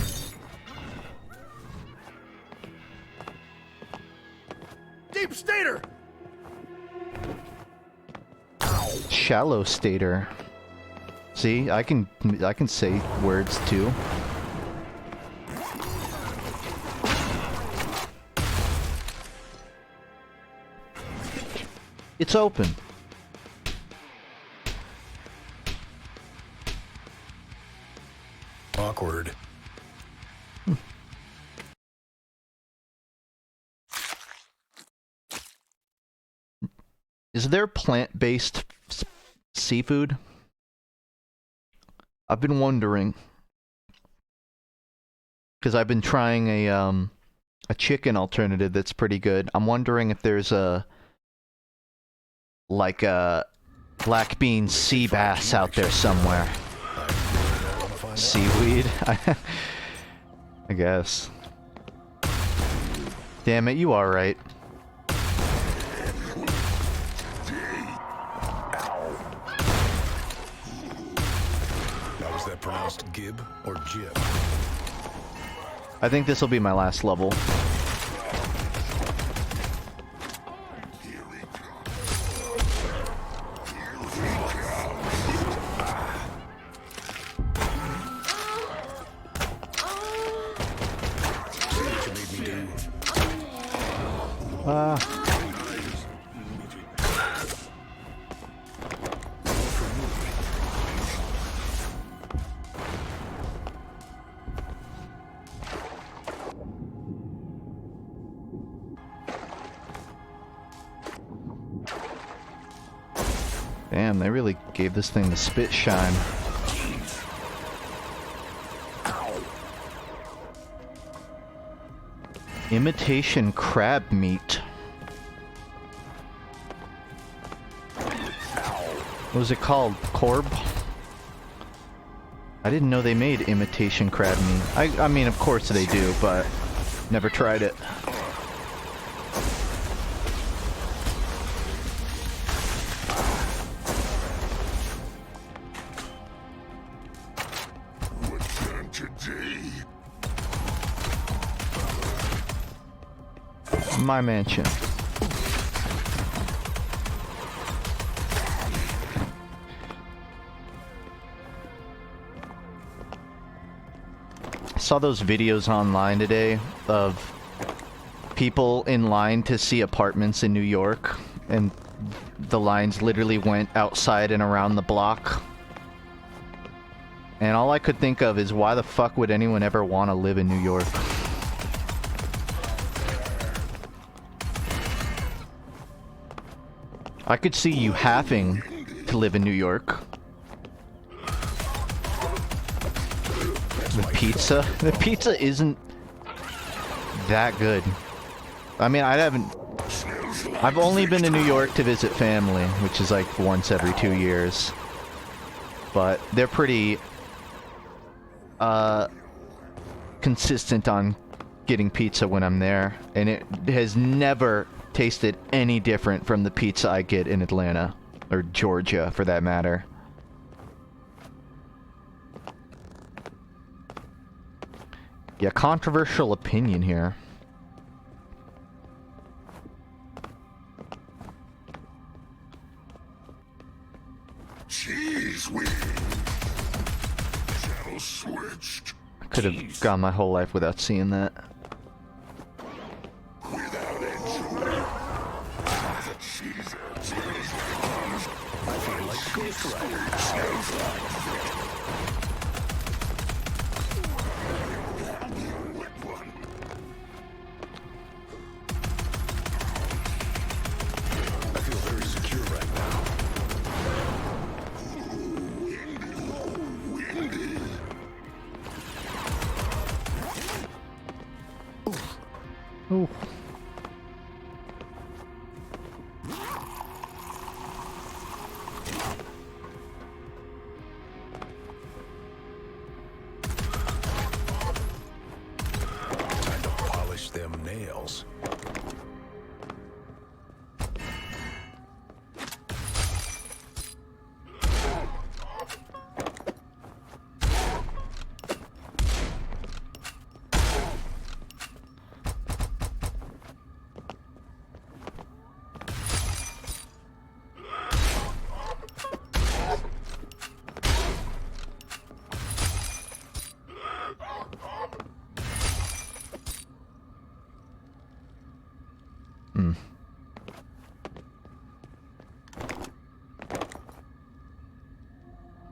Deep Stater! Shallow stater. See, I can say words too. It's open. Awkward. Is there plant-based seafood? I've been wondering. Because I've been trying a chicken alternative that's pretty good. I'm wondering if there's a like a black bean sea bass out there somewhere. Seaweed? I guess. Damn it, you are right. Now, was that pronounced gib or jib? I think this will be my last level. Damn, they really gave this thing the spit shine. Imitation crab meat. What was it called? Corb? I didn't know they made imitation crab meat. I mean, of course they do, but never tried it. My mansion. I saw those videos online today of people in line to see apartments in New York, and the lines literally went outside and around the block. And all I could think of is, why the fuck would anyone ever want to live in New York? I could see you having to live in New York. The pizza? The pizza isn't that good. I mean, I've only been to New York to visit family, which is like once every 2 years. But they're pretty consistent on getting pizza when I'm there, and it has never tasted any different from the pizza I get in Atlanta, or Georgia for that matter. Yeah, controversial opinion here. Cheese wing. Channel switched. I could have gone my whole life without seeing that. Without enjoying. The cheese I feel like Ghost Rider. I feel very secure right now. Ooh. Time to polish them nails.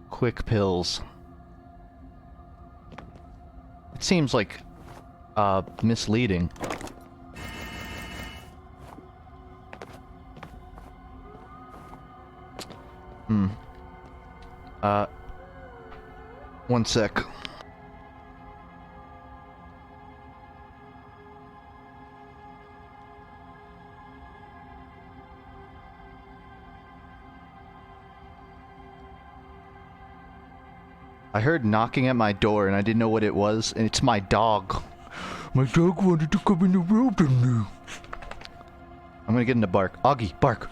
Quick pills. It seems like misleading. One sec. I heard knocking at my door and I didn't know what it was, and it's my dog. My dog wanted to come in the room to me. I'm gonna get him to bark. Augie, bark.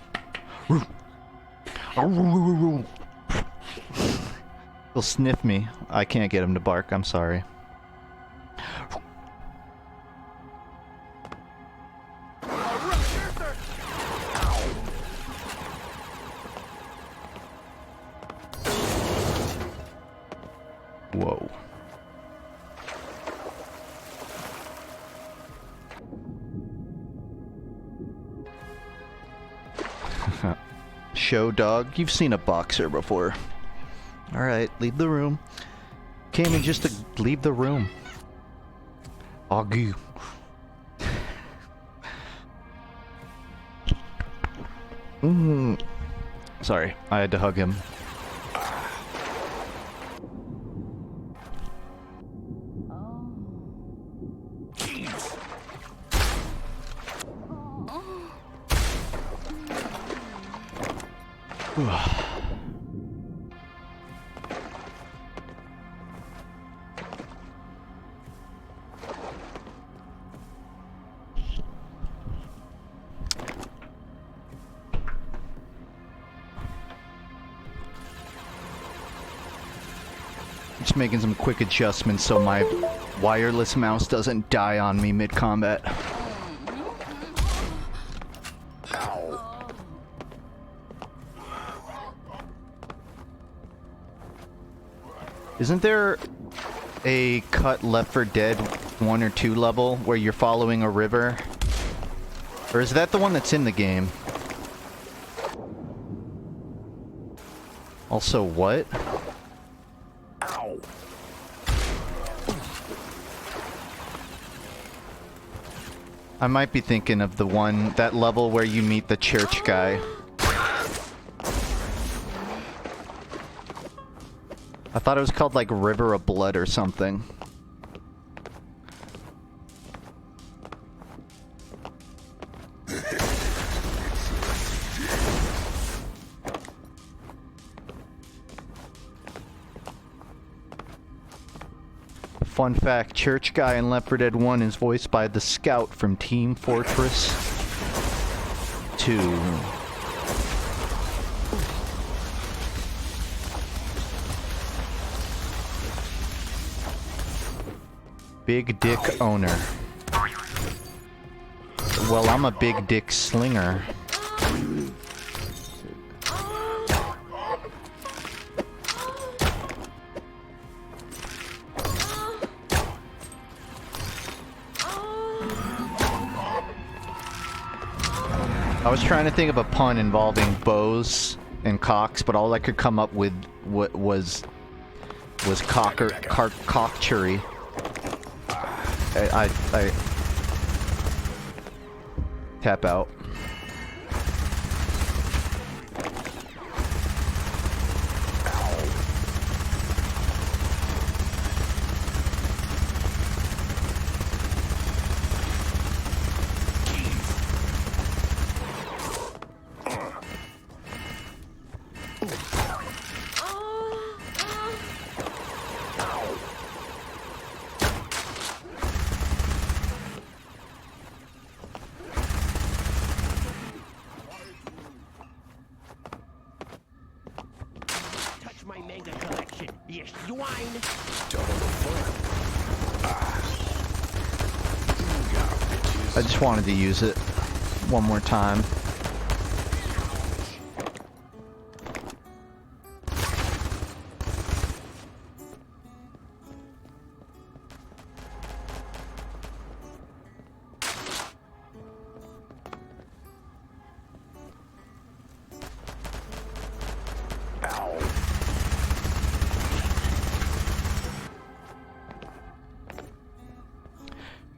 He'll sniff me. I can't get him to bark, I'm sorry. Whoa. Show dog. You've seen a boxer before. Alright, leave the room. Came in just to leave the room. Augie. Sorry, I had to hug him. Just making some quick adjustments so my wireless mouse doesn't die on me mid-combat. Isn't there a cut Left 4 Dead 1 or 2 level where you're following a river? Or is that the one that's in the game? Also, what? I might be thinking of the one, that level where you meet the church guy. I thought it was called like River of Blood or something. Fun fact, church guy in Left 4 Dead 1 is voiced by the scout from Team Fortress 2. Big dick owner. Well, I'm a big dick slinger. I was trying to think of a pun involving bows and cocks, but all I could come up with was cockchery. I tap out. I just wanted to use it one more time.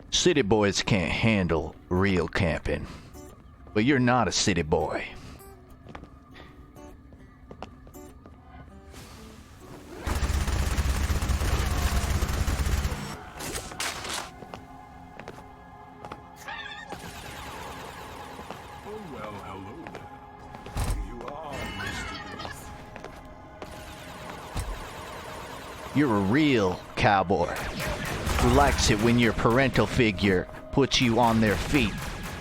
City boys can't handle real camping, but you're not a city boy. Oh, well, hello there. You are Mr. Booth. You're a real cowboy who likes it when your parental figure puts you on their feet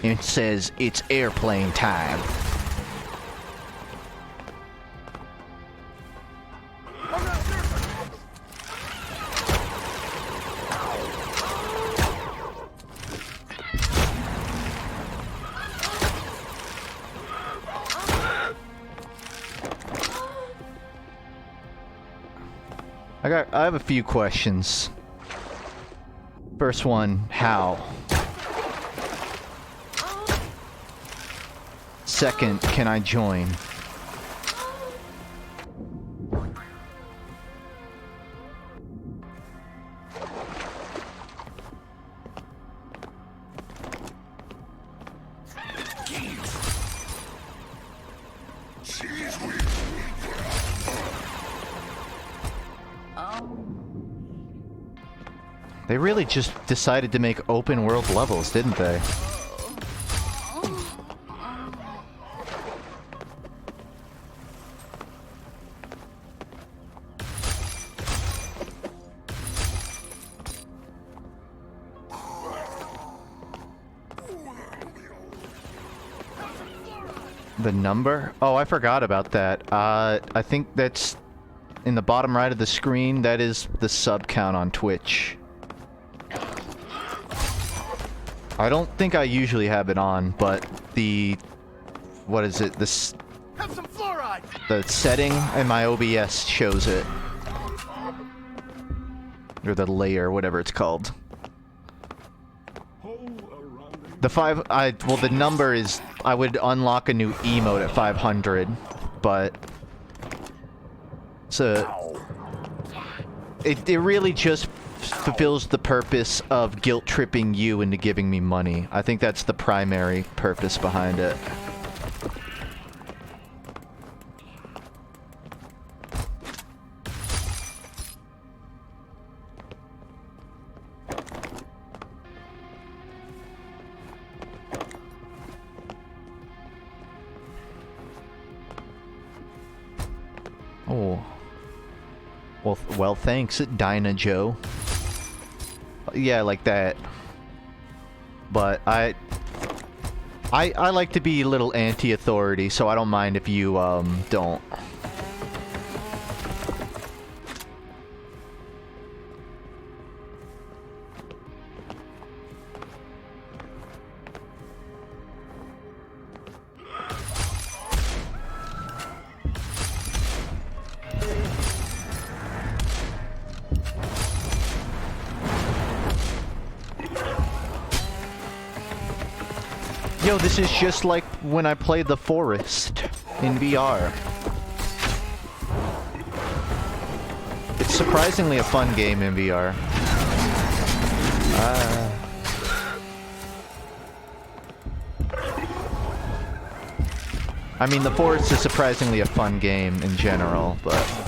and says it's airplane time. I have a few questions. First one, how? Second, can I join? They really just decided to make open world levels, didn't they? The number? Oh, I forgot about that. I think that's in the bottom right of the screen. That is the sub count on Twitch. I don't think I usually have it on, but the... what is it? This... Have some fluoride. The setting in my OBS shows it. Or the layer, whatever it's called. The well, the number is... I would unlock a new emote at 500, but... So... It really just fulfills the purpose of guilt-tripping you into giving me money. I think that's the primary purpose behind it. Oh. Well, thanks, Dinah Joe. Yeah, like that. But I like to be a little anti-authority, so I don't mind if you, don't. Yo, this is just like when I played The Forest in VR. It's surprisingly a fun game in VR. I mean, The Forest is surprisingly a fun game in general, but...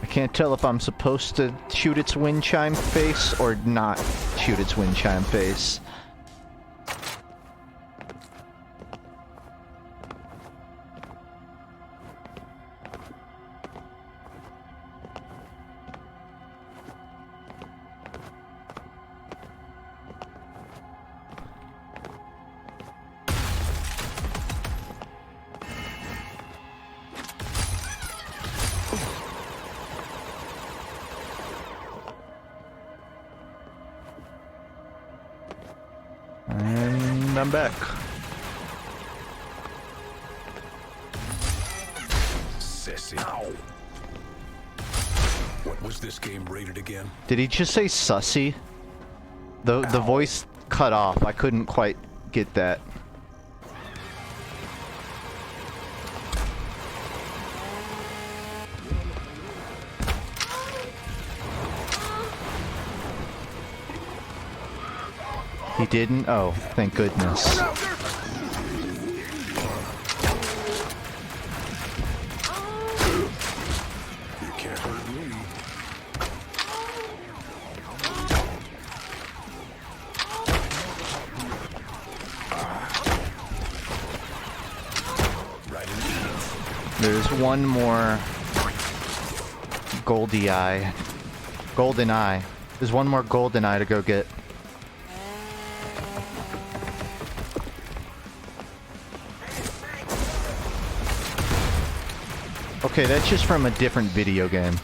Can't tell if I'm supposed to shoot its wind chime face or not shoot its wind chime face. And I'm back. Sissy. What was this game rated again? Did he just say sussy? The voice cut off. I couldn't quite get that. He didn't? Oh, thank goodness. You can't hurt me. Right in the teeth. There's one more Goldie Eye. Golden Eye. There's one more Golden Eye to go get. Okay, that's just from a different video game.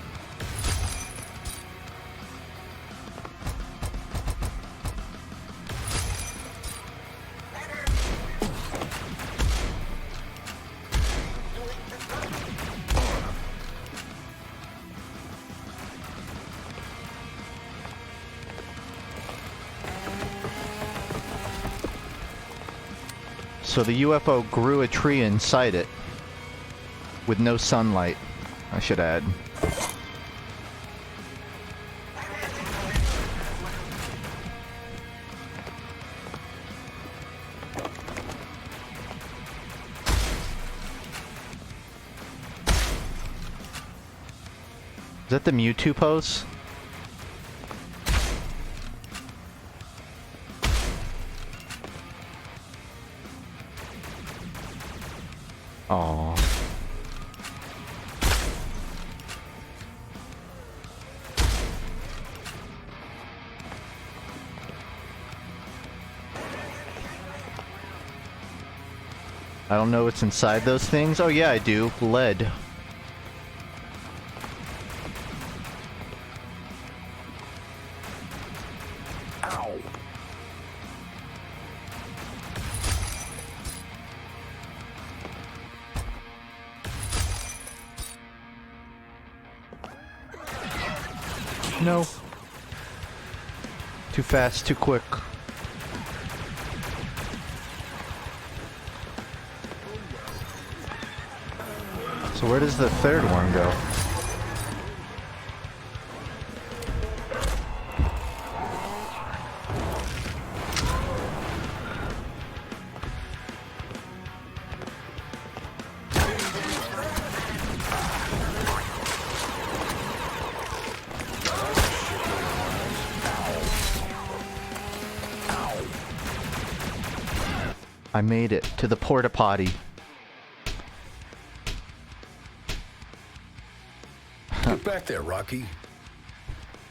So the UFO grew a tree inside it. With no sunlight, I should add. Is that the Mewtwo pose? Aww. I don't know what's inside those things. Oh yeah, I do. Lead. Ow. No. Too fast, too quick. So where does the third one go? I made it to the porta potty. Get back there, Rocky.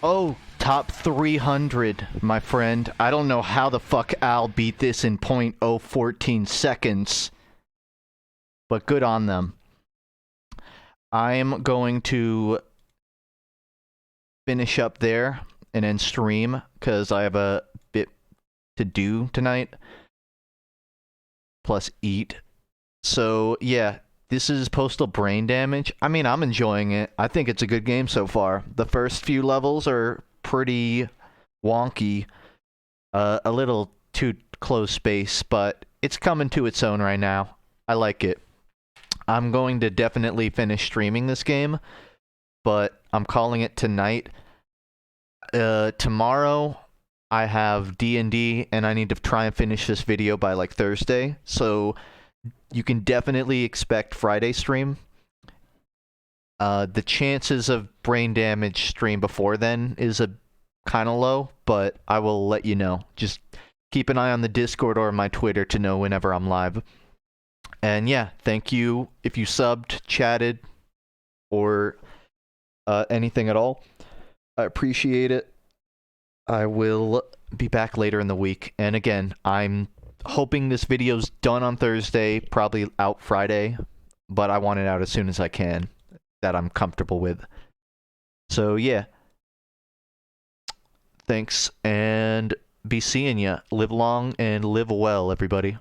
Oh, top 300, my friend. I don't know how the fuck Al beat this in .014 seconds. But good on them. I am going to finish up there and then stream, because I have a bit to do tonight. Plus eat. So, yeah. This is Postal Brain Damage. I mean, I'm enjoying it. I think it's a good game so far. The first few levels are pretty wonky. A little too close space, but it's coming to its own right now. I like it. I'm going to definitely finish streaming this game, but I'm calling it tonight. Tomorrow, I have D&D, and I need to try and finish this video by, like, Thursday. So you can definitely expect Friday stream. The chances of brain damage stream before then is a kind of low, but I will let you know. Just keep an eye on the Discord or my Twitter to know whenever I'm live. And yeah, thank you if you subbed, chatted, or anything at all. I appreciate it. I will be back later in the week. And again, I'm hoping this video's done on Thursday, probably out Friday, but I want it out as soon as I can, that I'm comfortable with. So yeah. Thanks, and be seeing ya. Live long and live well, everybody.